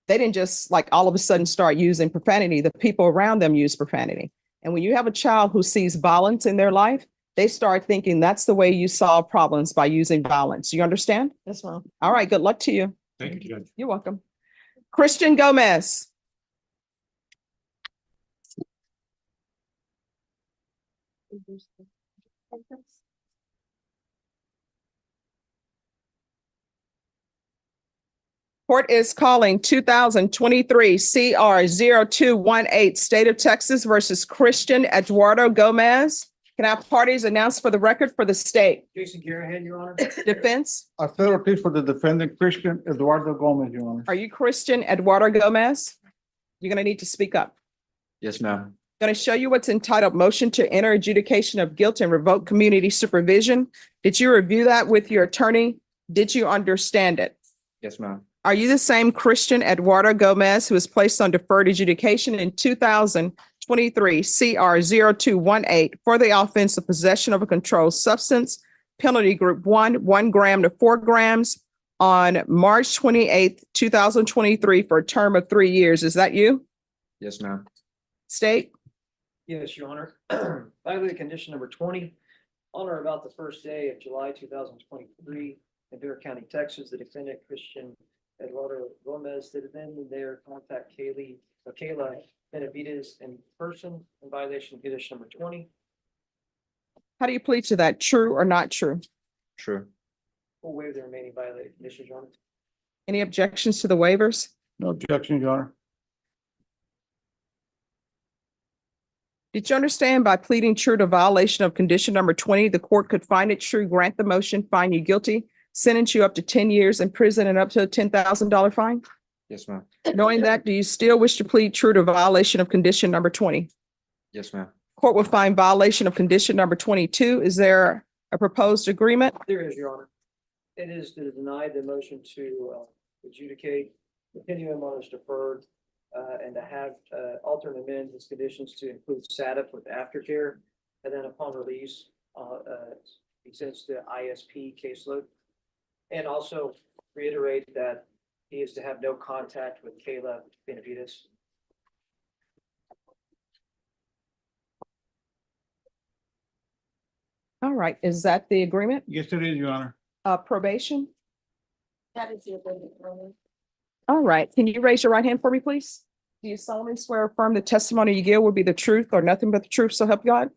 they didn't just like all of a sudden start using profanity. The people around them use profanity. And when you have a child who sees violence in their life, they start thinking that's the way you solve problems, by using violence. You understand? Yes, ma'am. All right, good luck to you. Thank you, Judge. You're welcome. Christian Gomez. Court is calling 2023 CR 0218, State of Texas versus Christian Eduardo Gomez. Can I have parties announced for the record for the state? Jason Garahan, Your Honor. Defense, A federal plea for the defendant, Christian Eduardo Gomez, Your Honor. are you Christian Eduardo Gomez? You're gonna need to speak up. Yes, ma'am. Going to show you what's entitled Motion to Enter Adjudication of Guilt and Revoke Community Supervision. Did you review that with your attorney? Did you understand it? Yes, ma'am. Are you the same Christian Eduardo Gomez who was placed on deferred adjudication in 2023 CR 0218 for the offense of possession of a controlled substance, penalty group 1 gram to 4 grams on March 28th, 2023 for a term of 3 years? Is that you? Yes, ma'am. Yes, State? Your Honor. Violated condition number 20, on or about the first day of July 2023 in Ventura County, Texas, the defendant Christian Eduardo Gomez did then and there contact Kayla Benavides in person in violation of condition number 20. How do you plead to that? True or not true? True. We'll waive the remaining violated conditions, Your Honor. Any objections to the waivers? No objection, Your Honor. Did you understand by pleading true to violation of condition number 20, the court could find it true, grant the motion, find you guilty, sentence you up to 10 years in prison and up to a $10,000 fine? Yes, ma'am. Knowing that, do you still wish to plead true to violation of condition number 20? Yes, ma'am. Court will find violation of condition number 22. Is there a proposed agreement? There is, Your Honor. It is to deny the motion to adjudicate, continue him on as deferred, and to have alter and amend his conditions to include SATF with aftercare. And then upon release, he sends to ISP caseload. And also reiterate that he is to have no contact with Kayla Benavides. All right, is that the agreement? Yes, it is, Your Honor. Probation? That is the agreement. All right, can you raise your right hand for me, please? Do you solemnly swear or affirm the testimony you give will be the truth or nothing but the truth, so help you God?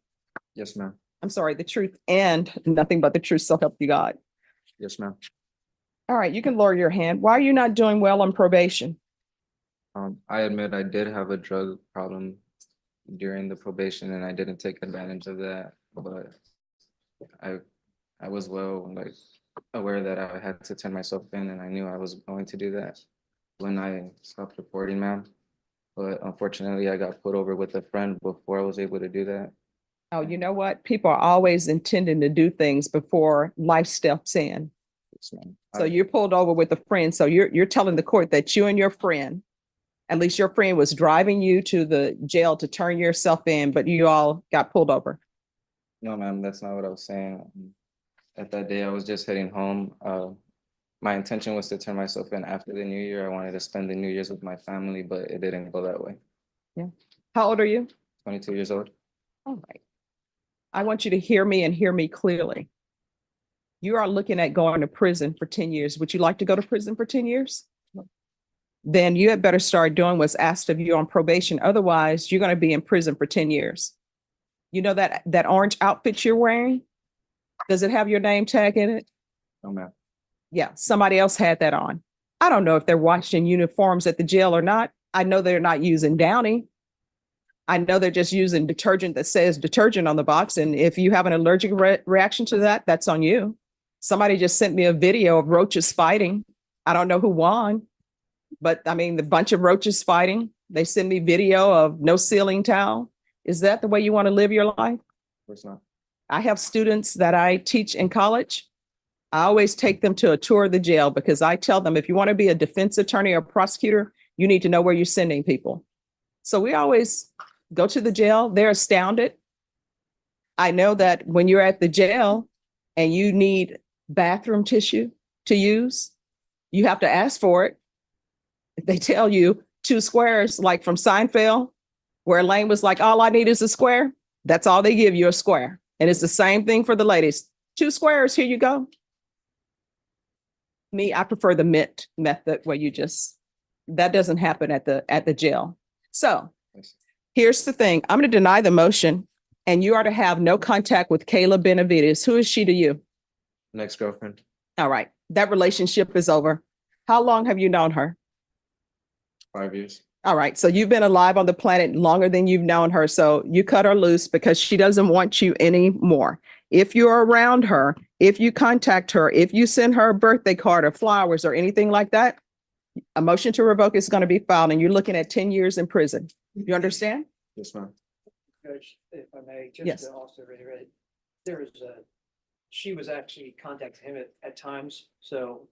Yes, ma'am. I'm sorry, the truth and nothing but the truth, so help you God. Yes, ma'am. All right, you can lower your hand. Why are you not doing well on probation? I admit I did have a drug problem during the probation and I didn't take advantage of that, but I was aware that I had to turn myself in and I knew I was going to do that when I stopped reporting, ma'am. But unfortunately, I got put over with a friend before I was able to do that. Oh, you know what? People are always intending to do things before life steps in. Yes, ma'am. So you're pulled over with a friend. So you're telling the court that you and your friend, at least your friend was driving you to the jail to turn yourself in, but you all got pulled over. No, ma'am, that's not what I was saying. At that day, I was just heading home. My intention was to turn myself in after the new year. I wanted to spend the New Year's with my family, but it didn't go that way. Yeah. How old are you? 22 years old. All right. I want you to hear me and hear me clearly. You are looking at going to prison for 10 years. Would you like to go to prison for 10 years? Then you had better start doing what's asked of you on probation. Otherwise, you're going to be in prison for 10 years. You know that orange outfit you're wearing? Does it have your name tag in it? No, ma'am. Yeah, somebody else had that on. I don't know if they're washing uniforms at the jail or not. I know they're not using Downy. I know they're just using detergent that says detergent on the box. And if you have an allergic reaction to that, that's on you. Somebody just sent me a video of roaches fighting. I don't know who won, but I mean, the bunch of roaches fighting. They send me video of no ceiling towel. Is that the way you want to live your life? Of course not. I have students that I teach in college. I always take them to a tour of the jail because I tell them if you want to be a defense attorney or prosecutor, you need to know where you're sending people. So we always go to the jail. They're astounded. I know that when you're at the jail and you need bathroom tissue to use, you have to ask for it. If they tell you 2 squares, like from Seinfeld, where Elaine was like, all I need is a square. That's all they give you, a square. And it's the same thing for the ladies. 2 squares, here you go. Me, I prefer the mint method where that doesn't happen at the jail. So here's the thing. I'm going to deny the motion and you are to have no contact with Kayla Benavides. Who is she to you? Next girlfriend. All right. That relationship is over. How long have you known her? 5 years. All right. So you've been alive on the planet longer than you've known her. So you cut her loose because she doesn't want you anymore. If you're around her, if you contact her, if you send her a birthday card or flowers or anything like that, a motion to revoke is going to be filed and you're looking at 10 years in prison. You understand? Yes, ma'am. Judge, if I may, Yes. just to also reiterate, she was actually contacting him at times, so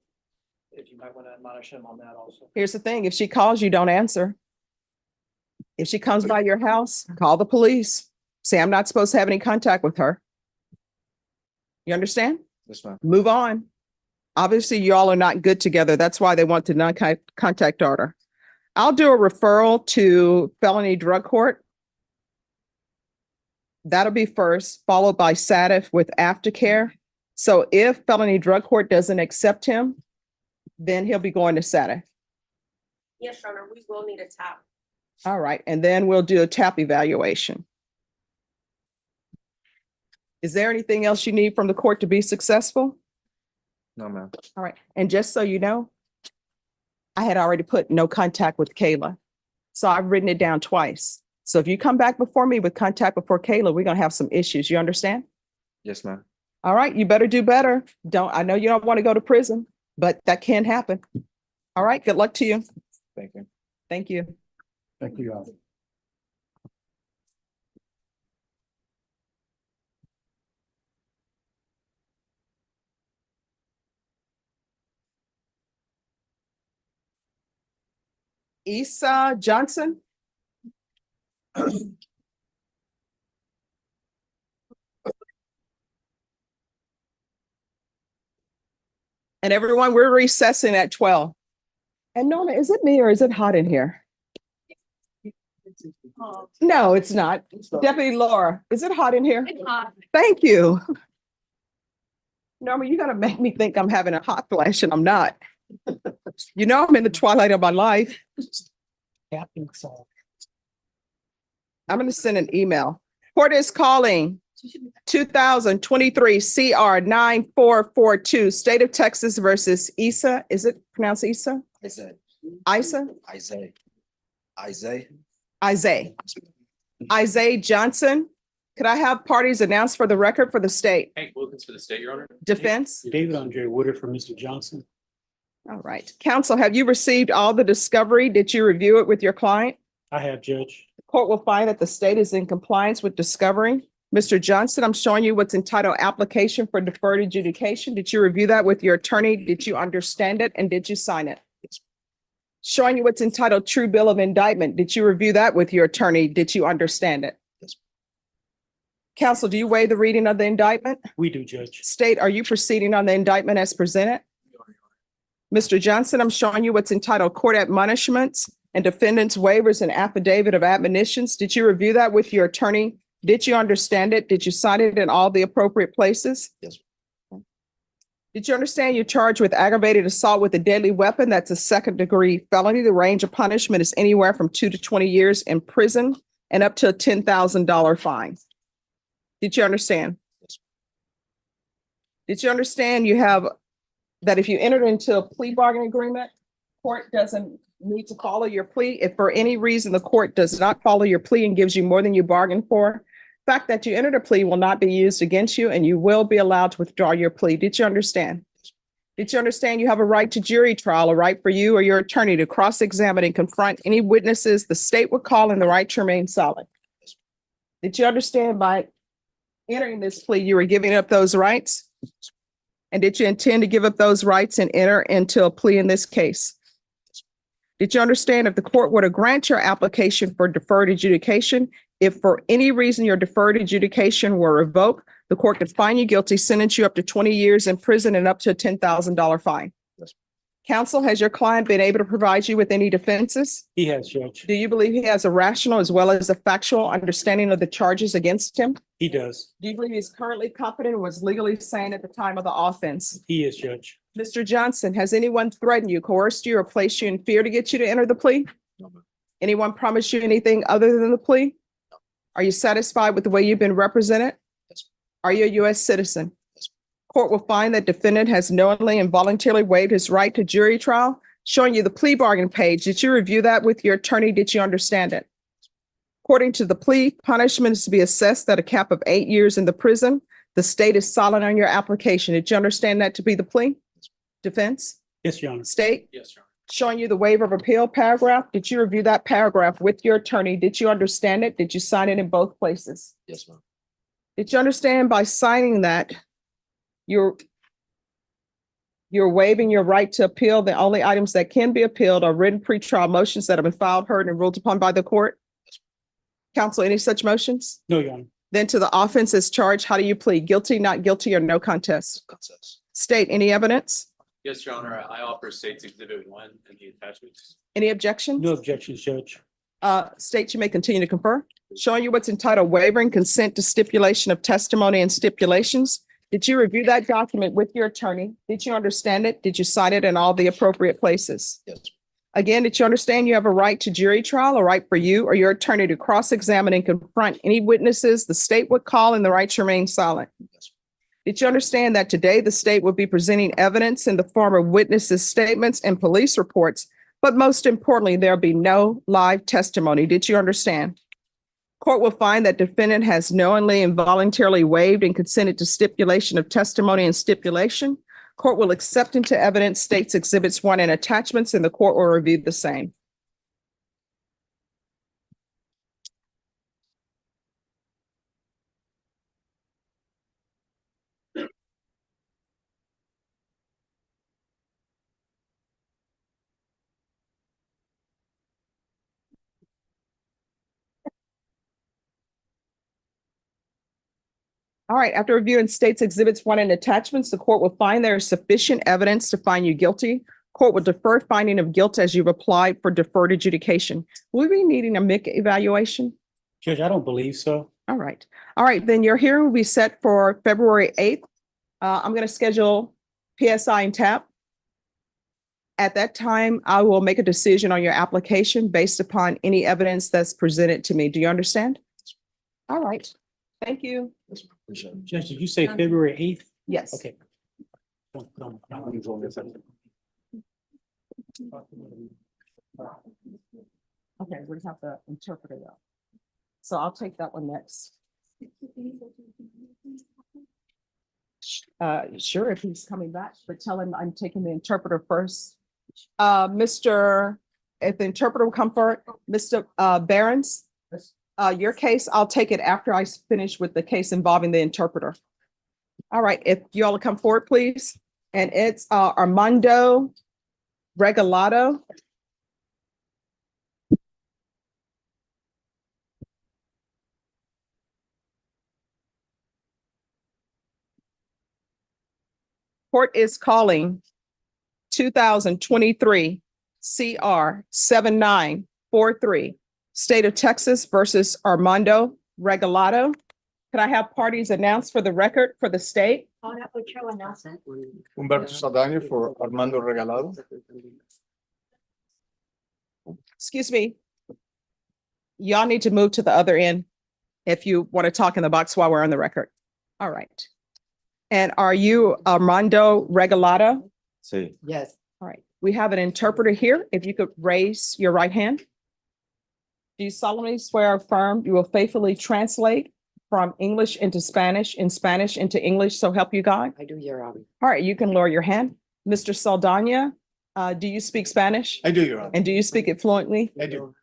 if you might want to admonish him on that also. Here's the thing. If she calls you, don't answer. If she comes by your house, call the police. Say, I'm not supposed to have any contact with her. You understand? Yes, ma'am. Move on. Obviously, you all are not good together. That's why they want the non-contact order. I'll do a referral to felony drug court. That'll be first, followed by SATF with aftercare. So if felony drug court doesn't accept him, then he'll be going to SATF. Yes, Your Honor, we will need a tap. All right, and then we'll do a TAP evaluation. Is there anything else you need from the court to be successful? No, ma'am. All right, and just so you know, I had already put no contact with Kayla. So I've written it down twice. So if you come back before me with contact before Kayla, we're gonna have some issues. You understand? Yes, ma'am. All right, you better do better. I know you don't want to go to prison, but that can happen. All right, good luck to you. Thank you. Thank you. Thank you. Issa Johnson. And everyone, we're recessing at 12. And Nona, is it me or is it hot in here? No, it's not. Deputy Laura, is it hot in here? It's hot. Thank you. Norma, you're gonna make me think I'm having a hot flash and I'm not. You know, I'm in the twilight of my life. I'm gonna send an email. Court is calling 2023 CR 9442, State of Texas versus Issa. Is it pronounced Issa? Isaiah. Isa? Isaiah. Isaiah. Isaiah. Isaiah Johnson. Could I have parties announced for the record for the state? Hank Wilkins for the state, Your Honor. Defense? David Andre Woodard for Mr. Johnson. All right. Counsel, have you received all the discovery? Did you review it with your client? I have, Judge. The court will find that the state is in compliance with discovery. Mr. Johnson, I'm showing you what's entitled application for deferred adjudication. Did you review that with your attorney? Did you understand it? And did you sign it? Showing you what's entitled true bill of indictment. Did you review that with your attorney? Did you understand it? Yes. Counsel, do you waive the reading of the indictment? We do, Judge. State, are you proceeding on the indictment as presented? Mr. Johnson, I'm showing you what's entitled court admonishments and defendants waivers and affidavit of admonitions. Did you review that with your attorney? Did you understand it? Did you sign it in all the appropriate places? Yes. Did you understand you're charged with aggravated assault with a deadly weapon? That's a second-degree felony. The range of punishment is anywhere from 2 to 20 years in prison and up to a $10,000 fine. Did you understand? Yes. Did you understand you have that if you entered into a plea bargaining agreement, court doesn't need to follow your plea? If for any reason the court does not follow your plea and gives you more than you bargained for, the fact that you entered a plea will not be used against you and you will be allowed to withdraw your plea. Did you understand? Did you understand you have a right to jury trial, a right for you or your attorney to cross-examine and confront any witnesses the state would call and the right to remain silent? Did you understand by entering this plea, you were giving up those rights? And did you intend to give up those rights and enter into a plea in this case? Did you understand if the court were to grant your application for deferred adjudication, if for any reason your deferred adjudication were revoked, the court could find you guilty, sentence you up to 20 years in prison and up to a $10,000 fine? Yes. Counsel, has your client been able to provide you with any defenses? He has, Judge. Do you believe he has a rational as well as a factual understanding of the charges against him? He does. Do you believe he's currently competent and was legally sane at the time of the offense? He is, Judge. Mr. Johnson, has anyone threatened you, coerced you, or placed you in fear to get you to enter the plea? No, ma'am. Anyone promised you anything other than the plea? Are you satisfied with the way you've been represented? Yes. Are you a U.S. citizen? Yes. Court will find that defendant has knowingly and voluntarily waived his right to jury trial. Showing you the plea bargain page. Did you review that with your attorney? Did you understand it? According to the plea, punishment is to be assessed at a cap of 8 years in the prison. The state is silent on your application. Did you understand that to be the plea? Defense? Yes, Your Honor. State? Yes, Your Honor. Showing you the waiver of appeal paragraph. Did you review that paragraph with your attorney? Did you understand it? Did you sign it in both places? Yes, ma'am. Did you understand by signing that you're waiving your right to appeal? The only items that can be appealed are written pretrial motions that have been filed, heard, and ruled upon by the court. Counsel, any such motions? No, Your Honor. Then to the offense as charged, how do you plead? Guilty, not guilty, or no contest? Contest. State, any evidence? Yes, Your Honor. I offer State's Exhibit 1 and the attachments. Any objections? No objections, Judge. State, you may continue to confer. Showing you what's entitled wavering consent to stipulation of testimony and stipulations. Did you review that document with your attorney? Did you understand it? Did you sign it in all the appropriate places? Yes. Again, did you understand you have a right to jury trial, a right for you or your attorney to cross-examine and confront any witnesses the state would call and the right to remain silent? Yes. Did you understand that today the state would be presenting evidence in the form of witnesses' statements and police reports, but most importantly, there'll be no live testimony? Did you understand? Court will find that defendant has knowingly and voluntarily waived and consented to stipulation of testimony and stipulation. Court will accept into evidence states exhibits 1 and attachments, and the court will review the same. All right, after reviewing states exhibits 1 and attachments, the court will find there is sufficient evidence to find you guilty. Court will defer finding of guilt as you've applied for deferred adjudication. Will we be needing a MIC evaluation? Judge, I don't believe so. All right. All right, then your hearing will be set for February 8th. I'm going to schedule PSI and TAP. At that time, I will make a decision on your application based upon any evidence that's presented to me. Do you understand? All right. Thank you. Judge, did you say February 8th? Yes. Okay. Okay, we have to interpret it out. So I'll take that one next. Sure, if he's coming back, but tell him I'm taking the interpreter first. If the interpreter will come forward, Mr. Behrens, your case, I'll take it after I finish with the case involving the interpreter. All right, if you all will come forward, please. And it's Armando Regalado. Court is calling 2023 CR 7943, State of Texas versus Armando Regalado. Can I have parties announced for the record for the state? Humberto Saldaña for Armando Regalado. Excuse me. Y'all need to move to the other end if you want to talk in the box while we're on the record. All right. And are you Armando Regalado? Sí. Yes. All right. We have an interpreter here. If you could raise your right hand. Do you solemnly swear or affirm you will faithfully translate from English into Spanish and Spanish into English, so help you God? I do, Your Honor. All right, you can lower your hand. Mr. Saldaña, do you speak Spanish? I do, Your Honor. And do you speak it fluently? I do.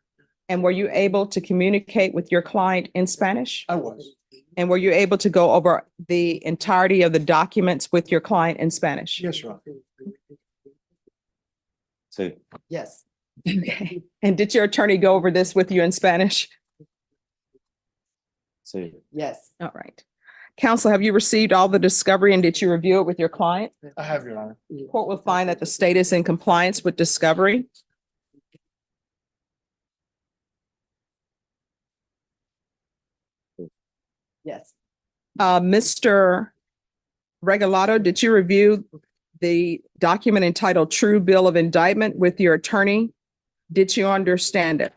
And were you able to communicate with your client in Spanish? I was. And were you able to go over the entirety of the documents with your client in Spanish? Yes, Your Honor. Sí. Yes. Okay. And did your attorney go over this with you in Spanish? Sí. Yes. All right. Counsel, have you received all the discovery and did you review it with your client? I have, Your Honor. Court will find that the state is in compliance with discovery. Yes. Mr. Regalado, did you review the document entitled True Bill of Indictment with your attorney? Did you understand it?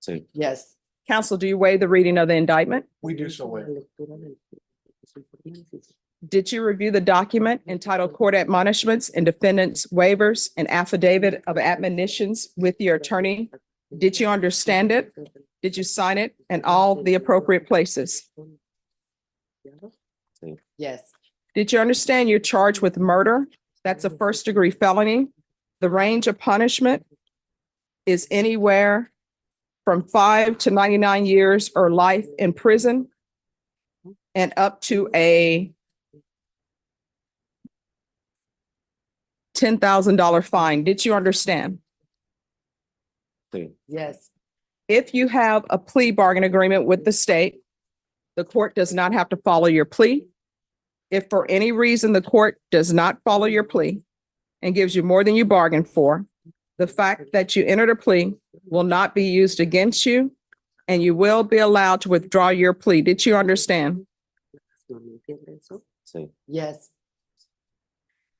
Sí. Yes. Counsel, do you waive the reading of the indictment? We do so well. Did you review the document entitled Court Admonishments and Defendants Waivers and Affidavit of Admonitions with your attorney? Did you understand it? Did you sign it in all the appropriate places? Yes. Did you understand you're charged with murder? That's a first-degree felony. The range of punishment is anywhere from 5 to 99 years or life in prison and up to a $10,000 fine. Did you understand? Sí. Yes. If you have a plea bargain agreement with the state, the court does not have to follow your plea. If for any reason the court does not follow your plea and gives you more than you bargained for, the fact that you entered a plea will not be used against you and you will be allowed to withdraw your plea. Did you understand? Sí. Yes.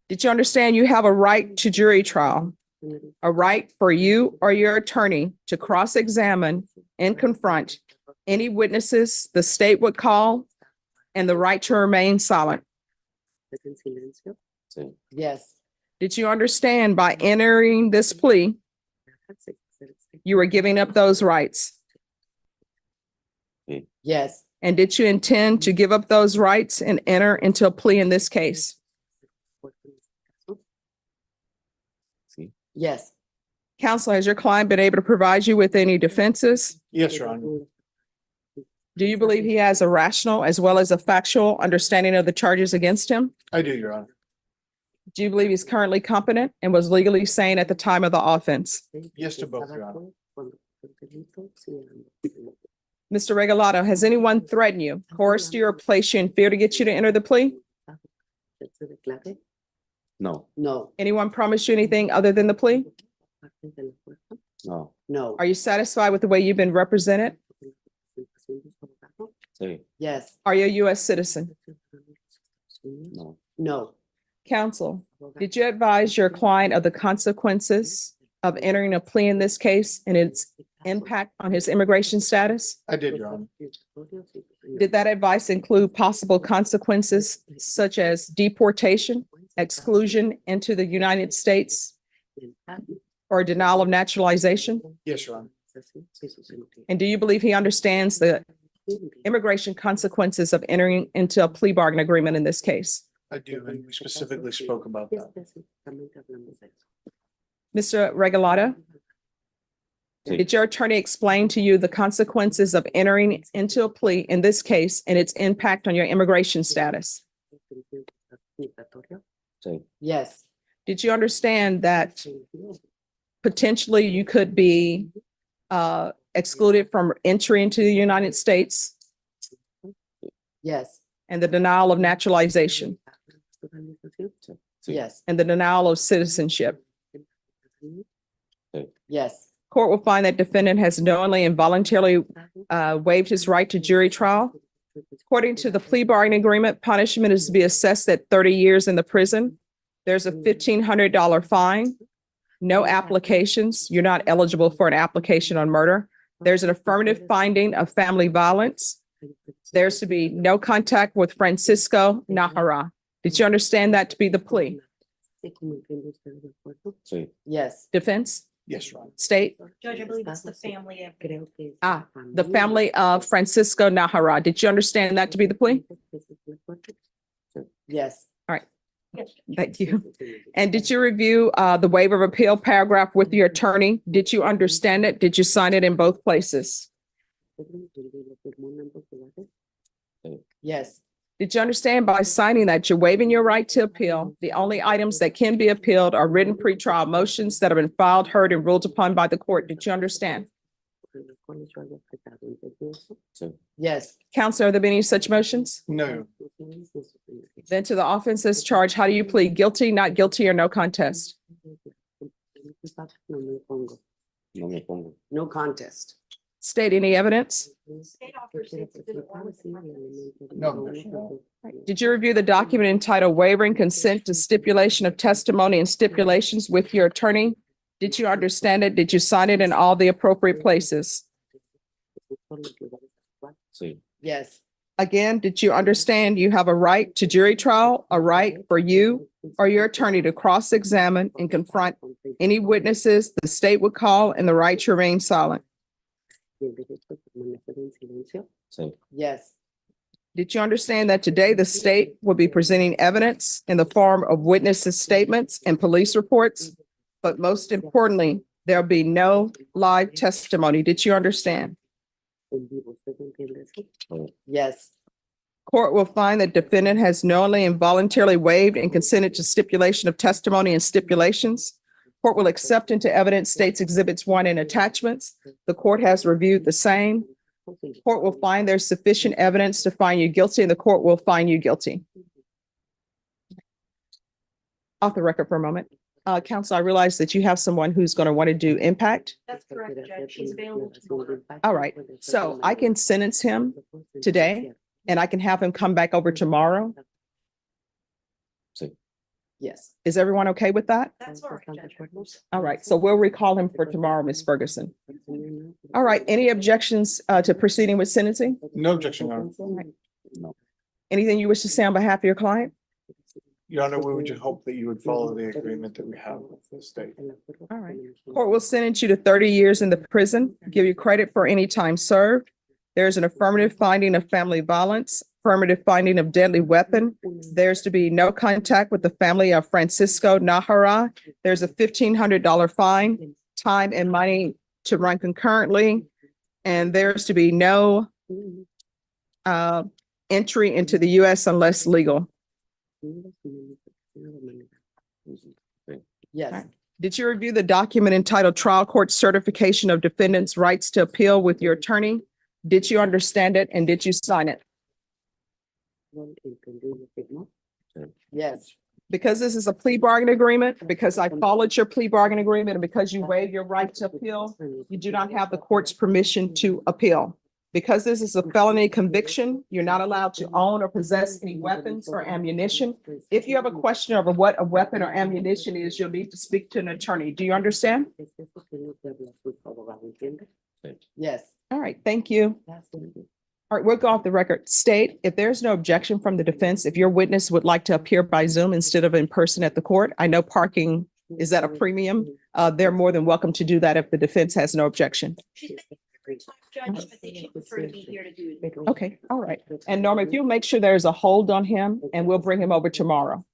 Did you understand you have a right to jury trial? A right for you or your attorney to cross-examine and confront any witnesses the state would call and the right to remain silent. Sí. Yes. Did you understand by entering this plea, You were giving up those rights. Yes. And did you intend to give up those rights and enter into a plea in this case? Yes. Counsel, has your client been able to provide you with any defenses? Yes, Your Honor. Do you believe he has a rational as well as a factual understanding of the charges against him? I do, Your Honor. Do you believe he's currently competent and was legally sane at the time of the offense? Yes to both, Your Honor. Mr. Regalado, has anyone threatened you, coerced you, or placed you in fear to get you to enter the plea? No. No. Anyone promised you anything other than the plea? No. No. Are you satisfied with the way you've been represented? Yes. Are you a U.S. citizen? No. No. Counsel, did you advise your client of the consequences of entering a plea in this case and its impact on his immigration status? I did, Your Honor. Did that advice include possible consequences such as deportation, exclusion into the United States, or denial of naturalization? Yes, Your Honor. And do you believe he understands the immigration consequences of entering into a plea bargain agreement in this case? I do, and we specifically spoke about that. Mr. Regalado, did your attorney explain to you the consequences of entering into a plea in this case and its impact on your immigration status? Yes. Did you understand that potentially you could be excluded from entry into the United States Yes. and the denial of naturalization Yes. and the denial of citizenship? Yes. Court will find that defendant has knowingly and voluntarily waived his right to jury trial. According to the plea bargaining agreement, punishment is to be assessed at 30 years in the prison. There's a $1,500 fine. No applications. You're not eligible for an application on murder. There's an affirmative finding of family violence. There's to be no contact with Francisco Nahara. Did you understand that to be the plea? Yes. Defense? Yes, Your Honor. State? Judge, I believe it's the family of. The family of Francisco Nahara. Did you understand that to be the plea? Yes. Thank you. And did you review the waiver of appeal paragraph with your attorney? Did you understand it? Did you sign it in both places? Yes. Did you understand by signing that you're waiving your right to appeal? The only items that can be appealed are written pretrial motions that have been filed, heard, and ruled upon by the court. Did you understand? Yes. Counselor, have there been any such motions? No. Then to the offenses charged, how do you plead? Guilty, not guilty, or no contest? No contest. State any evidence? State offers State's Exhibit 1. No. Did you review the document entitled Waiving Consent to Stipulation of Testimony and Stipulations with your attorney? Did you understand it? Did you sign it in all the appropriate places? Yes. Again, did you understand you have a right to jury trial, a right for you or your attorney to cross-examine and confront any witnesses the state would call, and the right to remain silent? Yes. Did you understand that today the state will be presenting evidence in the form of witnesses' statements and police reports? But most importantly, there'll be no live testimony. Did you understand? Yes. Court will find that defendant has knowingly and voluntarily waived and consented to stipulation of testimony and stipulations. Court will accept into evidence State's Exhibits 1 and attachments. The court has reviewed the same. Court will find there's sufficient evidence to find you guilty, and the court will find you guilty. Off the record for a moment. Counsel, I realize that you have someone who's going to want to do impact. That's correct, Judge. She's available tomorrow. All right, so I can sentence him today and I can have him come back over tomorrow. Yes. Is everyone okay with that? That's all right, Judge. All right, so we'll recall him for tomorrow, Ms. Ferguson. All right, any objections to proceeding with sentencing? No objection, Your Honor. Anything you wish to say on behalf of your client? Your Honor, we would just hope that you would follow the agreement that we have with the state. All right. Court will sentence you to 30 years in the prison, give you credit for any time served. There's an affirmative finding of family violence, affirmative finding of deadly weapon. There's to be no contact with the family of Francisco Nahara. There's a $1,500 fine, time and money to run concurrently. And there's to be no entry into the US unless legal. Yes, Did you review the document entitled Trial Court Certification of Defendants' Rights to Appeal with your attorney? Did you understand it and did you sign it? yes, Because this is a plea bargain agreement, because I followed your plea bargain agreement, and because you waive your right to appeal, you do not have the court's permission to appeal. Because this is a felony conviction, you're not allowed to own or possess any weapons or ammunition. If you have a question over what a weapon or ammunition is, you'll need to speak to an attorney. Do you understand? yes. All right, thank you. All right, we'll go off the record. State, if there's no objection from the defense, if your witness would like to appear by Zoom instead of in person at the court, I know parking is at a premium. They're more than welcome to do that if the defense has no objection. She's been here 3 times, Judge, but they should prefer to be here to do it. Okay, all right. And Norma, if you'll make sure there's a hold on him and we'll bring him over tomorrow.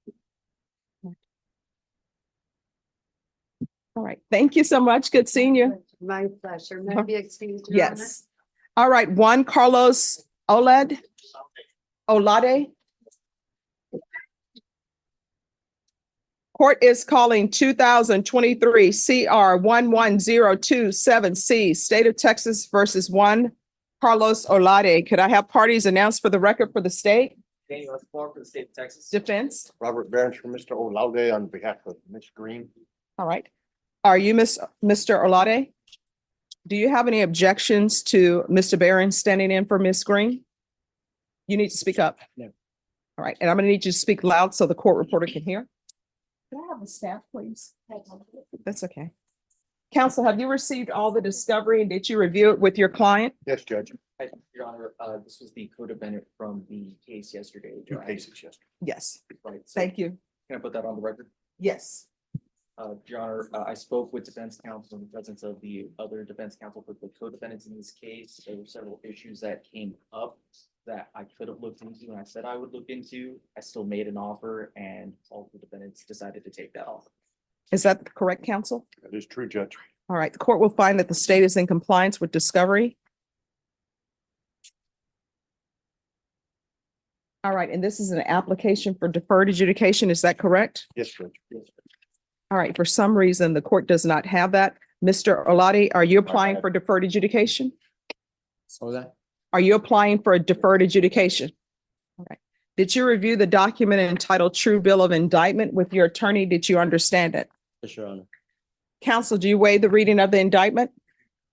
All right, thank you so much. Good seeing you. My pleasure. May I be excused, Your Honor? Yes. All right, Juan Carlos Olade. Court is calling 2023 CR 110227C, State of Texas versus Juan Carlos Olade. Could I have parties announced for the record for the state? Daniel Escobar for the state of Texas. Defense? Robert Barons for Mr. Olaude on behalf of Ms. Green. All right. Are you Mr. Olade? Do you have any objections to Mr. Barron standing in for Ms. Green? You need to speak up. No. All right, and I'm gonna need you to speak loud so the court reporter can hear. Can I have the staff, please? That's okay. Counsel, have you received all the discovery and did you review it with your client? Yes, Judge. Hi, Your Honor, this was the co-defendant from the case yesterday. Two cases yesterday. Yes, Right, so thank you. can I put that on the record? Yes. Your Honor, I spoke with defense counsel in the presence of the other defense counsel for the co-defendants in this case. There were several issues that came up that I could have looked into and I said I would look into. I still made an offer and all the defendants decided to take that offer. Is that correct, counsel? That is true, Judge. All right, the court will find that the state is in compliance with discovery. All right, and this is an application for deferred adjudication, is that correct? Yes, Judge. Yes. All right, for some reason, the court does not have that. Mr. Olade, are you applying for deferred adjudication? So that? Are you applying for a deferred adjudication? All right. Did you review the document entitled True Bill of Indictment with your attorney? Did you understand it? Yes, Your Honor. Counsel, do you waive the reading of the indictment?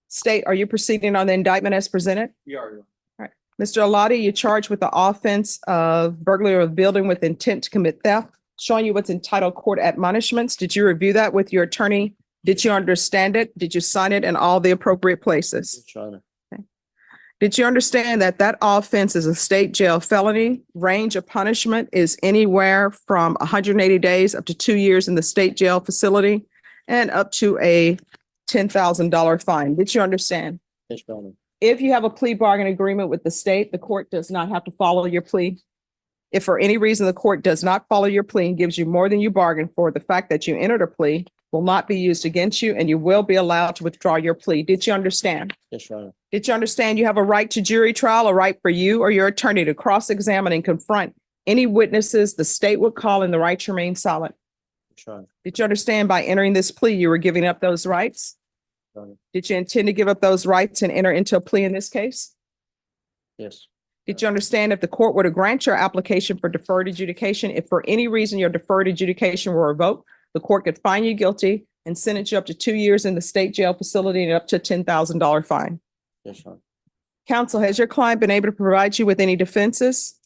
State, are you proceeding on the indictment as presented? We are, Your Honor. All right. Mr. Olade, you're charged with the offense of burglary of a building with intent to commit theft, showing you what's entitled court admonishments. Did you review that with your attorney? Did you understand it? Did you sign it in all the appropriate places? Yes, Your Honor. Did you understand that that offense is a state jail felony? Range of punishment is anywhere from 180 days up to 2 years in the state jail facility and up to a $10,000 fine. Did you understand? Yes, Your Honor. If you have a plea bargain agreement with the state, the court does not have to follow your plea. If for any reason the court does not follow your plea and gives you more than you bargained for, the fact that you entered a plea will not be used against you and you will be allowed to withdraw your plea. Did you understand? Yes, Your Honor. Did you understand you have a right to jury trial, a right for you or your attorney to cross-examine and confront any witnesses the state would call and the right to remain silent? Yes, Your Honor. Did you understand by entering this plea, you were giving up those rights? Your Honor. Did you intend to give up those rights and enter into a plea in this case? Yes. Did you understand if the court were to grant your application for deferred adjudication, if for any reason your deferred adjudication were revoked, the court could find you guilty and sentence you up to 2 years in the state jail facility and up to a $10,000 fine? Yes, Your Honor. Counsel, has your client been able to provide you with any defenses?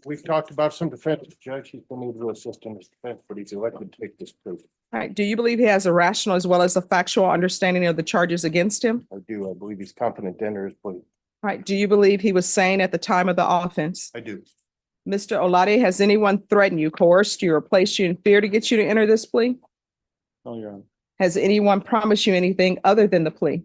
We've talked about some defense, Judge. He's been able to assist in his defense, but he's elected to take this proof. All right. Do you believe he has a rational as well as a factual understanding of the charges against him? I do. I believe he's competent to enter his plea. All right. Do you believe he was sane at the time of the offense? I do. Mr. Olade, has anyone threatened you, coerced you, or placed you in fear to get you to enter this plea? No, Your Honor. Has anyone promised you anything other than the plea?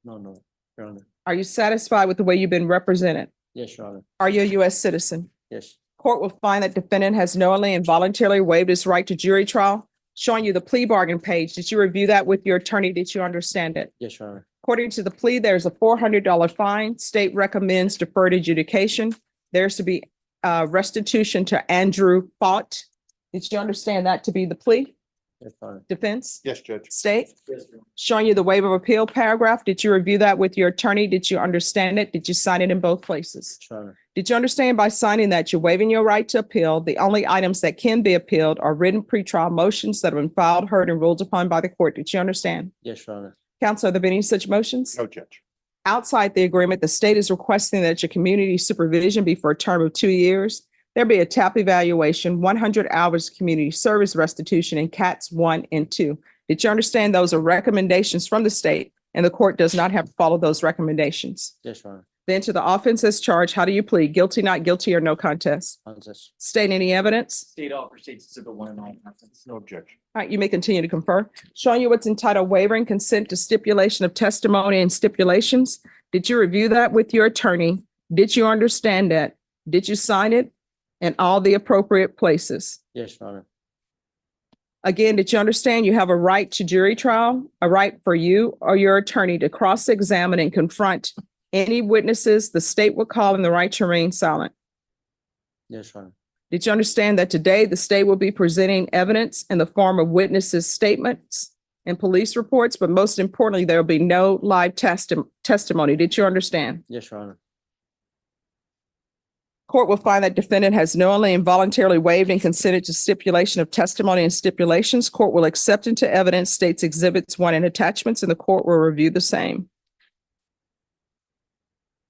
No, Your Honor. Are you satisfied with the way you've been represented? Yes, Your Honor. Are you a U.S. citizen? Yes. Court will find that defendant has knowingly and voluntarily waived his right to jury trial, showing you the plea bargain page. Did you review that with your attorney? Did you understand it? Yes, Your Honor. According to the plea, there's a $400 fine. State recommends deferred adjudication. There's to be restitution to Andrew Fott. Did you understand that to be the plea? Yes, Your Honor. Defense? Yes, Judge. State? Showing you the waiver of appeal paragraph. Did you review that with your attorney? Did you understand it? Did you sign it in both places? Yes, Your Honor. Did you understand by signing that you're waiving your right to appeal? The only items that can be appealed are written pretrial motions that have been filed, heard, and ruled upon by the court. Did you understand? Yes, Your Honor. Counsel, are there any such motions? No, Judge. Outside the agreement, the state is requesting that your community supervision be for a term of 2 years. There be a TAP evaluation, 100 hours community service restitution, and CATS 1 and 2. Did you understand those are recommendations from the state and the court does not have to follow those recommendations? Yes, Your Honor. Then to the offense as charged, how do you plead? Guilty, not guilty, or no contest? Contest. State any evidence? State offer states exhibit 1 and all. No objection. All right, you may continue to confer. Showing you what's entitled waiver and consent to stipulation of testimony and stipulations. Did you review that with your attorney? Did you understand that? Did you sign it in all the appropriate places? Yes, Your Honor. Again, did you understand you have a right to jury trial, a right for you or your attorney to cross-examine and confront any witnesses the state will call and the right to remain silent? Yes, Your Honor. Did you understand that today the state will be presenting evidence in the form of witnesses' statements and police reports, but most importantly, there will be no live testimony. Did you understand? Yes, Your Honor. Court will find that defendant has knowingly and voluntarily waived and consented to stipulation of testimony and stipulations. Court will accept into evidence states exhibits 1 and attachments, and the court will review the same.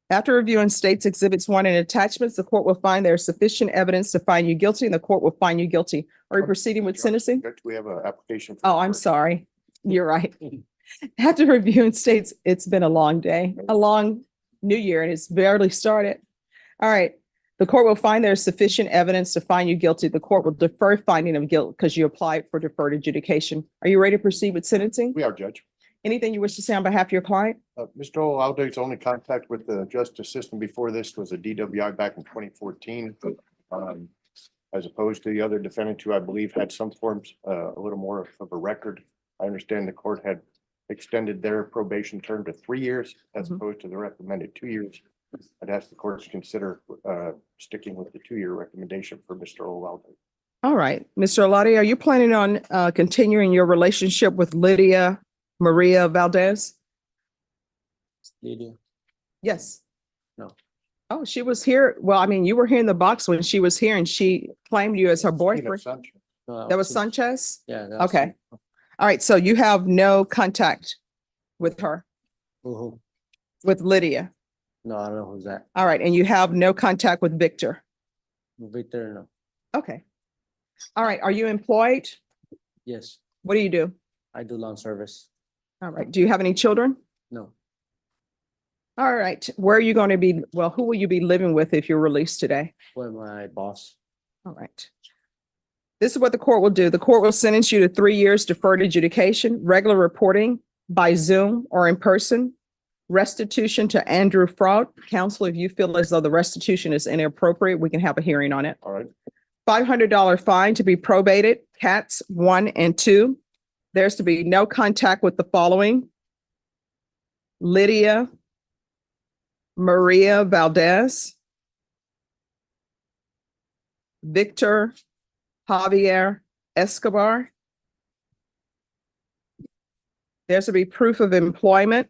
After reviewing states exhibits 1 and attachments, the court will find there is sufficient evidence to find you guilty, and the court will find you guilty. Are we proceeding with sentencing? Judge, we have an application. Oh, I'm sorry. You're right. After reviewing states, it's been a long day, a long new year, and it's barely started. All right. The court will find there is sufficient evidence to find you guilty. The court will defer finding of guilt because you applied for deferred adjudication. Are you ready to proceed with sentencing? We are, Judge. Anything you wish to say on behalf of your client? Mr. Olaude's only contact with the justice system before this was a DWI back in 2014. As opposed to the other defendant who I believe had some forms, a little more of a record. I understand the court had extended their probation term to 3 years as opposed to the recommended 2 years. I'd ask the court to consider sticking with the 2-year recommendation for Mr. Olaude. All right. Mr. Olade, are you planning on continuing your relationship with Lydia Maria Valdez? Lydia. Yes. No. Oh, she was here. Well, I mean, you were here in the box when she was here and she claimed you as her boyfriend. That was Sanchez? Yeah. that was- Okay. All right. So you have no contact with her, Who? with Lydia. No, I don't know who's that. All right. And you have no contact with Victor. Victor, no. Okay. All right. Are you employed? Yes, What do you do? I do lawn service. All right. Do you have any children? No, All right. Where are you going to be? Well, who will you be living with if you're released today? with my boss. All right. This is what the court will do. The court will sentence you to 3 years deferred adjudication, regular reporting by Zoom or in person, restitution to Andrew Fraud. Counsel, if you feel as though the restitution is inappropriate, we can have a hearing on it. All right. $500 fine to be probated, CATS 1 and 2. There's to be no contact with the following: Lydia Maria Valdez, Victor Javier Escobar. There's to be proof of employment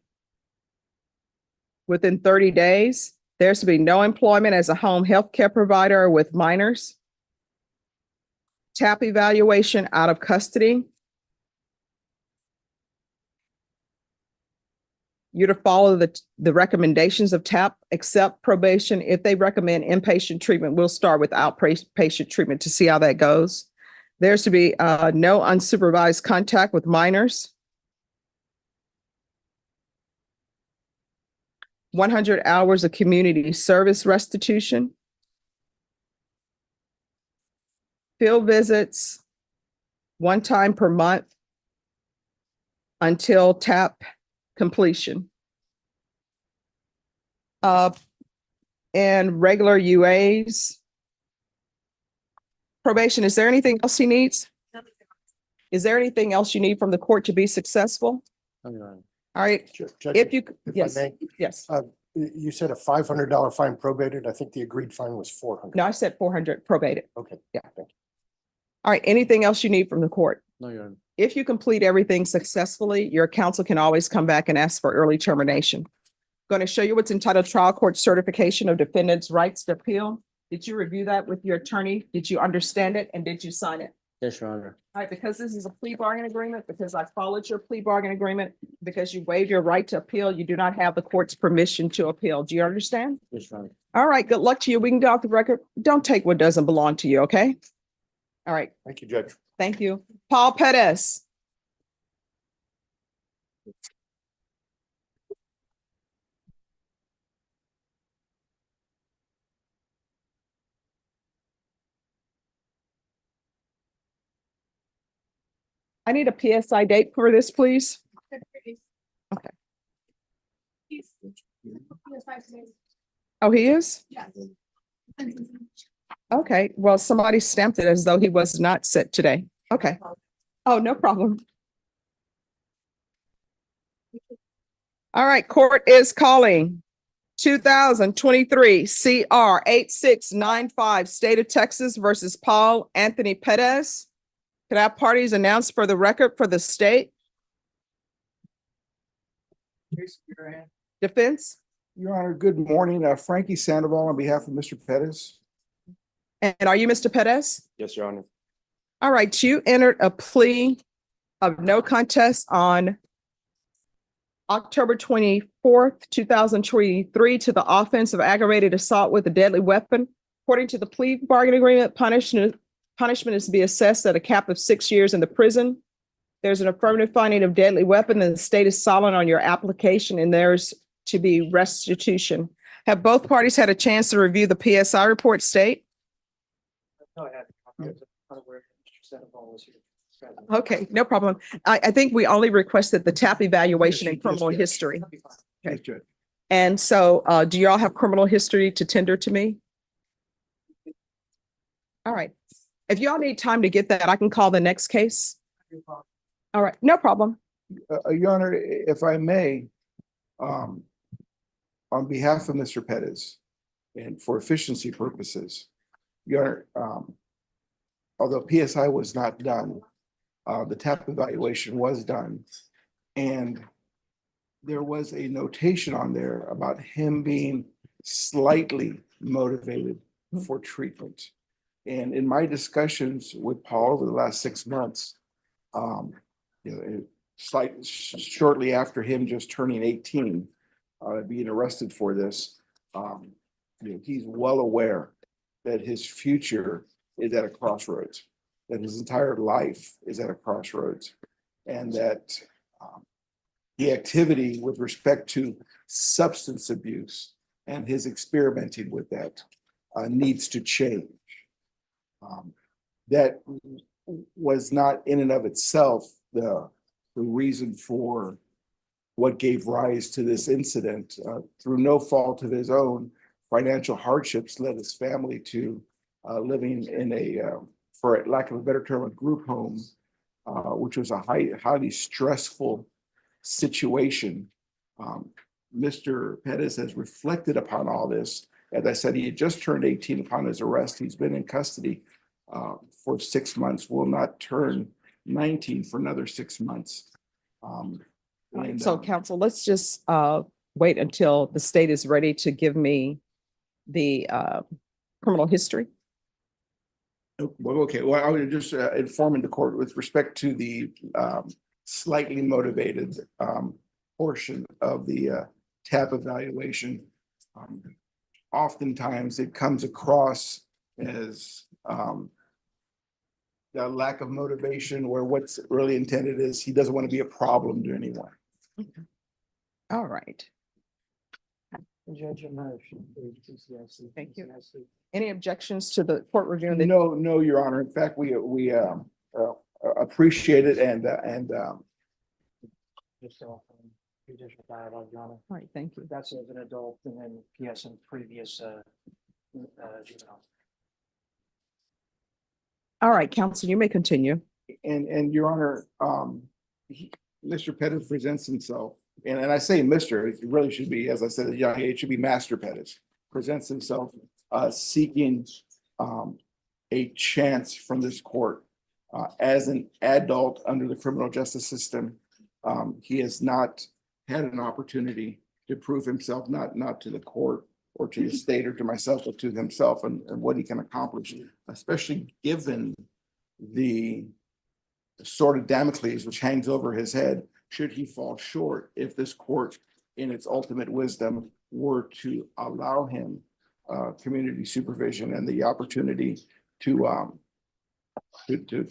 within 30 days. There's to be no employment as a home health care provider with minors. TAP evaluation out of custody. You're to follow the recommendations of TAP, accept probation. If they recommend inpatient treatment, we'll start with outpatient treatment to see how that goes. There's to be no unsupervised contact with minors. 100 hours of community service restitution. field visits, 1 time per month until TAP completion. And regular UAs. Probation, is there anything else he needs? Is there anything else you need from the court to be successful? All right, Judge, if you, if I yes, may, yes. You said a $500 fine probated. I think the agreed fine was 400. No, I said 400 probated. Okay. Yeah. All right, anything else you need from the court? No, Your Honor. If you complete everything successfully, your counsel can always come back and ask for early termination. Going to show you what's entitled Trial Court Certification of Defendants' Rights to Appeal. Did you review that with your attorney? Did you understand it and did you sign it? Yes, Your Honor. All right, because this is a plea bargain agreement, because I followed your plea bargain agreement, because you waived your right to appeal, you do not have the court's permission to appeal. Do you understand? Yes, Your Honor. All right, good luck to you. We can go off the record. Don't take what doesn't belong to you, okay? All right, Thank you, Judge. thank you. Paul Pettis. I need a PSI date for this, please. Okay. Oh, he is? Okay, well, somebody stamped it as though he was not set today. Okay. Oh, no problem. All right, court is calling 2023 CR 8695, State of Texas versus Paul Anthony Pettis. Can I have parties announced for the record for the state? Defense? Your Honor, good morning. Frankie Sandoval on behalf of Mr. Pettis. And are you Mr. Pettis? Yes, Your Honor. All right, you entered a plea of no contest on October 24th, 2023 to the offense of aggravated assault with a deadly weapon. According to the plea bargain agreement, punishment is to be assessed at a cap of 6 years in the prison. There's an affirmative finding of deadly weapon and the state is silent on your application and there's to be restitution. Have both parties had a chance to review the PSI report, state? No, I haven't. I was unaware that Mr. Sandoval was here. Okay, no problem. I think we only requested the TAP evaluation and criminal history. Yes, Judge. And so do y'all have criminal history to tender to me? All right. If y'all need time to get that, I can call the next case. All right, no problem. Your Honor, if I may, on behalf of Mr. Pettis and for efficiency purposes, Your Honor, although PSI was not done, the TAP evaluation was done. And there was a notation on there about him being slightly motivated for treatment. And in my discussions with Paul over the last 6 months, shortly after him just turning 18, being arrested for this, he's well aware that his future is at a crossroads, that his entire life is at a crossroads, and that the activity with respect to substance abuse and his experimenting with that needs to change. That was not in and of itself the reason for what gave rise to this incident. Through no fault of his own, financial hardships led his family to living in a, for lack of a better term, a group home, which was a highly stressful situation. Mr. Pettis has reflected upon all this. As I said, he had just turned 18 upon his arrest. He's been in custody for 6 months, will not turn 19 for another 6 months. So counsel, let's just wait until the state is ready to give me the criminal history. Well, okay, well, I was just informing the court with respect to the slightly motivated portion of the TAP evaluation. Oftentimes it comes across as the lack of motivation, where what's really intended is he doesn't want to be a problem to anyone. All right. Judge, a motion. Thank you. Any objections to the court reviewing the? No, Your Honor. In fact, we appreciate it and Just off judicial dialogue, Your Honor. All right, thank you. That's as an adult and then he has some previous juvenile. All right, counsel, you may continue. and Your Honor, Mr. Pettis presents himself, and I say Mr., it really should be, as I said, yeah, it should be Master Pettis, presents himself seeking a chance from this court as an adult under the criminal justice system. He has not had an opportunity to prove himself, not to the court or to the state or to myself, but to himself and what he can accomplish, especially given the sword of Damocles which hangs over his head should he fall short if this court in its ultimate wisdom were to allow him community supervision and the opportunity to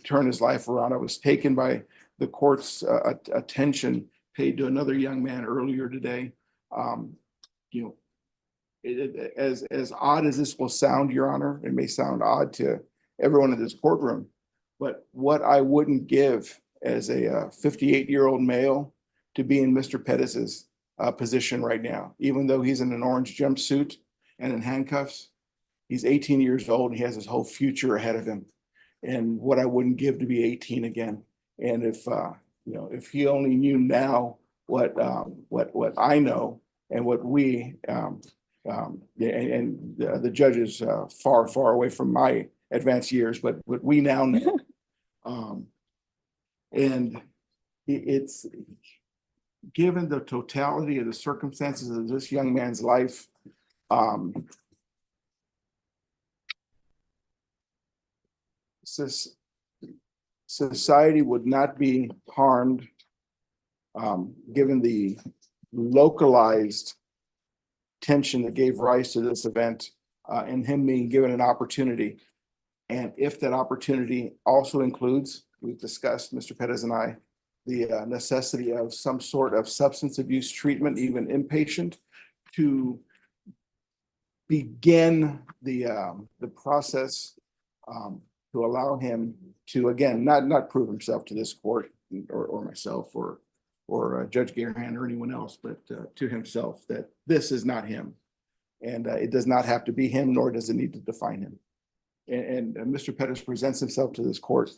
turn his life around. I was taken by the court's attention paid to another young man earlier today. As odd as this will sound, Your Honor, it may sound odd to everyone in this courtroom, but what I wouldn't give as a 58-year-old male to be in Mr. Pettis's position right now, even though he's in an orange jumpsuit and in handcuffs, he's 18 years old. He has his whole future ahead of him. And what I wouldn't give to be 18 again. And if he only knew now what I know and what we the judge is far away from my advanced years, but what we now know. And it's given the totality of the circumstances of this young man's life, society would not be harmed given the localized tension that gave rise to this event and him being given an opportunity. And if that opportunity also includes, we've discussed, Mr. Pettis and I, the necessity of some sort of substance abuse treatment, even inpatient, to begin the process to allow him to, again, not prove himself to this court or myself or Judge Garahan or anyone else, but to himself that this is not him. And it does not have to be him, nor does it need to define him. And Mr. Pettis presents himself to this court.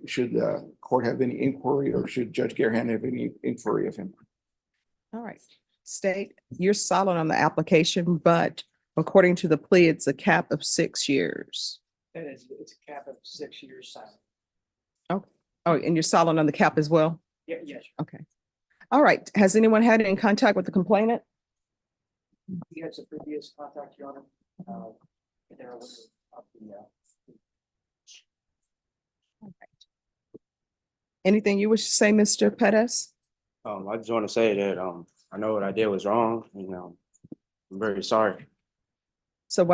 Should the court have any inquiry or should Judge Garahan have any inquiry of him? All right, state, you're silent on the application, but according to the plea, it's a cap of 6 years. And it's a cap of 6 years silent. Oh, and you're silent on the cap as well? Yeah, yes. Okay. All right, has anyone had any contact with the complainant? He had some previous contact, Your Honor. They're aware of the, Anything you wish to say, Mr. Pettis? I just want to say that I know what I did was wrong, and I'm very sorry. So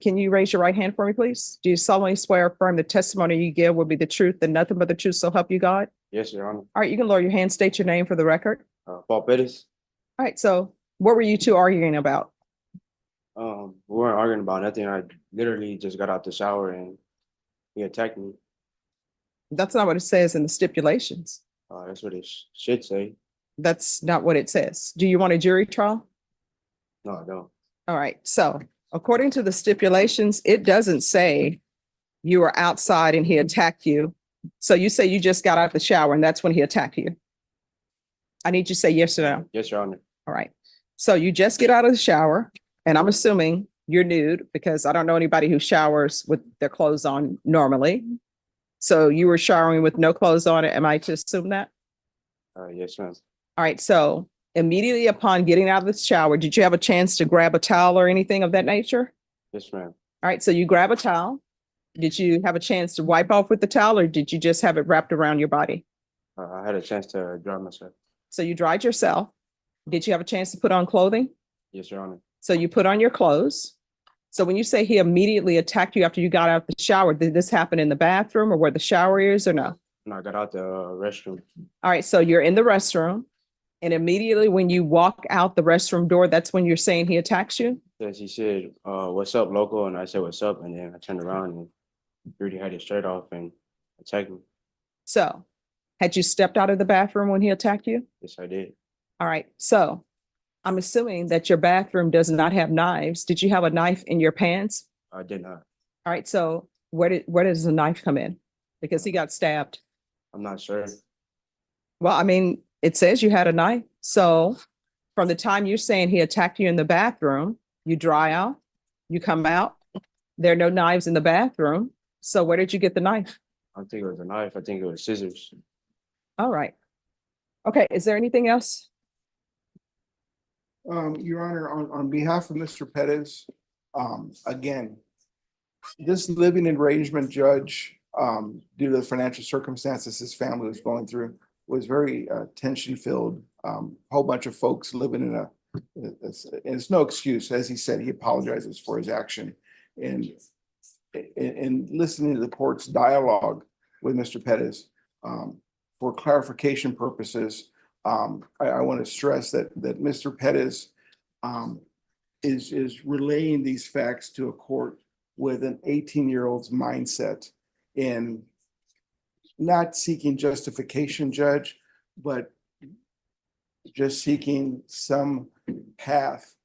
can you raise your right hand for me, please? Do you solemnly swear or affirm the testimony you give will be the truth and nothing but the truth, so help you God? Yes, Your Honor. All right, you can lower your hand, state your name for the record. Paul Pettis. All right, so what were you two arguing about? We weren't arguing about nothing. I literally just got out the shower and he attacked me. That's not what it says in the stipulations. That's what it should say. That's not what it says. Do you want a jury trial? No, I don't. All right, so according to the stipulations, it doesn't say you were outside and he attacked you. So you say you just got out of the shower and that's when he attacked you. I need you to say yes or no. Yes, Your Honor. All right. So you just get out of the shower and I'm assuming you're nude because I don't know anybody who showers with their clothes on normally. So you were showering with no clothes on. Am I to assume that? Yes, ma'am. All right. So immediately upon getting out of the shower, did you have a chance to grab a towel or anything of that nature? Yes, ma'am. All right. So you grab a towel. Did you have a chance to wipe off with the towel or did you just have it wrapped around your body? I had a chance to dry myself. So you dried yourself. Did you have a chance to put on clothing? Yes, Your Honor. So you put on your clothes. So when you say he immediately attacked you after you got out of the shower, did this happen in the bathroom or where the shower is or no? No, I got out the restroom. All right. So you're in the restroom. And immediately when you walk out the restroom door, that's when you're saying he attacks you? Yes, he said, what's up, local? And I said, what's up? And then I turned around and Rudy had his shirt off and attacked me. So had you stepped out of the bathroom when he attacked you? Yes, I did. All right. So I'm assuming that your bathroom does not have knives. Did you have a knife in your pants? I did not. All right. So where does the knife come in? Because he got stabbed. I'm not sure. Well, I mean, it says you had a knife. So from the time you're saying he attacked you in the bathroom, you dry out, you come out, there are no knives in the bathroom. So where did you get the knife? I don't think it was a knife. I think it was scissors. All right. Okay. Is there anything else? Your Honor, on behalf of Mr. Pettis, again, this living arrangement judge, due to the financial circumstances his family was going through, was very tension filled. Whole bunch of folks living in it's no excuse. As he said, he apologizes for his action. And in listening to the court's dialogue with Mr. Pettis, for clarification purposes, I want to stress that Mr. Pettis is relaying these facts to a court with an 18-year-old's mindset in not seeking justification, Judge, but just seeking some path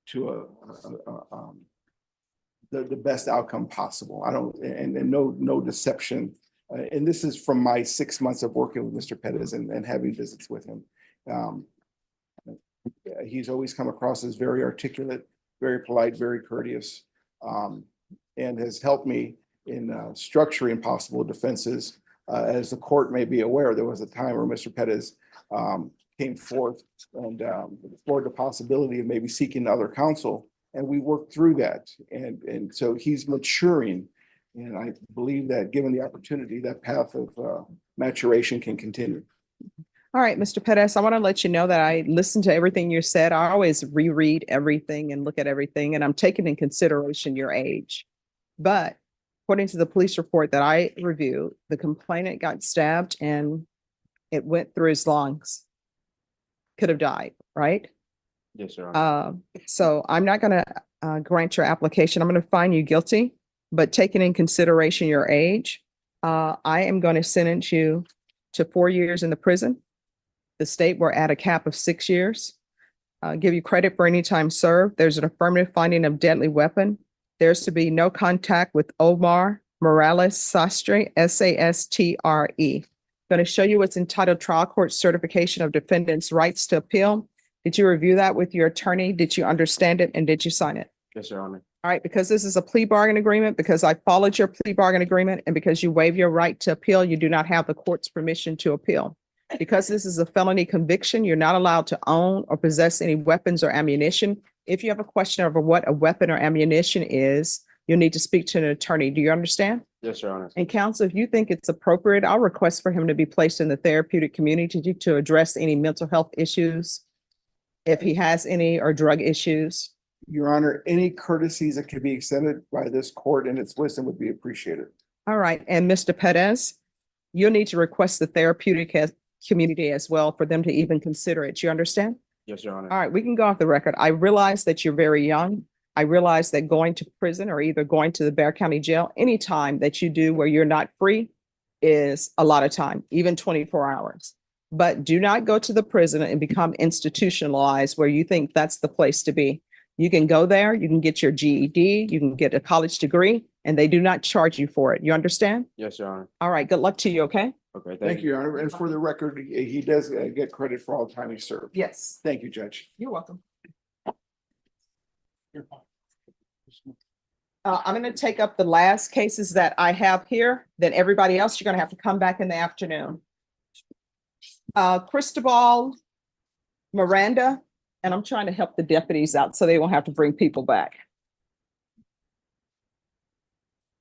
to the best outcome possible. I don't, and no deception. And this is from my 6 months of working with Mr. Pettis and having visits with him. He's always come across as very articulate, very polite, very courteous, and has helped me in structuring possible defenses. As the court may be aware, there was a time where Mr. Pettis came forth and explored the possibility of maybe seeking other counsel, and we worked through that. And so he's maturing. And I believe that given the opportunity, that path of maturation can continue. All right, Mr. Pettis, I want to let you know that I listened to everything you said. I always reread everything and look at everything, and I'm taking in consideration your age. But according to the police report that I reviewed, the complainant got stabbed and it went through his lungs. Could have died, right? Yes, sir. So I'm not going to grant your application. I'm going to find you guilty, but taking in consideration your age, I am going to sentence you to 4 years in the prison. The state will add a cap of 6 years. Give you credit for any time served. There's an affirmative finding of deadly weapon. There's to be no contact with Omar Morales Sastre, S-A-S-T-R-E. Going to show you what's entitled Trial Court Certification of Defendants' Rights to Appeal. Did you review that with your attorney? Did you understand it? And did you sign it? Yes, Your Honor. All right, because this is a plea bargain agreement, because I followed your plea bargain agreement, and because you waive your right to appeal, you do not have the court's permission to appeal. Because this is a felony conviction, you're not allowed to own or possess any weapons or ammunition. If you have a question over what a weapon or ammunition is, you'll need to speak to an attorney. Do you understand? Yes, Your Honor. And counsel, if you think it's appropriate, I'll request for him to be placed in the therapeutic community to address any mental health issues, if he has any, or drug issues. Your Honor, any courtesies that could be extended by this court and its wisdom would be appreciated. All right. And Mr. Pettis, you'll need to request the therapeutic community as well for them to even consider it. You understand? Yes, Your Honor. All right. We can go off the record. I realize that you're very young. I realize that going to prison or either going to the Bexar County Jail, any time that you do where you're not free is a lot of time, even 24 hours. But do not go to the prison and become institutionalized where you think that's the place to be. You can go there, you can get your GED, you can get a college degree, and they do not charge you for it. You understand? Yes, Your Honor. All right, good luck to you, okay? Okay, Thank you, Your Honor. And for the record, he does get credit for all the time he served. Yes. Thank you, Judge. You're welcome. I'm going to take up the last cases that I have here. Then everybody else, you're going to have to come back in the afternoon. Cristobal Miranda, and I'm trying to help the deputies out so they won't have to bring people back.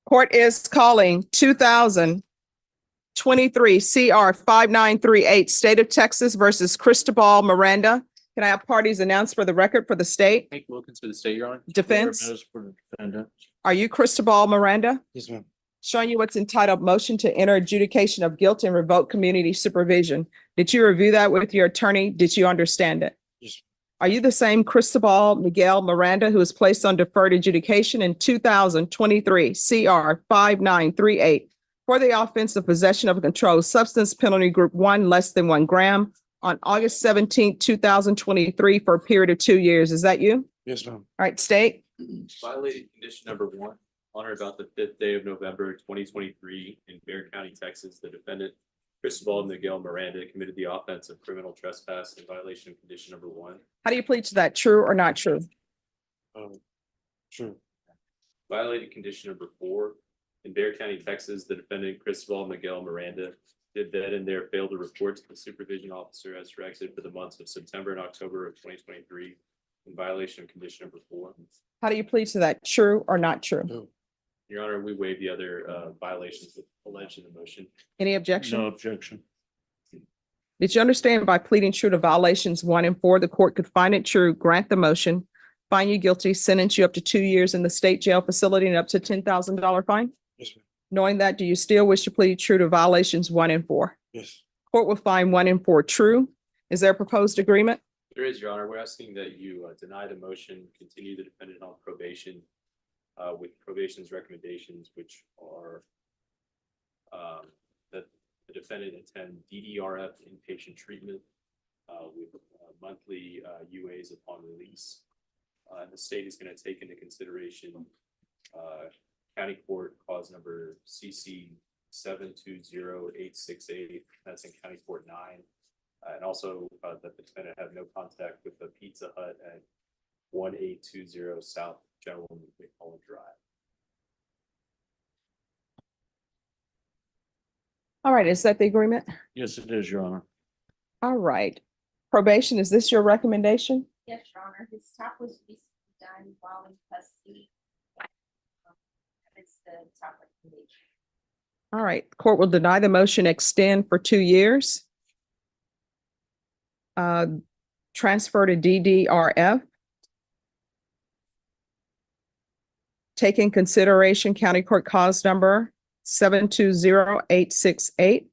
Court is calling 2023 CR 5938, State of Texas versus Cristobal Miranda. Can I have parties announced for the record for the state? Hank Wilkins for the state, Your Honor. Defense? Laura Meadows for the defendant. Are you Cristobal Miranda? Yes, ma'am. Showing you what's entitled motion to enter adjudication of guilt and revoke community supervision. Did you review that with your attorney? Did you understand it? Yes. Are you the same Cristobal Miguel Miranda who was placed on deferred adjudication in 2023 CR 5938 for the offense of possession of a controlled substance penalty group 1 less than 1 gram on August 17, 2023 for a period of 2 years? Is that you? Yes, ma'am. All right, state. Violated condition number 1, on or about the 5th day of November, 2023 in Bexar County, Texas, the defendant, Cristobal Miguel Miranda, committed the offense of criminal trespass in violation of condition number 1. How do you plead to that? True or not true? True. Violated condition number 4, in Bexar County, Texas, the defendant, Cristobal Miguel Miranda, did then and there fail to report to the supervision officer as directed for the months of September and October of 2023 in violation of condition number 4. How do you plead to that? True or not true? Your Honor, we waive the other violations alleged in the motion. Any objection? No objection. Did you understand by pleading true to violations 1 and 4, the court could find it true, grant the motion, find you guilty, sentence you up to 2 years in the state jail facility and up to $10,000 fine? Yes, ma'am. Knowing that, do you still wish to plead true to violations 1 and 4? Yes. Court will find 1 and 4 true. Is there a proposed agreement? There is, Your Honor. We're asking that you deny the motion, continue the defendant on probation with probation's recommendations, which are that the defendant attend DDRF inpatient treatment with monthly UAs upon release. And the state is going to take into consideration county court cause number CC 720-868. That's in county court 9. And also that the defendant had no contact with the Pizza Hut at 1820 South General McCullough Drive. All right, is that the agreement? Yes, it is, Your Honor. All right. Probation, is this your recommendation? Yes, Your Honor, his top was recently done while in custody. It's the top recommendation. All right, court will deny the motion, extend for 2 years. Transfer to DDRF. Take in consideration county court cause number 720-868.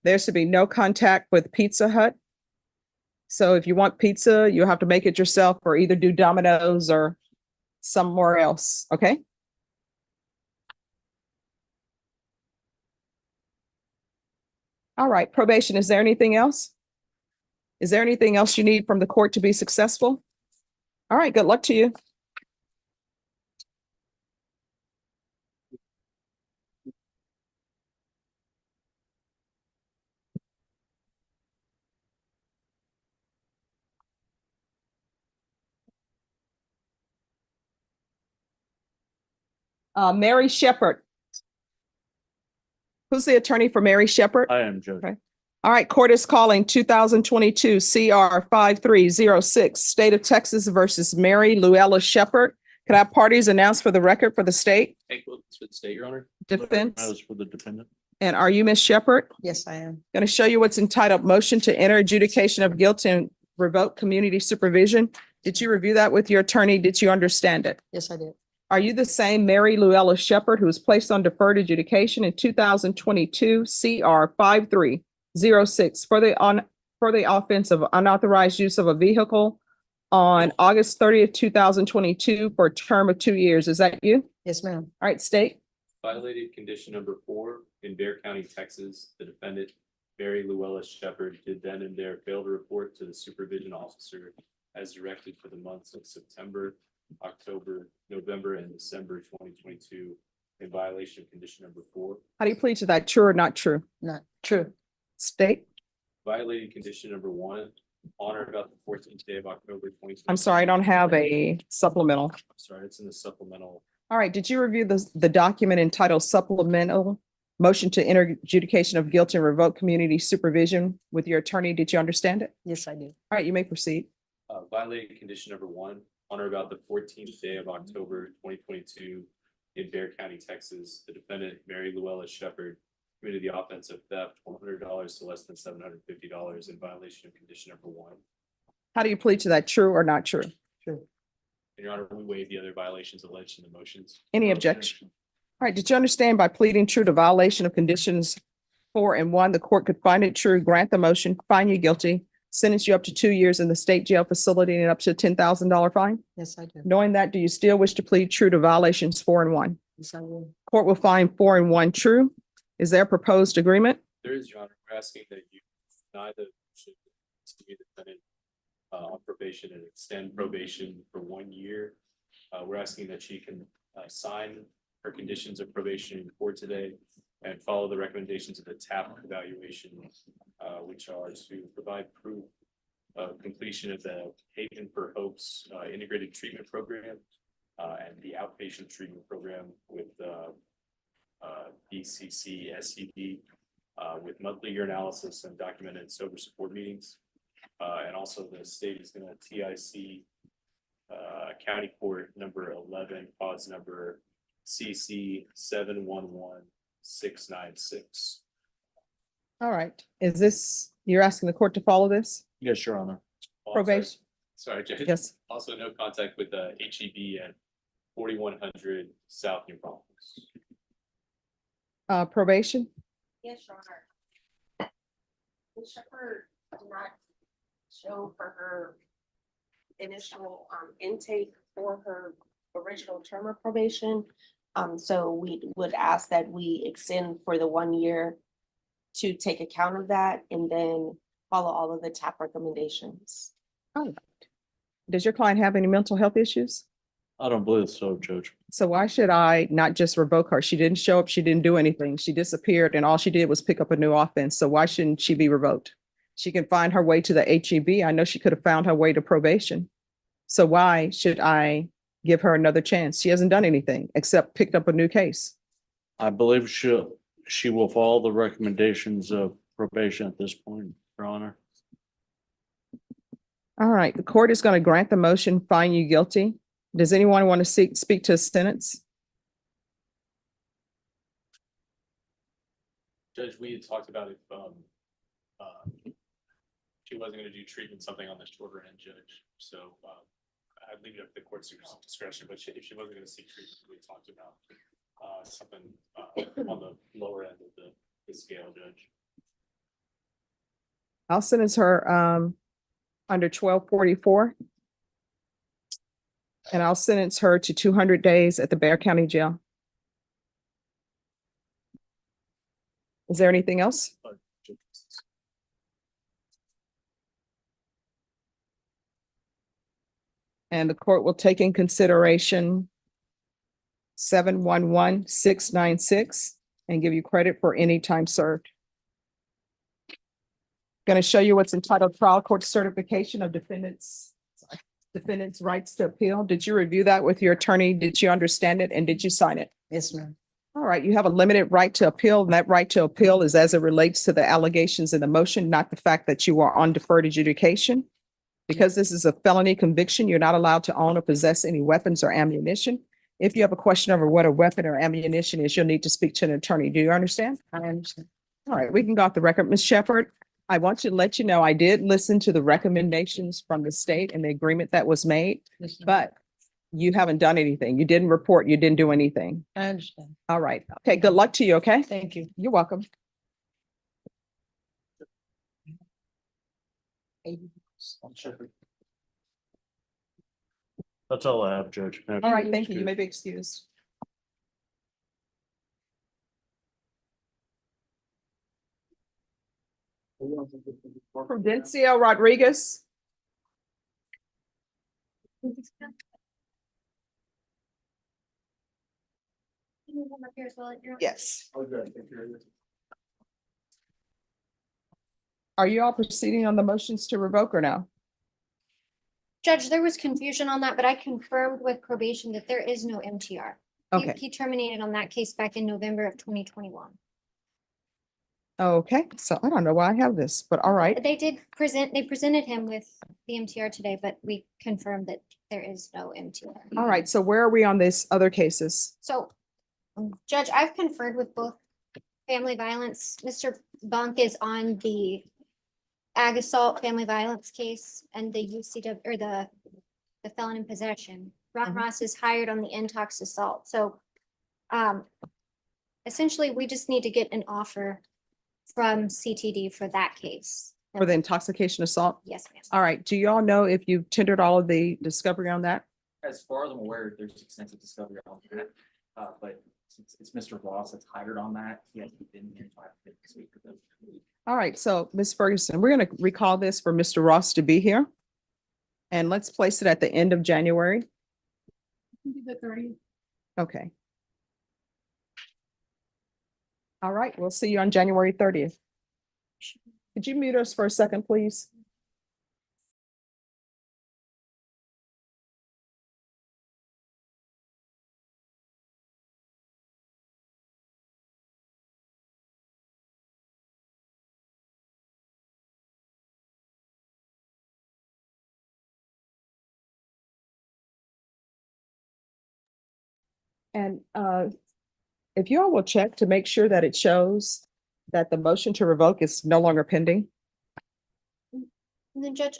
There should be no contact with Pizza Hut. So if you want pizza, you have to make it yourself or either do Domino's or somewhere else, okay? All right, probation, is there anything else? Is there anything else you need from the court to be successful? All right, good luck to you. Mary Shepherd. Who's the attorney for Mary Shepherd? I am, Judge. Okay. All right, court is calling 2022 CR 5306, State of Texas versus Mary Luella Shepherd. Could I have parties announced for the record for the state? Hank Wilkins for the state, Your Honor. Defense. Matters for the defendant. And are you Miss Shepherd? Yes, I am. Going to show you what's entitled motion to enter adjudication of guilt and revoke community supervision. Did you review that with your attorney? Did you understand it? Yes, I did. Are you the same Mary Luella Shepherd who was placed on deferred adjudication in 2022 CR 5306 for the offense of unauthorized use of a vehicle on August 30th, 2022 for a term of 2 years? Is that you? Yes, ma'am. All right, state. Violated condition number 4 in Bexar County, Texas. The defendant, Mary Luella Shepherd, did then and there fail to report to the supervision officer as directed for the months of September, October, November, and December 2022 in violation of condition number 4. How do you plead to that? True or not true? Not true. State. Violated condition number 1 on or about the 14th day of October 2022. I'm sorry, I don't have a supplemental. Sorry, it's in the supplemental. All right, did you review the document entitled supplemental motion to enter adjudication of guilt and revoke community supervision with your attorney? Did you understand it? Yes, I did. All right, you may proceed. Violated condition number 1 on or about the 14th day of October 2022 in Bexar County, Texas. The defendant, Mary Luella Shepherd, committed the offense of theft, $100 to less than $750 in violation of condition number 1. How do you plead to that? True or not true? True. And Your Honor, we waive the other violations alleged in the motions. Any objection? right, did you understand by pleading true to violation of conditions 4 and 1, the court could find it true, grant the motion, find you guilty, sentence you up to 2 years in the state jail facility and up to a $10,000 fine? Yes, I do. Knowing that, do you still wish to plead true to violations 4 and 1? Yes, I will. Court will find 4 and 1 true. Is there a proposed agreement? There is, Your Honor, we're asking that you deny the motion to be defendant on probation and extend probation for 1 year. We're asking that she can sign her conditions of probation in court today and follow the recommendations of the TAP evaluation, which are to provide proof of completion of the Haven for Hope's integrated treatment program and the outpatient treatment program with BCC SCD with monthly urinalysis and documented sober support meetings. And also the state is going to TIC County Court number 11, cause number CC 711696. All right, is this, you're asking the court to follow this? Yes, Your Honor. Probation? Sorry, Judge. Yes. Also, no contact with the HEB at 4100 South New Braunfels. Probation? Yes, Your Honor. Ms. Shepherd did not show for her initial intake for her original term of probation. So we would ask that we extend for the 1 year to take account of that and then follow all of the TAP recommendations. All right. Does your client have any mental health issues? I don't believe so, Judge. So why should I not just revoke her? She didn't show up, she didn't do anything. She disappeared and all she did was pick up a new offense. So why shouldn't she be revoked? She can find her way to the HEB. I know she could have found her way to probation. So why should I give her another chance? She hasn't done anything except picked up a new case. I believe she will follow the recommendations of probation at this point, Your Honor. All right, the court is going to grant the motion, find you guilty. Does anyone want to speak to a sentence? Judge, we had talked about if she wasn't going to do treatment, something on the shorter end, Judge. So I'd leave it up to the court's discretion, but if she wasn't going to seek treatment, we talked about something on the lower end of the scale, Judge. I'll sentence her under 1244. And I'll sentence her to 200 days at the Bexar County Jail. Is there anything else? And the court will take in consideration 711696 and give you credit for any time served. Going to show you what's entitled Trial Court Certification of Defendants' rights to appeal. Did you review that with your attorney? Did you understand it? And did you sign it? Yes, ma'am. All right, you have a limited right to appeal, and that right to appeal is as it relates to the allegations in the motion, not the fact that you are on deferred adjudication. Because this is a felony conviction, you're not allowed to own or possess any weapons or ammunition. If you have a question over what a weapon or ammunition is, you'll need to speak to an attorney. Do you understand? I understand. All right, we can go off the record. Ms. Shepherd, I want to let you know, I did listen to the recommendations from the state and the agreement that was made, Yes, ma'am. but you haven't done anything. You didn't report, you didn't do anything. I understand. All right. Okay, good luck to you, okay? Thank you. You're welcome. That's all I have, Judge. All right, thank you. You may be excused. Prudencio Rodriguez. Yes. Are you all proceeding on the motions to revoke or no? Judge, there was confusion on that, but I confirmed with probation that there is no MTR. Okay. He terminated on that case back in November of 2021. Okay, so I don't know why I have this, but all right. They presented him with the MTR today, but we confirmed that there is no MTR. All right, so where are we on these other cases? So, Judge, I've conferred with both family violence. Mr. Bunk is on the ag assault family violence case and the UCW or the felon in possession. Ron Ross is hired on the intox assault. So Essentially, we just need to get an offer from CTD for that case. For the intoxication assault? Yes, ma'am. All right. Do y'all know if you've tendered all of the discovery on that? As far as I'm aware, there's extensive discovery on that, but since it's Mr. Ross that's hired on that, he hasn't been here, so I have to speak with him. All right. So Ms. Ferguson, we're going to recall this for Mr. Ross to be here. And let's place it at the end of January. The 30th. Okay. All right. We'll see you on January 30th. Could you mute us for a second, please? And if you all will check to make sure that it shows that the motion to revoke is no longer pending. And then Judge,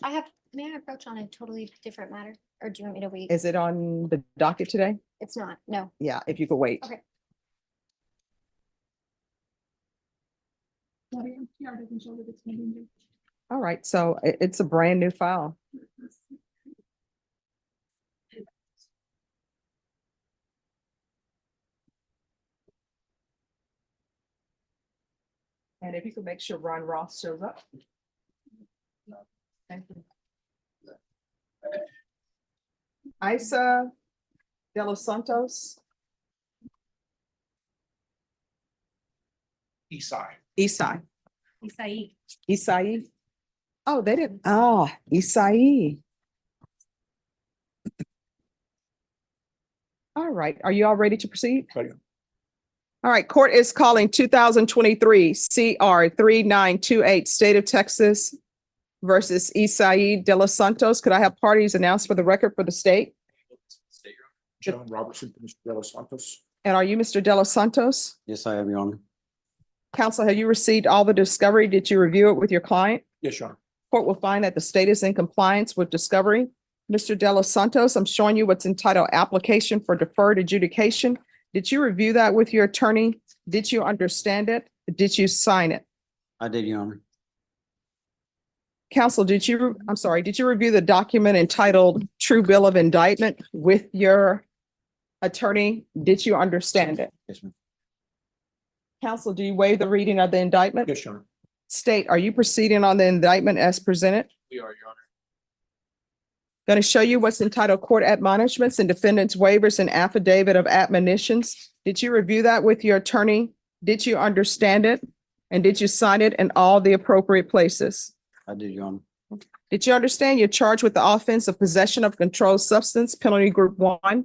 may I approach on a totally different matter? Or do you want me to wait? Is it on the docket today? It's not, no. Yeah, if you could wait. Okay. Yeah, the MTR doesn't show that it's pending. All right, so it's a brand new file. And if you could make sure Ron Ross shows up. Thank you. Isa de los Santos. Isai. Isai. Isai. Isai. Oh, they didn't. Oh, Isai. All right. Are you all ready to proceed? Ready. All right. Court is calling 2023 CR 3928 State of Texas versus Isai de los Santos. Could I have parties announced for the record for the state? John Robertson, Mr. De Los Santos. And are you Mr. de los Santos? Yes, I am, Your Honor. Counsel, have you received all the discovery? Did you review it with your client? Yes, Your Honor. Court will find that the state is in compliance with discovery. Mr. de los Santos, I'm showing you what's entitled application for deferred adjudication. Did you review that with your attorney? Did you understand it? Did you sign it? I did, Your Honor. Counsel, did you review the document entitled True Bill of Indictment with your attorney? Did you understand it? Yes, ma'am. Counsel, do you waive the reading of the indictment? Yes, Your Honor. State, are you proceeding on the indictment as presented? We are, Your Honor. Going to show you what's entitled court admonishments and defendants waivers and affidavit of admonitions. Did you review that with your attorney? Did you understand it? And did you sign it in all the appropriate places? I did, Your Honor. Did you understand you're charged with the offense of possession of controlled substance, penalty group 1,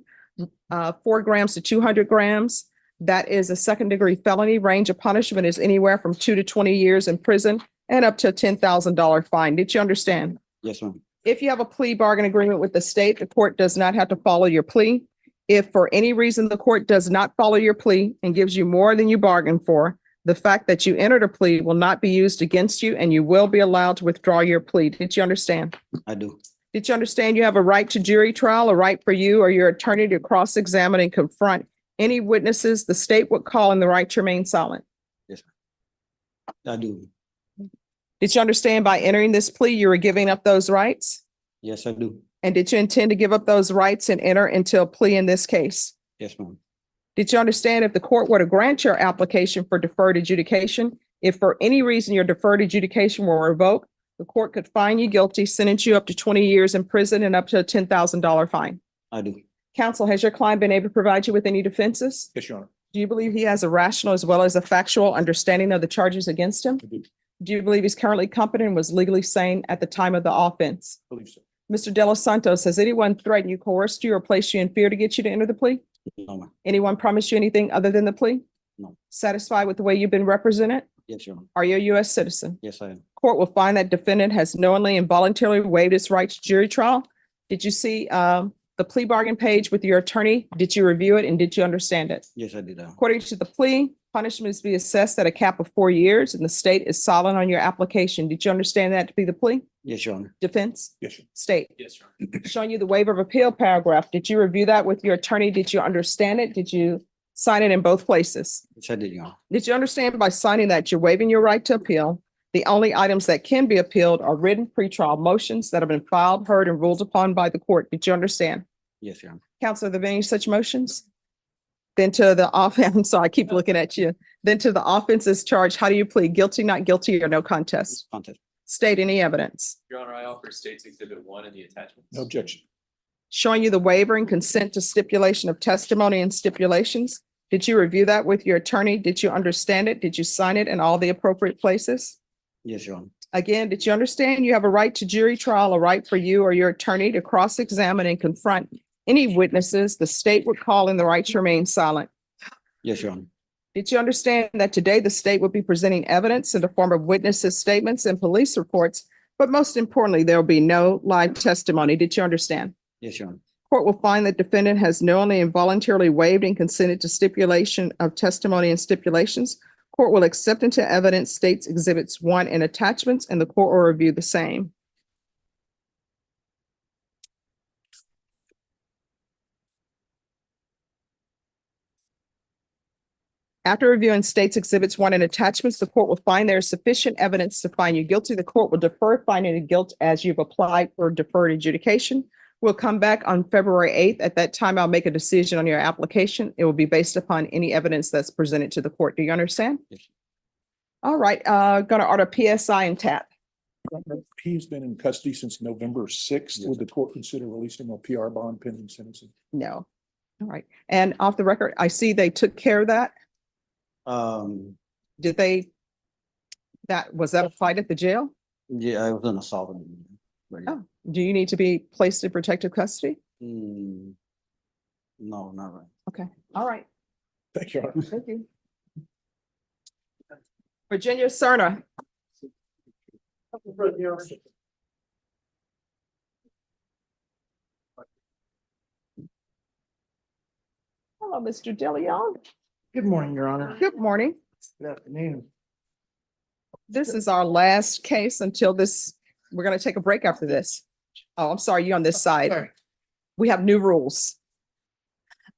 4 grams to 200 grams? That is a second-degree felony. Range of punishment is anywhere from 2 to 20 years in prison and up to a $10,000 fine. Did you understand? Yes, ma'am. If you have a plea bargain agreement with the state, the court does not have to follow your plea. If for any reason the court does not follow your plea and gives you more than you bargained for, the fact that you entered a plea will not be used against you and you will be allowed to withdraw your plea. Did you understand? I do. Did you understand you have a right to jury trial, a right for you or your attorney to cross-examine and confront any witnesses the state would call and the right to remain silent? Yes, ma'am. I do. Did you understand by entering this plea, you were giving up those rights? Yes, I do. And did you intend to give up those rights and enter into a plea in this case? Yes, ma'am. Did you understand if the court were to grant your application for deferred adjudication, if for any reason your deferred adjudication were revoked, the court could find you guilty, sentence you up to 20 years in prison and up to a $10,000 fine? I do. Counsel, has your client been able to provide you with any defenses? Yes, Your Honor. Do you believe he has a rational as well as a factual understanding of the charges against him? I do. Do you believe he's currently competent and was legally sane at the time of the offense? Believe so. Mr. De Los Santos, has anyone threatened you, coerced you, or placed you in fear to get you to enter the plea? No, ma'am. Anyone promised you anything other than the plea? No. Satisfied with the way you've been represented? Yes, Your Honor. Are you a U.S. citizen? Yes, I am. Court will find that defendant has knowingly and voluntarily waived his right to jury trial. Did you see the plea bargain page with your attorney? Did you review it and did you understand it? Yes, I did. According to the plea, punishment is to be assessed at a cap of 4 years and the state is silent on your application. Did you understand that to be the plea? Yes, Your Honor. Defense? Yes, Your State? Yes, Your Honor. Showing you the waiver of appeal paragraph. Did you review that with your attorney? Did you understand it? Did you Sign it in both places. Which I did, Your Honor. Did you understand by signing that you're waiving your right to appeal? The only items that can be appealed are written pretrial motions that have been filed, heard, and ruled upon by the court. Did you understand? Yes, Your Honor. Counsel, are there any such motions? Then to the offense, so I keep looking at you. Then to the offenses charged, how do you plead? Guilty, not guilty, or no contest? Contest. State any evidence Your Honor, I offer State's Exhibit 1 in the attachments. No objection. showing you the waiver and consent to stipulation of testimony and stipulations. Did you review that with your attorney? Did you understand it? Did you sign it in all the appropriate places? Yes, Your Honor. Again, did you understand you have a right to jury trial, a right for you or your attorney to cross-examine and confront any witnesses the state would call in the right to remain silent? Yes, Your Honor. Did you understand that today the state would be presenting evidence in the form of witnesses' statements and police reports, but most importantly, there will be no live testimony? Did you understand? Yes, Your Honor. Court will find that defendant has knowingly and voluntarily waived and consented to stipulation of testimony and stipulations. Court will accept into evidence State's Exhibits 1 and attachments, and the court will review the same. After reviewing State's Exhibits 1 and attachments, the court will find there is sufficient evidence to find you guilty. The court will defer finding of guilt as you've applied for deferred adjudication. We'll come back on February 8th. At that time, I'll make a decision on your application. It will be based upon any evidence that's presented to the court. Do you understand? Yes. All right, gonna order PSI and TAP. He's been in custody since November 6th. Would the court consider releasing a PR bond pending sentencing? No. All right. And off the record, I see they took care of that. Did they, was that a fight at the jail? Yeah, I was an assault. Oh, do you need to be placed in protective custody? No, not right. Okay, all right. Thank you, Your Honor. Thank you. Virginia Cerna. Hello, Mr. DeLeon. Good morning, Your Honor. Good morning. Good afternoon. This is our last case until this, we're gonna take a break after this. Oh, I'm sorry, you're on this side. Sorry. We have new rules.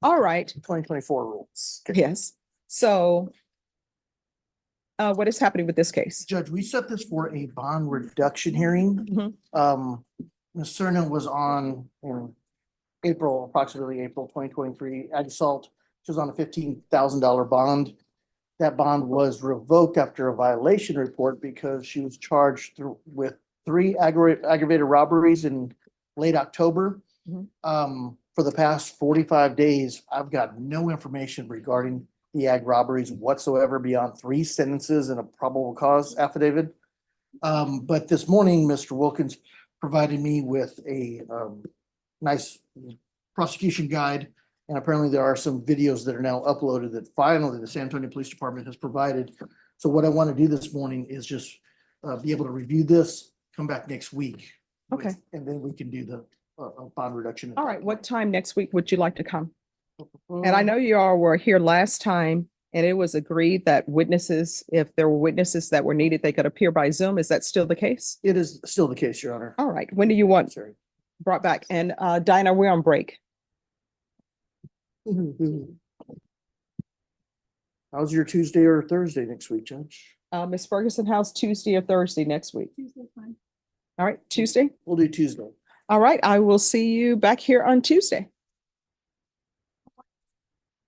All right, 2024 rules. Okay. yes. So what is happening with this case? Judge, we set this for a bond reduction hearing. Mhm. Ms. Cerna was on in April, approximately April 2023, ag assault. She was on a $15,000 bond. That bond was revoked after a violation report because she was charged with 3 aggravated robberies in late October. Mhm. For the past 45 days, I've got no information regarding the ag robberies whatsoever beyond 3 sentences and a probable cause affidavit. But this morning, Mr. Wilkins provided me with a nice prosecution guide. And apparently there are some videos that are now uploaded that finally the San Antonio Police Department has provided. So what I want to do this morning is just be able to review this, come back next week. Okay. And then we can do the bond reduction. All right, what time next week would you like to come? And I know you all were here last time and it was agreed that witnesses, if there were witnesses that were needed, they could appear by Zoom. Is that still the case? It is still the case, Your Honor. All right, when do you want brought back? And Dinah, we're on break. How's your Tuesday or Thursday next week, Judge? Ms. Ferguson, how's Tuesday or Thursday next week? Tuesday's fine. All right, Tuesday? We'll do Tuesday. All right, I will see you back here on Tuesday.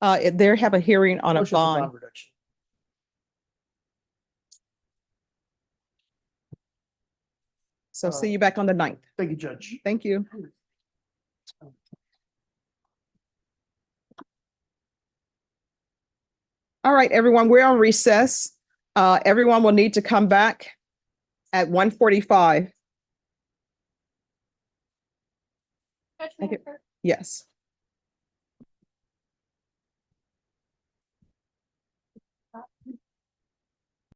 They have a hearing on a Motion for bond. reduction. So see you back on the 9th. Thank you, Judge. Thank you. All right, everyone, we're on recess. Everyone will need to come back at 1:45. Okay. Yes.